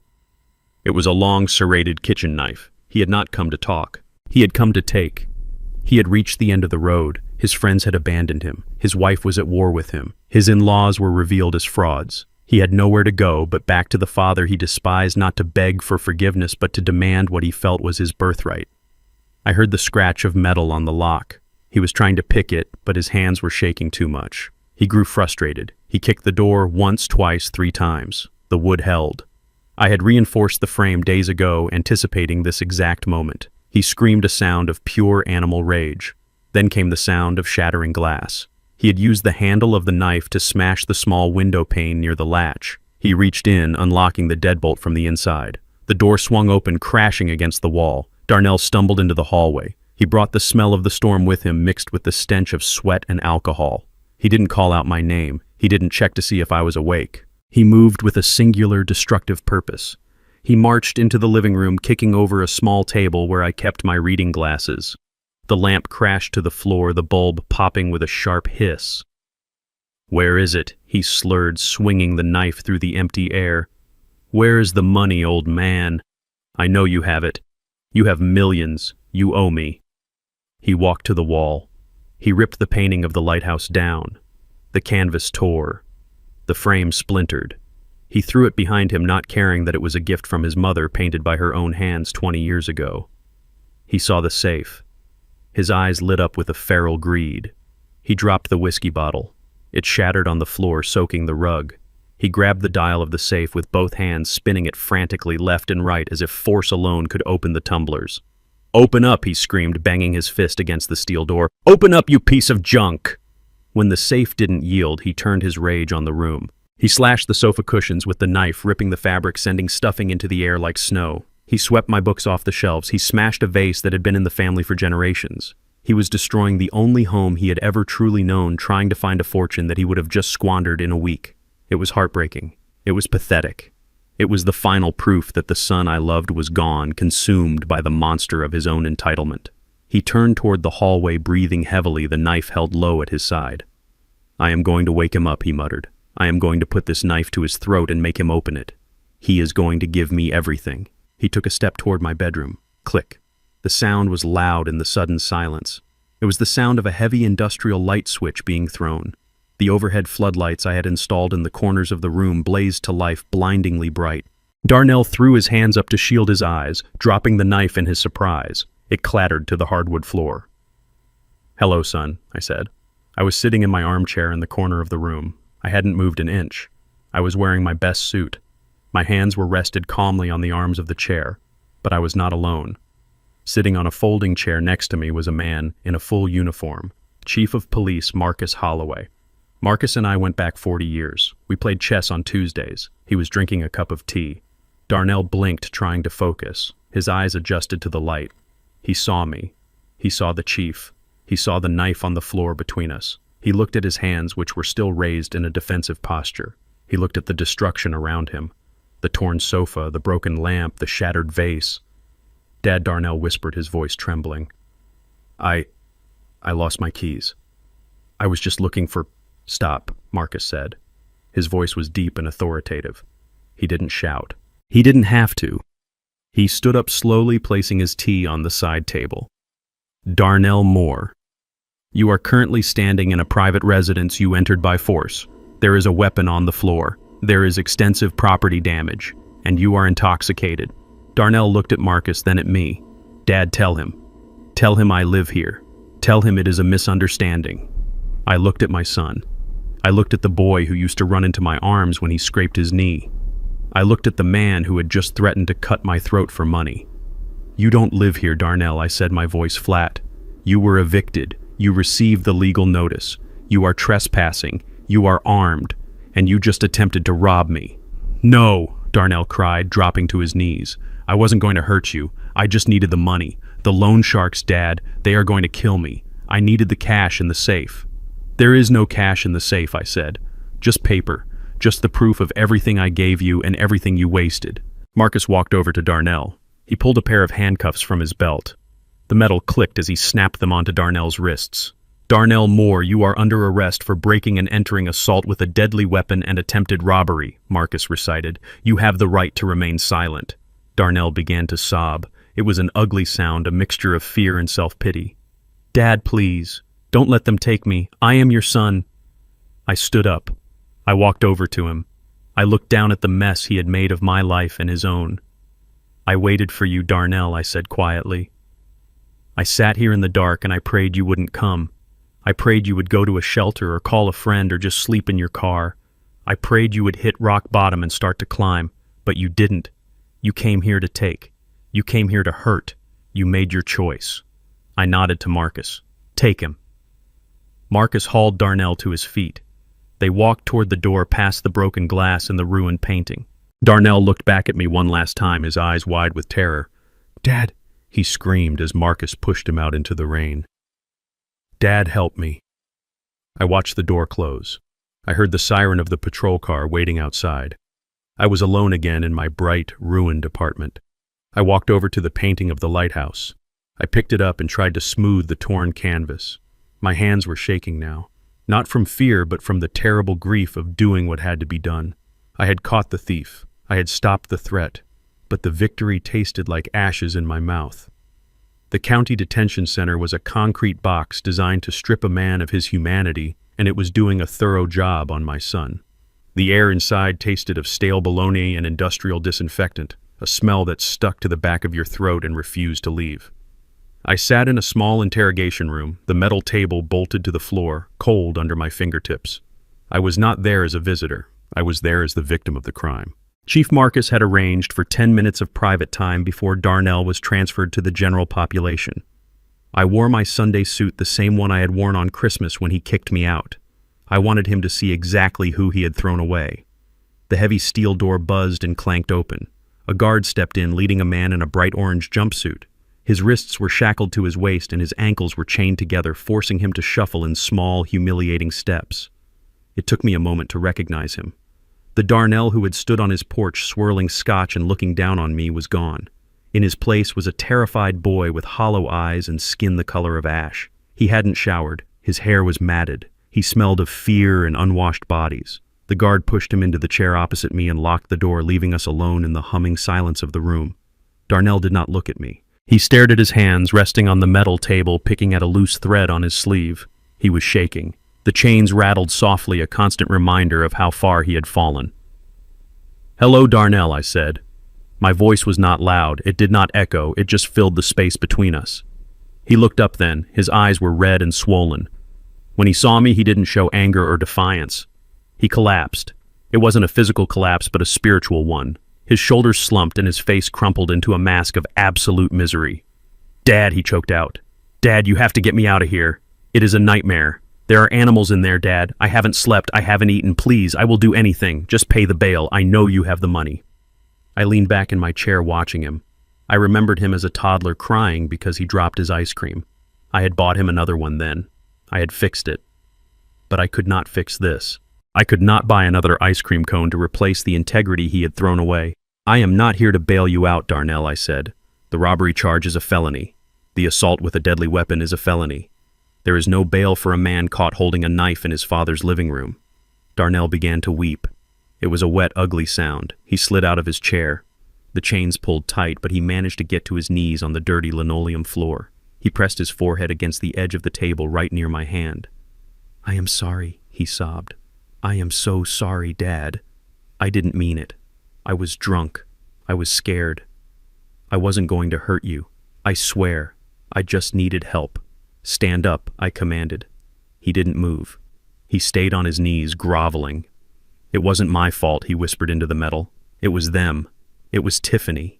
It was a long, serrated kitchen knife. He had not come to talk. He had come to take. He had reached the end of the road. His friends had abandoned him. His wife was at war with him. His in-laws were revealed as frauds. He had nowhere to go but back to the father he despised, not to beg for forgiveness, but to demand what he felt was his birthright. I heard the scratch of metal on the lock. He was trying to pick it, but his hands were shaking too much. He grew frustrated. He kicked the door once, twice, 3 times. The wood held. I had reinforced the frame days ago, anticipating this exact moment. He screamed a sound of pure animal rage. Then came the sound of shattering glass. He had used the handle of the knife to smash the small window pane near the latch. He reached in, unlocking the deadbolt from the inside. The door swung open, crashing against the wall. Darnell stumbled into the hallway. He brought the smell of the storm with him, mixed with the stench of sweat and alcohol. He didn't call out my name. He didn't check to see if I was awake. He moved with a singular, destructive purpose. He marched into the living room, kicking over a small table where I kept my reading glasses. The lamp crashed to the floor, the bulb popping with a sharp hiss. "Where is it?" he slurred, swinging the knife through the empty air. "Where is the money, old man? I know you have it. You have millions. You owe me." He walked to the wall. He ripped the painting of the lighthouse down. The canvas tore. The frame splintered. He threw it behind him, not caring that it was a gift from his mother, painted by her own hands 20 years ago. He saw the safe. His eyes lit up with a feral greed. He dropped the whiskey bottle. It shattered on the floor, soaking the rug. He grabbed the dial of the safe with both hands, spinning it frantically left and right as if force alone could open the tumblers. "Open up," he screamed, banging his fist against the steel door. "Open up, you piece of junk!" When the safe didn't yield, he turned his rage on the room. He slashed the sofa cushions with the knife, ripping the fabric, sending stuffing into the air like snow. He swept my books off the shelves. He smashed a vase that had been in the family for generations. He was destroying the only home he had ever truly known, trying to find a fortune that he would have just squandered in a week. It was heartbreaking. It was pathetic. It was the final proof that the son I loved was gone, consumed by the monster of his own entitlement. He turned toward the hallway, breathing heavily, the knife held low at his side. "I am going to wake him up," he muttered. "I am going to put this knife to his throat and make him open it. He is going to give me everything." He took a step toward my bedroom. Click. The sound was loud in the sudden silence. It was the sound of a heavy industrial light switch being thrown. The overhead floodlights I had installed in the corners of the room blazed to life, blindingly bright. Darnell threw his hands up to shield his eyes, dropping the knife in his surprise. It clattered to the hardwood floor. "Hello, son," I said. I was sitting in my armchair in the corner of the room. I hadn't moved an inch. I was wearing my best suit. My hands were rested calmly on the arms of the chair, but I was not alone. Sitting on a folding chair next to me was a man in a full uniform, Chief of Police Marcus Holloway. Marcus and I went back 40 years. We played chess on Tuesdays. He was drinking a cup of tea. Darnell blinked, trying to focus. His eyes adjusted to the light. He saw me. He saw the chief. He saw the knife on the floor between us. He looked at his hands, which were still raised in a defensive posture. He looked at the destruction around him. The torn sofa, the broken lamp, the shattered vase. "Dad," Darnell whispered, his voice trembling. I lost my keys. I was just looking for—" "Stop," Marcus said. His voice was deep and authoritative. He didn't shout. He didn't have to. He stood up slowly, placing his tea on the side table. "Darnell Moore, you are currently standing in a private residence you entered by force. There is a weapon on the floor. There is extensive property damage, and you are intoxicated." Darnell looked at Marcus, then at me. "Dad, tell him. Tell him I live here. Tell him it is a misunderstanding." I looked at my son. I looked at the boy who used to run into my arms when he scraped his knee. I looked at the man who had just threatened to cut my throat for money. "You don't live here, Darnell," I said, my voice flat. "You were evicted. You received the legal notice. You are trespassing. You are armed. And you just attempted to rob me." "No," Darnell cried, dropping to his knees. "I wasn't going to hurt you. I just needed the money. The loan sharks, Dad, they are going to kill me. I needed the cash in the safe." "There is no cash in the safe," I said. "Just paper. Just the proof of everything I gave you and everything you wasted." Marcus walked over to Darnell. He pulled a pair of handcuffs from his belt. The metal clicked as he snapped them onto Darnell's wrists. "Darnell Moore, you are under arrest for breaking and entering assault with a deadly weapon and attempted robbery," Marcus recited. "You have the right to remain silent." Darnell began to sob. It was an ugly sound, a mixture of fear and self-pity. "Dad, please. Don't let them take me. I am your son." I stood up. I walked over to him. I looked down at the mess he had made of my life and his own. "I waited for you, Darnell," I said quietly. "I sat here in the dark and I prayed you wouldn't come. I prayed you would go to a shelter or call a friend or just sleep in your car. I prayed you would hit rock bottom and start to climb, but you didn't. You came here to take. You came here to hurt. You made your choice." I nodded to Marcus. "Take him." Marcus hauled Darnell to his feet. They walked toward the door, past the broken glass and the ruined painting. Darnell looked back at me one last time, his eyes wide with terror. "Dad," he screamed as Marcus pushed him out into the rain. "Dad, help me." I watched the door close. I heard the siren of the patrol car waiting outside. I was alone again in my bright, ruined apartment. I walked over to the painting of the lighthouse. I picked it up and tried to smooth the torn canvas. My hands were shaking now, not from fear but from the terrible grief of doing what had to be done. I had caught the thief. I had stopped the threat, but the victory tasted like ashes in my mouth. The county detention center was a concrete box designed to strip a man of his humanity, and it was doing a thorough job on my son. The air inside tasted of stale bologna and industrial disinfectant, a smell that stuck to the back of your throat and refused to leave. I sat in a small interrogation room, the metal table bolted to the floor, cold under my fingertips. I was not there as a visitor. I was there as the victim of the crime. Chief Marcus had arranged for 10 minutes of private time before Darnell was transferred to the general population. I wore my Sunday suit, the same one I had worn on Christmas when he kicked me out. I wanted him to see exactly who he had thrown away. The heavy steel door buzzed and clanked open. A guard stepped in, leading a man in a bright orange jumpsuit. His wrists were shackled to his waist and his ankles were chained together, forcing him to shuffle in small, humiliating steps. It took me a moment to recognize him. The Darnell who had stood on his porch swirling scotch and looking down on me was gone. In his place was a terrified boy with hollow eyes and skin the color of ash. He hadn't showered. His hair was matted. He smelled of fear and unwashed bodies. The guard pushed him into the chair opposite me and locked the door, leaving us alone in the humming silence of the room. Darnell did not look at me. He stared at his hands resting on the metal table, picking at a loose thread on his sleeve. He was shaking. The chains rattled softly, a constant reminder of how far he had fallen. "Hello, Darnell," I said. My voice was not loud. It did not echo. It just filled the space between us. He looked up then. His eyes were red and swollen. When he saw me, he didn't show anger or defiance. He collapsed. It wasn't a physical collapse, but a spiritual one. His shoulders slumped and his face crumpled into a mask of absolute misery. "Dad," he choked out. "Dad, you have to get me out of here. It is a nightmare. There are animals in there, Dad. I haven't slept. I haven't eaten. Please, I will do anything. Just pay the bail. I know you have the money." I leaned back in my chair watching him. I remembered him as a toddler crying because he dropped his ice cream. I had bought him another one then. I had fixed it. But I could not fix this. I could not buy another ice cream cone to replace the integrity he had thrown away. "I am not here to bail you out, Darnell," I said. "The robbery charge is a felony. The assault with a deadly weapon is a felony. There is no bail for a man caught holding a knife in his father's living room." Darnell began to weep. It was a wet, ugly sound. He slid out of his chair. The chains pulled tight, but he managed to get to his knees on the dirty linoleum floor. He pressed his forehead against the edge of the table right near my hand. "I am sorry," he sobbed. "I am so sorry, Dad. I didn't mean it. I was drunk. I was scared. I wasn't going to hurt you. I swear. I just needed help. Stand up," I commanded. He didn't move. He stayed on his knees, groveling. "It wasn't my fault," he whispered into the metal. "It was them. It was Tiffany.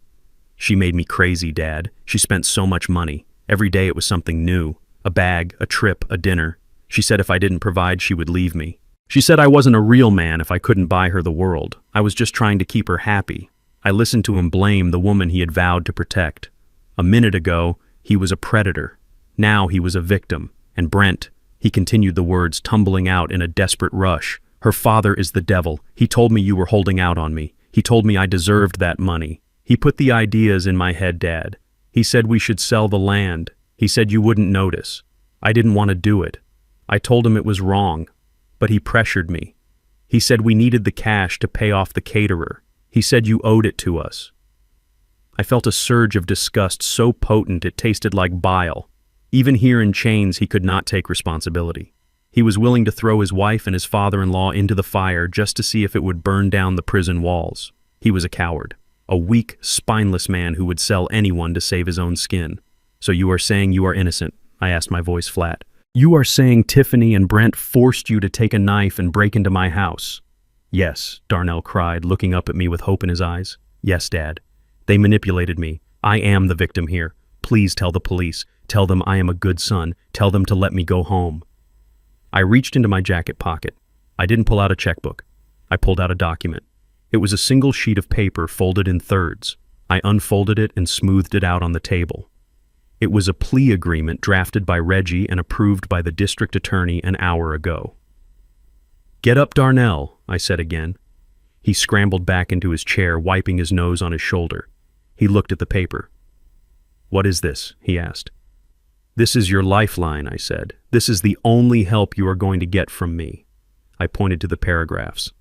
She made me crazy, Dad. She spent so much money. Every day it was something new. A bag, a trip, a dinner. She said if I didn't provide, she would leave me. She said I wasn't a real man if I couldn't buy her the world. I was just trying to keep her happy." I listened to him blame the woman he had vowed to protect. A minute ago, he was a predator. Now he was a victim. And Brent, he continued the words tumbling out in a desperate rush. "Her father is the devil. He told me you were holding out on me. He told me I deserved that money. He put the ideas in my head, Dad. He said we should sell the land. He said you wouldn't notice. I didn't want to do it. I told him it was wrong. But he pressured me. He said we needed the cash to pay off the caterer. He said you owed it to us." I felt a surge of disgust so potent it tasted like bile. Even here in chains, he could not take responsibility. He was willing to throw his wife and his father-in-law into the fire just to see if it would burn down the prison walls. He was a coward, a weak, spineless man who would sell anyone to save his own skin. "So you are saying you are innocent?" I asked, my voice flat. "You are saying Tiffany and Brent forced you to take a knife and break into my house?" "Yes," Darnell cried, looking up at me with hope in his eyes. "Yes, Dad. They manipulated me. I am the victim here. Please tell the police. Tell them I am a good son. Tell them to let me go home." I reached into my jacket pocket. I didn't pull out a checkbook. I pulled out a document. It was a single sheet of paper folded in thirds. I unfolded it and smoothed it out on the table. It was a plea agreement drafted by Reggie and approved by the district attorney an hour ago. "Get up, Darnell," I said again. He scrambled back into his chair, wiping his nose on his shoulder. He looked at the paper. "What is this?" he asked. "This is your lifeline," I said. "This is the only help you are going to get from me." I pointed to the paragraphs.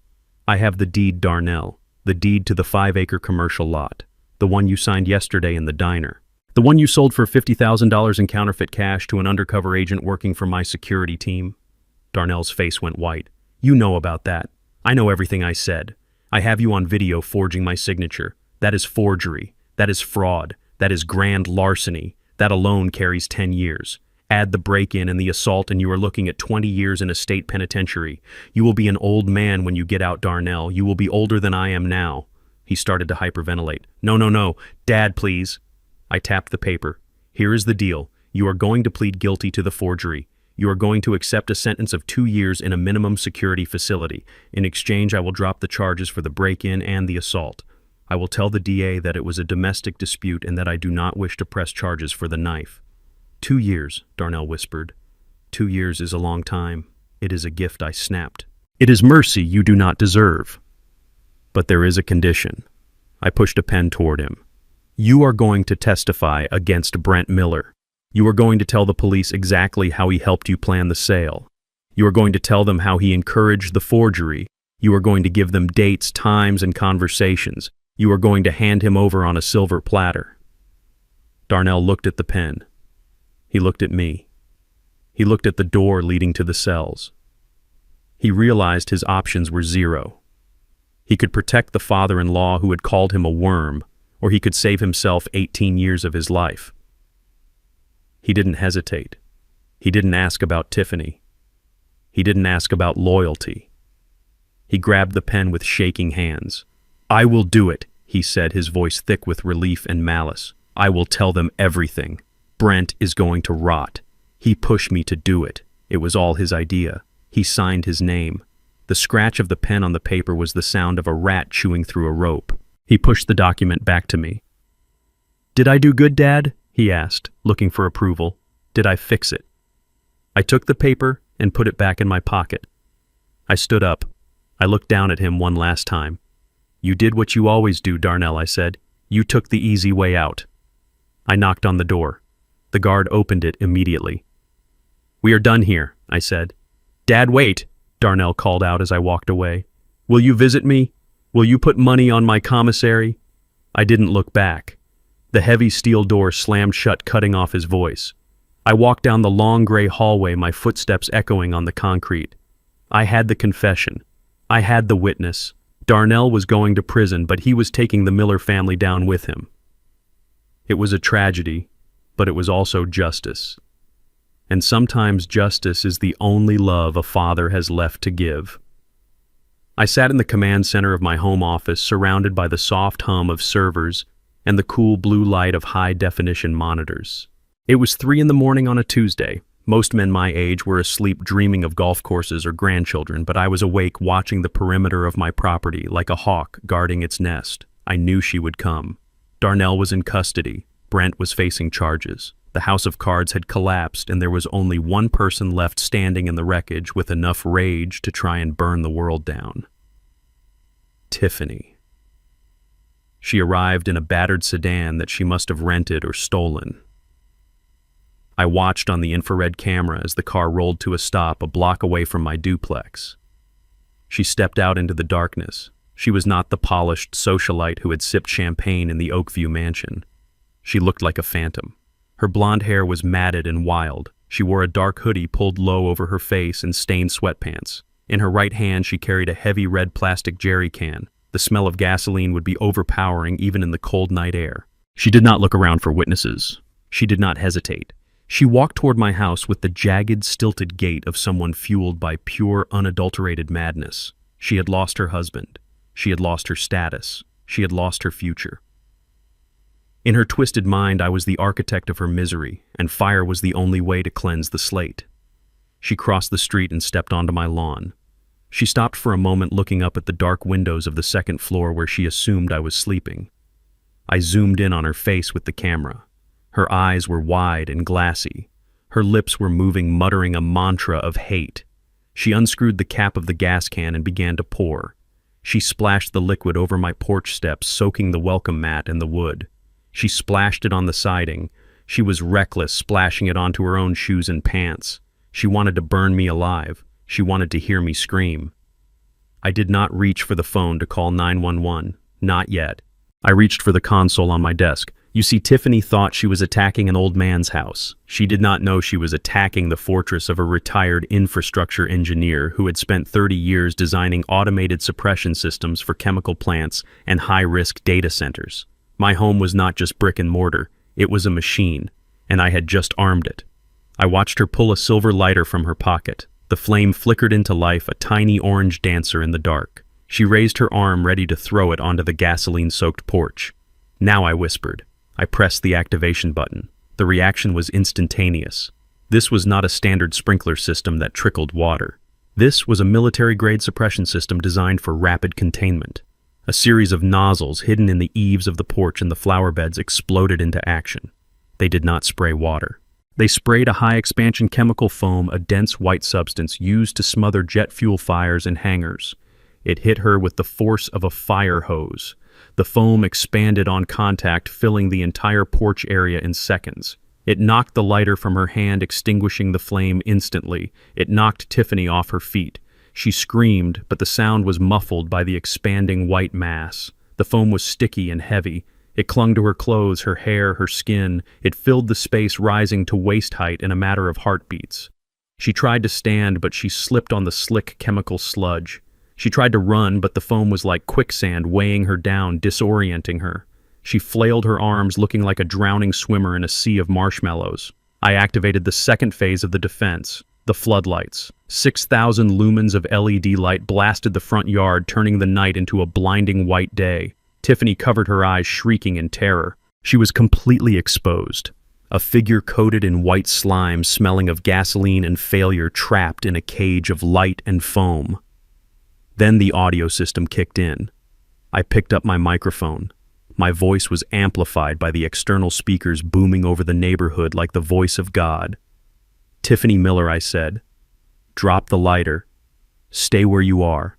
"I have the deed, Darnell, the deed to the 5-acre commercial lot, the one you signed yesterday in the diner, the one you sold for $50,000 in counterfeit cash to an undercover agent working for my security team." Darnell's face went white. "You know about that. I know everything I said. I have you on video forging my signature. That is forgery. That is fraud. That is grand larceny. That alone carries 10 years. Add the break-in and the assault and you are looking at 20 years in a state penitentiary. You will be an old man when you get out, Darnell. You will be older than I am now." He started to hyperventilate. No. Dad, please." I tapped the paper. "Here is the deal. You are going to plead guilty to the forgery. You are going to accept a sentence of 2 years in a minimum security facility. In exchange, I will drop the charges for the break-in and the assault. I will tell the DA that it was a domestic dispute and that I do not wish to press charges for the knife." 2 years, Darnell whispered. 2 years is a long time. It is a gift, I snapped. "It is mercy you do not deserve. But there is a condition." I pushed a pen toward him. "You are going to testify against Brent Miller. You are going to tell the police exactly how he helped you plan the sale. You are going to tell them how he encouraged the forgery. You are going to give them dates, times, and conversations. You are going to hand him over on a silver platter." Darnell looked at the pen. He looked at me. He looked at the door leading to the cells. He realized his options were zero. He could protect the father-in-law who had called him a worm, or he could save himself 18 years of his life. He didn't hesitate. He didn't ask about Tiffany. He didn't ask about loyalty. He grabbed the pen with shaking hands. "I will do it," he said, his voice thick with relief and malice. "I will tell them everything. Brent is going to rot. He pushed me to do it. It was all his idea. He signed his name." The scratch of the pen on the paper was the sound of a rat chewing through a rope. He pushed the document back to me. "Did I do good, Dad?" he asked, looking for approval. "Did I fix it?" I took the paper and put it back in my pocket. I stood up. I looked down at him one last time. "You did what you always do, Darnell," I said. "You took the easy way out." I knocked on the door. The guard opened it immediately. "We are done here," I said. "Dad, wait," Darnell called out as I walked away. "Will you visit me? Will you put money on my commissary?" I didn't look back. The heavy steel door slammed shut, cutting off his voice. I walked down the long gray hallway, my footsteps echoing on the concrete. I had the confession. I had the witness. Darnell was going to prison, but he was taking the Miller family down with him. It was a tragedy, but it was also justice. And sometimes justice is the only love a father has left to give. I sat in the command center of my home office, surrounded by the soft hum of servers and the cool blue light of high-definition monitors. It was 3 a.m. on a Tuesday. Most men my age were asleep dreaming of golf courses or grandchildren, but I was awake watching the perimeter of my property like a hawk guarding its nest. I knew she would come. Darnell was in custody. Brent was facing charges. The house of cards had collapsed, and there was only one person left standing in the wreckage with enough rage to try and burn the world down. Tiffany. She arrived in a battered sedan that she must have rented or stolen. I watched on the infrared camera as the car rolled to a stop a block away from my duplex. She stepped out into the darkness. She was not the polished socialite who had sipped champagne in the Oakview mansion. She looked like a phantom. Her blonde hair was matted and wild. She wore a dark hoodie pulled low over her face and stained sweatpants. In her right hand, she carried a heavy red plastic jerry can. The smell of gasoline would be overpowering even in the cold night air. She did not look around for witnesses. She did not hesitate. She walked toward my house with the jagged, stilted gait of someone fueled by pure, unadulterated madness. She had lost her husband. She had lost her status. She had lost her future. In her twisted mind, I was the architect of her misery, and fire was the only way to cleanse the slate. She crossed the street and stepped onto my lawn. She stopped for a moment, looking up at the dark windows of the second floor where she assumed I was sleeping. I zoomed in on her face with the camera. Her eyes were wide and glassy. Her lips were moving, muttering a mantra of hate. She unscrewed the cap of the gas can and began to pour. She splashed the liquid over my porch steps, soaking the welcome mat and the wood. She splashed it on the siding. She was reckless, splashing it onto her own shoes and pants. She wanted to burn me alive. She wanted to hear me scream. I did not reach for the phone to call 911. Not yet. I reached for the console on my desk. You see, Tiffany thought she was attacking an old man's house. She did not know she was attacking the fortress of a retired infrastructure engineer who had spent 30 years designing automated suppression systems for chemical plants and high-risk data centers. My home was not just brick and mortar. It was a machine, and I had just armed it. I watched her pull a silver lighter from her pocket. The flame flickered into life, a tiny orange dancer in the dark. She raised her arm ready to throw it onto the gasoline-soaked porch. Now, I whispered. I pressed the activation button. The reaction was instantaneous. This was not a standard sprinkler system that trickled water. This was a military-grade suppression system designed for rapid containment. A series of nozzles hidden in the eaves of the porch and the flower beds exploded into action. They did not spray water. They sprayed a high-expansion chemical foam, a dense white substance used to smother jet fuel fires in hangars. It hit her with the force of a fire hose. The foam expanded on contact, filling the entire porch area in seconds. It knocked the lighter from her hand, extinguishing the flame instantly. It knocked Tiffany off her feet. She screamed, but the sound was muffled by the expanding white mass. The foam was sticky and heavy. It clung to her clothes, her hair, her skin. It filled the space, rising to waist height in a matter of heartbeats. She tried to stand, but she slipped on the slick chemical sludge. She tried to run, but the foam was like quicksand, weighing her down, disorienting her. She flailed her arms, looking like a drowning swimmer in a sea of marshmallows. I activated the second phase of the defense, the floodlights. 6,000 lumens of LED light blasted the front yard, turning the night into a blinding white day. Tiffany covered her eyes, shrieking in terror. She was completely exposed. A figure coated in white slime, smelling of gasoline and failure, trapped in a cage of light and foam. Then the audio system kicked in. I picked up my microphone. My voice was amplified by the external speakers booming over the neighborhood like the voice of God. "Tiffany Miller," I said, "drop the lighter. Stay where you are.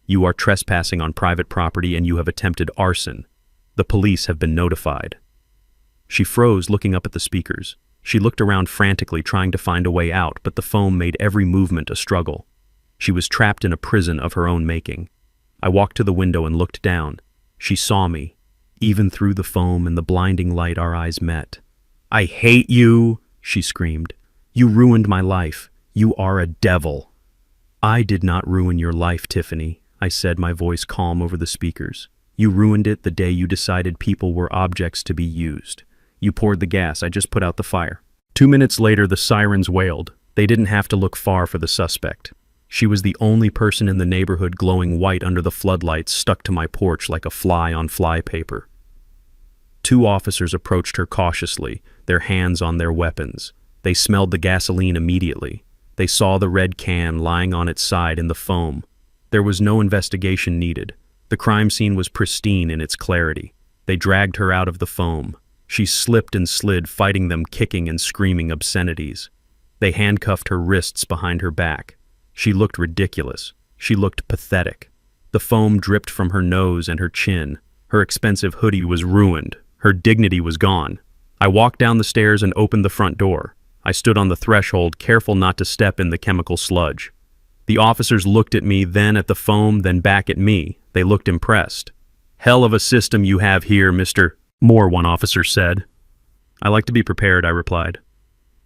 You are trespassing on private property and you have attempted arson. The police have been notified." She froze, looking up at the speakers. She looked around frantically, trying to find a way out, but the foam made every movement a struggle. She was trapped in a prison of her own making. I walked to the window and looked down. She saw me. Even through the foam and the blinding light, our eyes met. "I hate you," she screamed. "You ruined my life. You are a devil." "I did not ruin your life, Tiffany," I said, my voice calm over the speakers. "You ruined it the day you decided people were objects to be used. You poured the gas. I just put out the fire." 2 minutes later, the sirens wailed. They didn't have to look far for the suspect. She was the only person in the neighborhood glowing white under the floodlights, stuck to my porch like a fly on fly paper. 2 officers approached her cautiously, their hands on their weapons. They smelled the gasoline immediately. They saw the red can lying on its side in the foam. There was no investigation needed. The crime scene was pristine in its clarity. They dragged her out of the foam. She slipped and slid, fighting them, kicking and screaming obscenities. They handcuffed her wrists behind her back. She looked ridiculous. She looked pathetic. The foam dripped from her nose and her chin. Her expensive hoodie was ruined. Her dignity was gone. I walked down the stairs and opened the front door. I stood on the threshold, careful not to step in the chemical sludge. The officers looked at me, then at the foam, then back at me. They looked impressed. "Hell of a system you have here, Mr. Moore," one officer said. "I like to be prepared," I replied.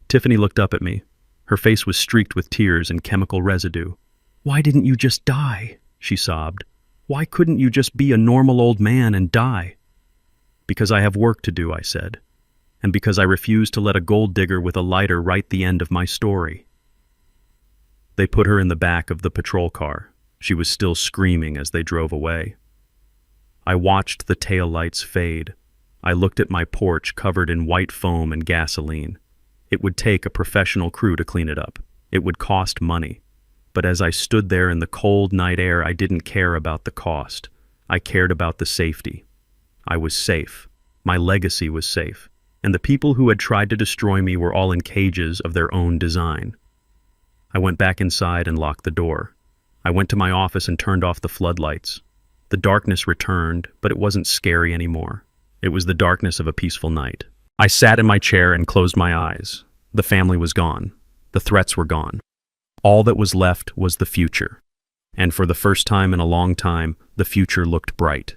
Tiffany looked up at me. Her face was streaked with tears and chemical residue. "Why didn't you just die?" she sobbed. "Why couldn't you just be a normal old man and die?" "Because I have work to do," I said, "and because I refuse to let a gold digger with a lighter write the end of my story." They put her in the back of the patrol car. She was still screaming as they drove away. I watched the tail lights fade. I looked at my porch covered in white foam and gasoline. It would take a professional crew to clean it up. It would cost money. But as I stood there in the cold night air, I didn't care about the cost. I cared about the safety. I was safe. My legacy was safe. And the people who had tried to destroy me were all in cages of their own design. I went back inside and locked the door. I went to my office and turned off the floodlights. The darkness returned, but it wasn't scary anymore. It was the darkness of a peaceful night. I sat in my chair and closed my eyes. The family was gone. The threats were gone. All that was left was the future. And for the first time in a long time, the future looked bright.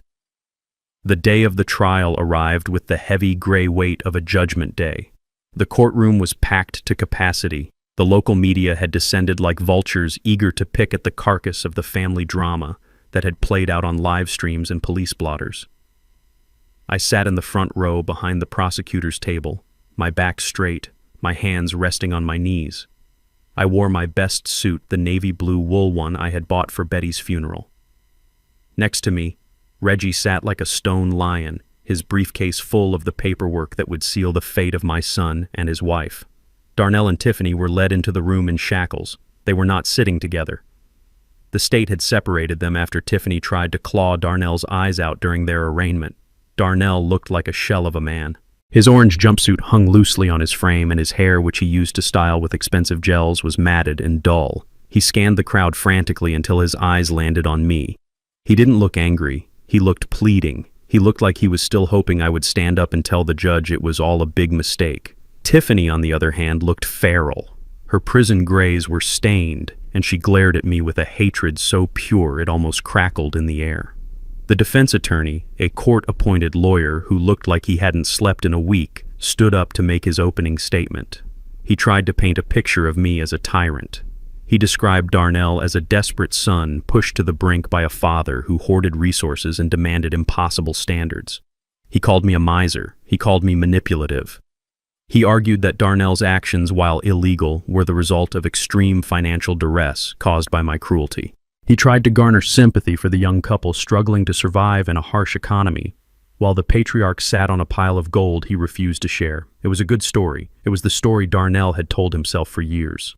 The day of the trial arrived with the heavy gray weight of a judgment day. The courtroom was packed to capacity. The local media had descended like vultures, eager to pick at the carcass of the family drama that had played out on live streams and police blotters. I sat in the front row behind the prosecutor's table, my back straight, my hands resting on my knees. I wore my best suit, the navy blue wool one I had bought for Betty's funeral. Next to me, Reggie sat like a stone lion, his briefcase full of the paperwork that would seal the fate of my son and his wife. Darnell and Tiffany were led into the room in shackles. They were not sitting together. The state had separated them after Tiffany tried to claw Darnell's eyes out during their arraignment. Darnell looked like a shell of a man. His orange jumpsuit hung loosely on his frame, and his hair, which he used to style with expensive gels, was matted and dull. He scanned the crowd frantically until his eyes landed on me. He didn't look angry. He looked pleading. He looked like he was still hoping I would stand up and tell the judge it was all a big mistake. Tiffany, on the other hand, looked feral. Her prison grays were stained, and she glared at me with a hatred so pure it almost crackled in the air. The defense attorney, a court-appointed lawyer who looked like he hadn't slept in a week, stood up to make his opening statement. He tried to paint a picture of me as a tyrant. He described Darnell as a desperate son pushed to the brink by a father who hoarded resources and demanded impossible standards. He called me a miser. He called me manipulative. He argued that Darnell's actions, while illegal, were the result of extreme financial duress caused by my cruelty. He tried to garner sympathy for the young couple struggling to survive in a harsh economy. While the patriarch sat on a pile of gold he refused to share. It was a good story. It was the story Darnell had told himself for years.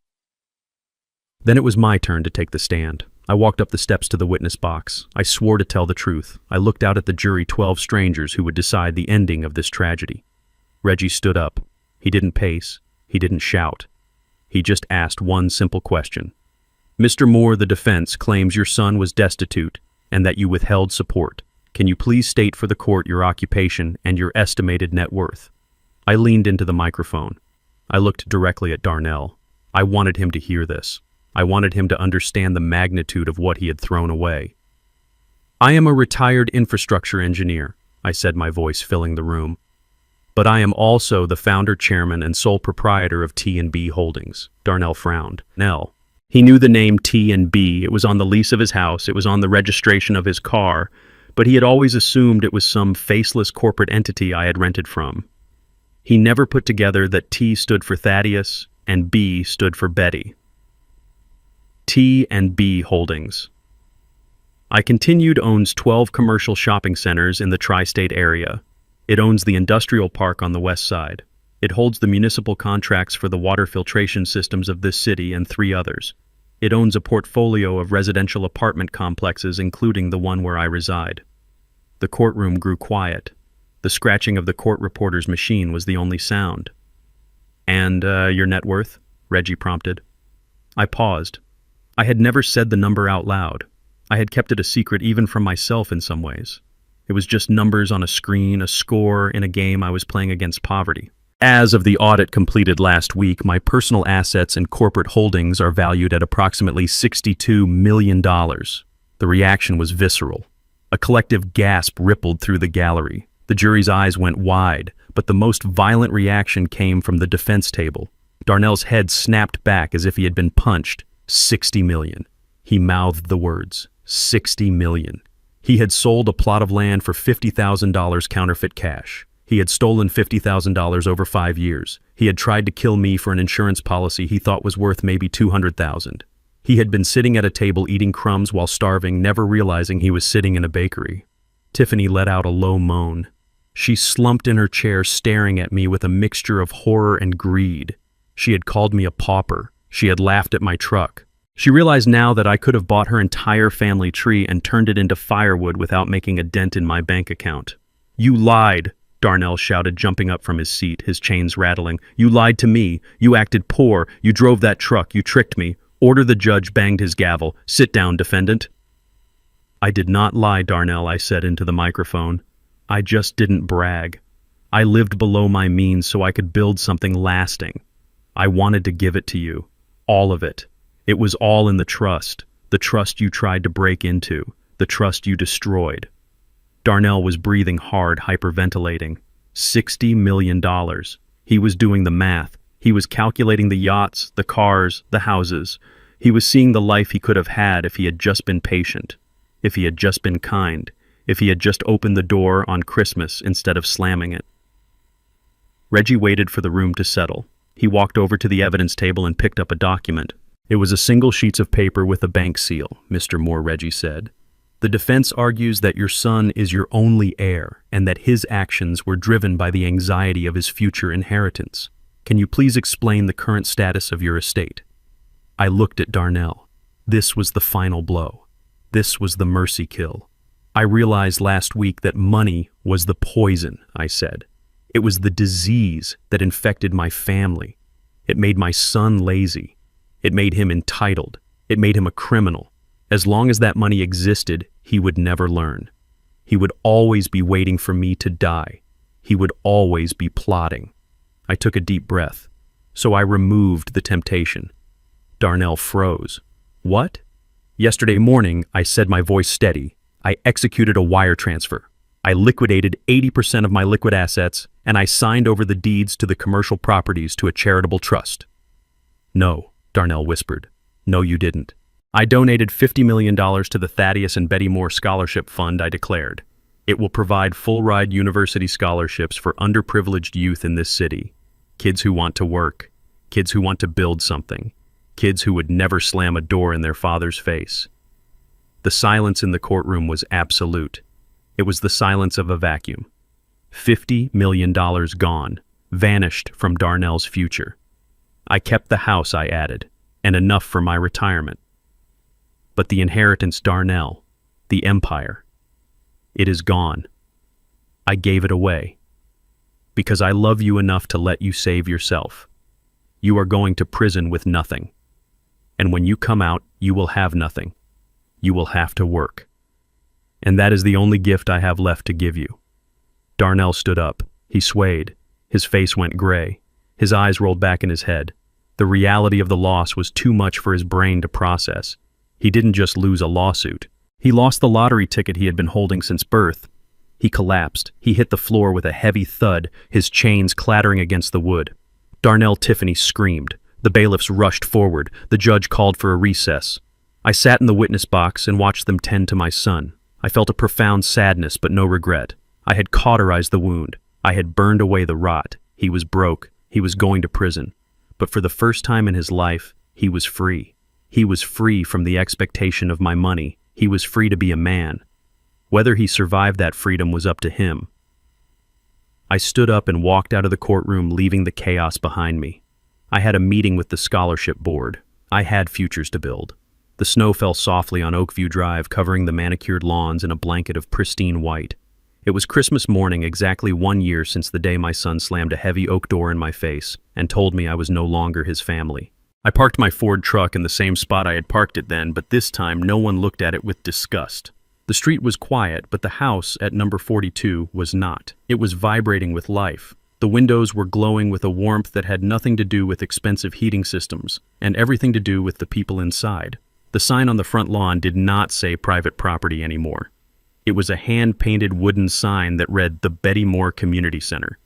Then it was my turn to take the stand. I walked up the steps to the witness box. I swore to tell the truth. I looked out at the jury, 12 strangers who would decide the ending of this tragedy. Reggie stood up. He didn't pace. He didn't shout. He just asked one simple question. Mr. Moore, the defense claims your son was destitute and that you withheld support. Can you please state for the court your occupation and your estimated net worth? I leaned into the microphone. I looked directly at Darnell. I wanted him to hear this. I wanted him to understand the magnitude of what he had thrown away. I am a retired infrastructure engineer, I said, my voice filling the room. But I am also the founder, chairman, and sole proprietor of T&B Holdings. Darnell frowned. Nell. He knew the name T&B. It was on the lease of his house. It was on the registration of his car. But he had always assumed it was some faceless corporate entity I had rented from. He never put together that T stood for Thaddeus and B stood for Betty. T&B Holdings. I continued owns 12 commercial shopping centers in the tri-state area. It owns the industrial park on the west side. It holds the municipal contracts for the water filtration systems of this city and 3 others. It owns a portfolio of residential apartment complexes, including the one where I reside. The courtroom grew quiet. The scratching of the court reporter's machine was the only sound. And, your net worth? Reggie prompted. I paused. I had never said the number out loud. I had kept it a secret even from myself in some ways. It was just numbers on a screen, a score in a game I was playing against poverty. As of the audit completed last week, my personal assets and corporate holdings are valued at approximately $62 million. The reaction was visceral. A collective gasp rippled through the gallery. The jury's eyes went wide, but the most violent reaction came from the defense table. Darnell's head snapped back as if he had been punched. 60 million. He mouthed the words. 60 million. He had sold a plot of land for $50,000 counterfeit cash. He had stolen $50,000 over 5 years. He had tried to kill me for an insurance policy he thought was worth maybe $200,000. He had been sitting at a table eating crumbs while starving, never realizing he was sitting in a bakery. Tiffany let out a low moan. She slumped in her chair, staring at me with a mixture of horror and greed. She had called me a pauper. She had laughed at my truck. She realized now that I could have bought her entire family tree and turned it into firewood without making a dent in my bank account. You lied, Darnell shouted, jumping up from his seat, his chains rattling. You lied to me. You acted poor. You drove that truck. You tricked me. Order. The judge banged his gavel. Sit down, defendant. I did not lie, Darnell, I said into the microphone. I just didn't brag. I lived below my means so I could build something lasting. I wanted to give it to you. All of it. It was all in the trust you tried to break into, the trust you destroyed. Darnell was breathing hard, hyperventilating. $60 million. He was doing the math. He was calculating the yachts, the cars, the houses. He was seeing the life he could have had if he had just been patient, if he had just been kind, if he had just opened the door on Christmas instead of slamming it. Reggie waited for the room to settle. He walked over to the evidence table and picked up a document. It was a single sheet of paper with a bank seal, Mr. Moore, Reggie said. The defense argues that your son is your only heir and that his actions were driven by the anxiety of his future inheritance. Can you please explain the current status of your estate? I looked at Darnell. This was the final blow. This was the mercy kill. I realized last week that money was the poison, I said. It was the disease that infected my family. It made my son lazy. It made him entitled. It made him a criminal. As long as that money existed, he would never learn. He would always be waiting for me to die. He would always be plotting. I took a deep breath. So I removed the temptation. Darnell froze. What? Yesterday morning, I said, my voice steady. I executed a wire transfer. I liquidated 80% of my liquid assets, and I signed over the deeds to the commercial properties to a charitable trust. No, Darnell whispered. No, you didn't. I donated $50 million to the Thaddeus and Betty Moore Scholarship Fund, I declared. It will provide full-ride university scholarships for underprivileged youth in this city. Kids who want to work. Kids who want to build something. Kids who would never slam a door in their father's face. The silence in the courtroom was absolute. It was the silence of a vacuum. $50 million gone, vanished from Darnell's future. I kept the house, I added, and enough for my retirement. But the inheritance, Darnell, the empire, it is gone. I gave it away. Because I love you enough to let you save yourself. You are going to prison with nothing. And when you come out, you will have nothing. You will have to work. And that is the only gift I have left to give you. Darnell stood up. He swayed. His face went gray. His eyes rolled back in his head. The reality of the loss was too much for his brain to process. He didn't just lose a lawsuit. He lost the lottery ticket he had been holding since birth. He collapsed. He hit the floor with a heavy thud, his chains clattering against the wood. Darnell Tiffany screamed. The bailiffs rushed forward. The judge called for a recess. I sat in the witness box and watched them tend to my son. I felt a profound sadness but no regret. I had cauterized the wound. I had burned away the rot. He was broke. He was going to prison. But for the first time in his life, he was free. He was free from the expectation of my money. He was free to be a man. Whether he survived that freedom was up to him. I stood up and walked out of the courtroom, leaving the chaos behind me. I had a meeting with the scholarship board. I had futures to build. The snow fell softly on Oakview Drive, covering the manicured lawns in a blanket of pristine white. It was Christmas morning, exactly 1 year since the day my son slammed a heavy oak door in my face and told me I was no longer his family. I parked my Ford truck in the same spot I had parked it then, but this time no one looked at it with disgust. The street was quiet, but the house at number 42 was not. It was vibrating with life. The windows were glowing with a warmth that had nothing to do with expensive heating systems, and everything to do with the people inside. The sign on the front lawn did not say private property anymore. It was a hand-painted wooden sign that read the Betty Moore Community Center.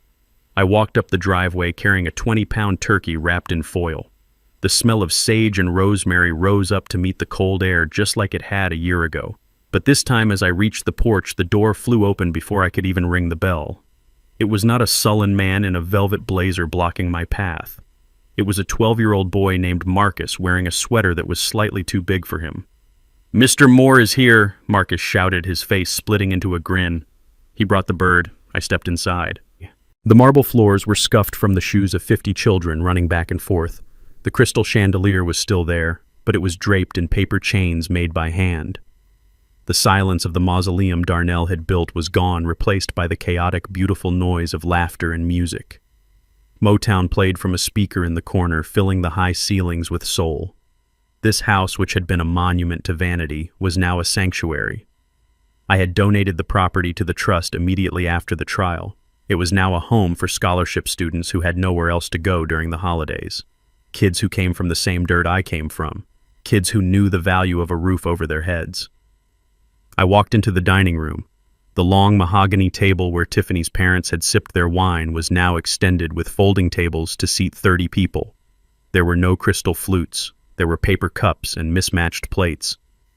I walked up the driveway carrying a 20-pound turkey wrapped in foil. The smell of sage and rosemary rose up to meet the cold air just like it had a year ago. But this time as I reached the porch, the door flew open before I could even ring the bell. It was not a sullen man in a velvet blazer blocking my path. It was a 12-year-old boy named Marcus wearing a sweater that was slightly too big for him. "Mr. Moore is here," Marcus shouted, his face splitting into a grin. He brought the bird. I stepped inside. The marble floors were scuffed from the shoes of 50 children running back and forth. The crystal chandelier was still there, but it was draped in paper chains made by hand. The silence of the mausoleum Darnell had built was gone, replaced by the chaotic, beautiful noise of laughter and music. Motown played from a speaker in the corner, filling the high ceilings with soul. This house, which had been a monument to vanity, was now a sanctuary. I had donated the property to the trust immediately after the trial. It was now a home for scholarship students who had nowhere else to go during the holidays. Kids who came from the same dirt I came from. Kids who knew the value of a roof over their heads. I walked into the dining room. The long mahogany table where Tiffany's parents had sipped their wine was now extended with folding tables to seat 30 people. There were no crystal flutes. There were paper cups and mismatched plates.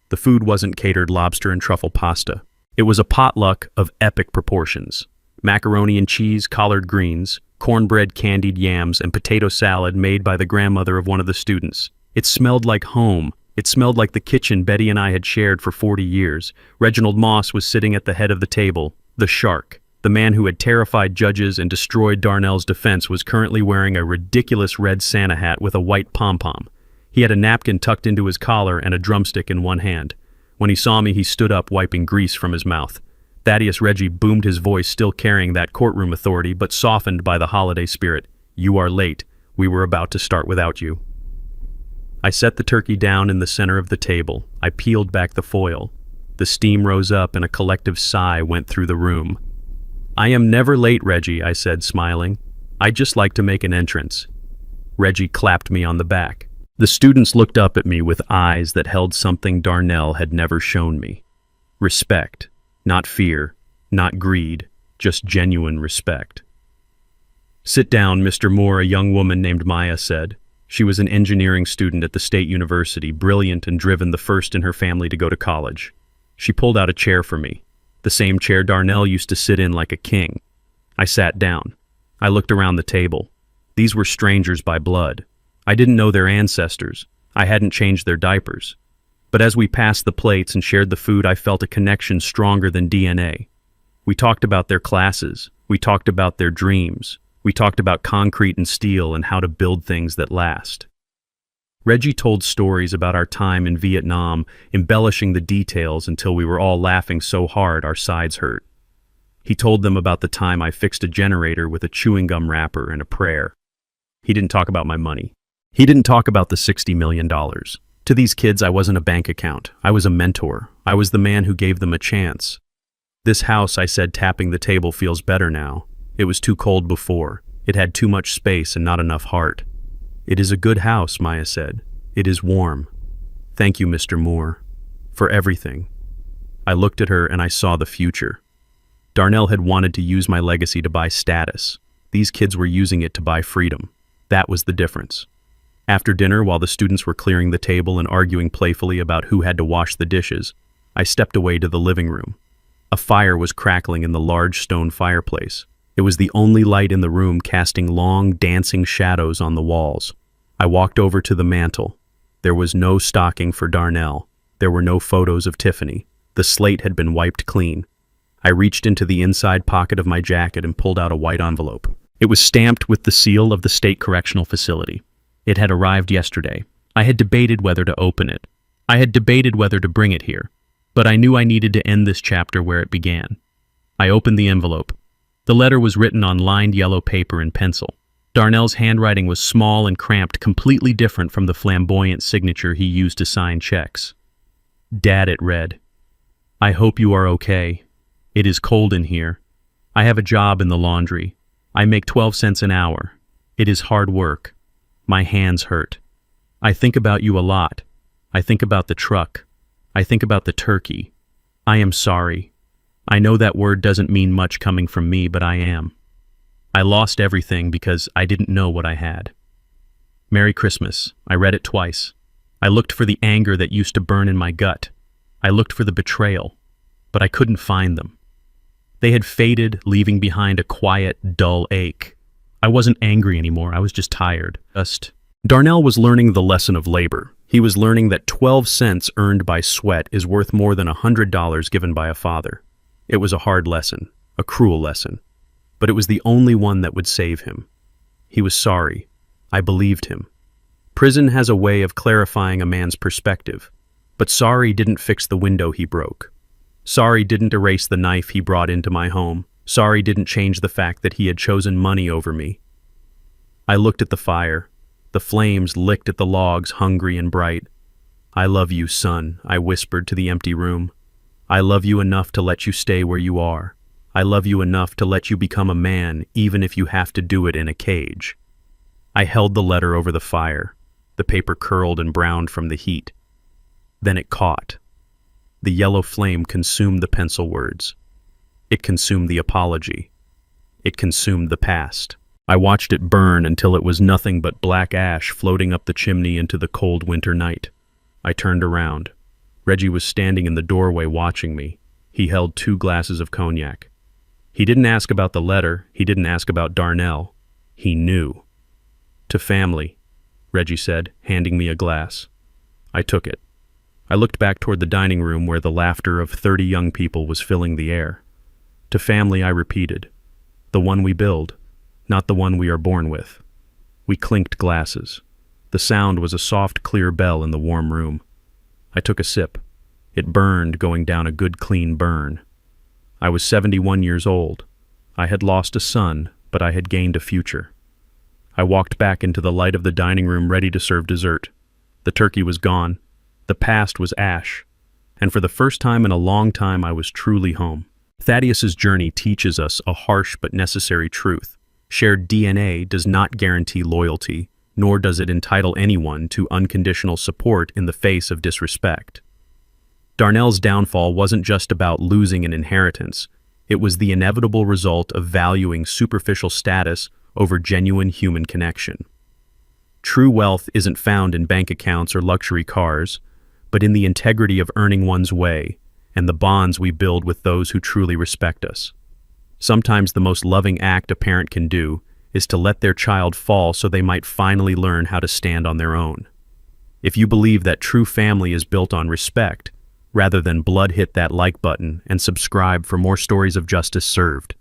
The food wasn't catered lobster and truffle pasta. It was a potluck of epic proportions. Macaroni and cheese, collard greens, cornbread, candied yams, and potato salad made by the grandmother of one of the students. It smelled like home. It smelled like the kitchen Betty and I had shared for 40 years. Reginald Moss was sitting at the head of the table. The shark, the man who had terrified judges and destroyed Darnell's defense, was currently wearing a ridiculous red Santa hat with a white pom-pom. He had a napkin tucked into his collar and a drumstick in one hand. When he saw me, he stood up, wiping grease from his mouth. Thaddeus Reggie boomed his voice, still carrying that courtroom authority, but softened by the holiday spirit. "You are late. We were about to start without you." I set the turkey down in the center of the table. I peeled back the foil. The steam rose up and a collective sigh went through the room. "I am never late, Reggie," I said, smiling. "I just like to make an entrance." Reggie clapped me on the back. The students looked up at me with eyes that held something Darnell had never shown me. Respect. Not fear, not greed, just genuine respect. "Sit down, Mr. Moore," a young woman named Maya said. She was an engineering student at the State University, brilliant and driven, the first in her family to go to college. She pulled out a chair for me, the same chair Darnell used to sit in like a king. I sat down. I looked around the table. These were strangers by blood. I didn't know their ancestors. I hadn't changed their diapers. But as we passed the plates and shared the food, I felt a connection stronger than DNA. We talked about their classes. We talked about their dreams. We talked about concrete and steel and how to build things that last. Reggie told stories about our time in Vietnam, embellishing the details until we were all laughing so hard our sides hurt. He told them about the time I fixed a generator with a chewing gum wrapper and a prayer. He didn't talk about my money. He didn't talk about the $60 million. To these kids, I wasn't a bank account. I was a mentor. I was the man who gave them a chance. "This house," I said, tapping the table, "feels better now. It was too cold before. It had too much space and not enough heart." "It is a good house," Maya said. "It is warm. Thank you, Mr. Moore, for everything." I looked at her and I saw the future. Darnell had wanted to use my legacy to buy status. These kids were using it to buy freedom. That was the difference. After dinner, while the students were clearing the table and arguing playfully about who had to wash the dishes, I stepped away to the living room. A fire was crackling in the large stone fireplace. It was the only light in the room, casting long, dancing shadows on the walls. I walked over to the mantel. There was no stocking for Darnell. There were no photos of Tiffany. The slate had been wiped clean. I reached into the inside pocket of my jacket and pulled out a white envelope. It was stamped with the seal of the State Correctional Facility. It had arrived yesterday. I had debated whether to open it. I had debated whether to bring it here. But I knew I needed to end this chapter where it began. I opened the envelope. The letter was written on lined yellow paper in pencil. Darnell's handwriting was small and cramped, completely different from the flamboyant signature he used to sign checks. "Dad," it read. "I hope you are okay. It is cold in here. I have a job in the laundry. I make 12 cents an hour. It is hard work. My hands hurt. I think about you a lot. I think about the truck. I think about the turkey. I am sorry. I know that word doesn't mean much coming from me, but I am. I lost everything because I didn't know what I had. Merry Christmas." I read it twice. I looked for the anger that used to burn in my gut. I looked for the betrayal, but I couldn't find them. They had faded, leaving behind a quiet, dull ache. I wasn't angry anymore. I was just tired. Darnell was learning the lesson of labor. He was learning that 12 cents earned by sweat is worth more than $100 given by a father. It was a hard lesson, a cruel lesson, but it was the only one that would save him. He was sorry. I believed him. Prison has a way of clarifying a man's perspective, but sorry didn't fix the window he broke. Sorry didn't erase the knife he brought into my home. Sorry didn't change the fact that he had chosen money over me. I looked at the fire. The flames licked at the logs, hungry and bright. "I love you, son," I whispered to the empty room. I love you enough to let you stay where you are. I love you enough to let you become a man, even if you have to do it in a cage. I held the letter over the fire. The paper curled and browned from the heat. Then it caught. The yellow flame consumed the pencil words. It consumed the apology. It consumed the past. I watched it burn until it was nothing but black ash floating up the chimney into the cold winter night. I turned around. Reggie was standing in the doorway watching me. He held 2 glasses of cognac. He didn't ask about the letter. He didn't ask about Darnell. He knew. "To family," Reggie said, handing me a glass. I took it. I looked back toward the dining room where the laughter of 30 young people was filling the air. "To family," I repeated. "The one we build, not the one we are born with." We clinked glasses. The sound was a soft, clear bell in the warm room. I took a sip. It burned, going down a good, clean burn. I was 71 years old. I had lost a son, but I had gained a future. I walked back into the light of the dining room, ready to serve dessert. The turkey was gone. The past was ash. And for the first time in a long time, I was truly home. Thaddeus's journey teaches us a harsh but necessary truth. Shared DNA does not guarantee loyalty, nor does it entitle anyone to unconditional support in the face of disrespect. Darnell's downfall wasn't just about losing an inheritance. It was the inevitable result of valuing superficial status over genuine human connection. True wealth isn't found in bank accounts or luxury cars, but in the integrity of earning one's way and the bonds we build with those who truly respect us. Sometimes the most loving act a parent can do is to let their child fall so they might finally learn how to stand on their own. If you believe that true family is built on respect, rather than blood, hit that like button and subscribe for more stories of justice served.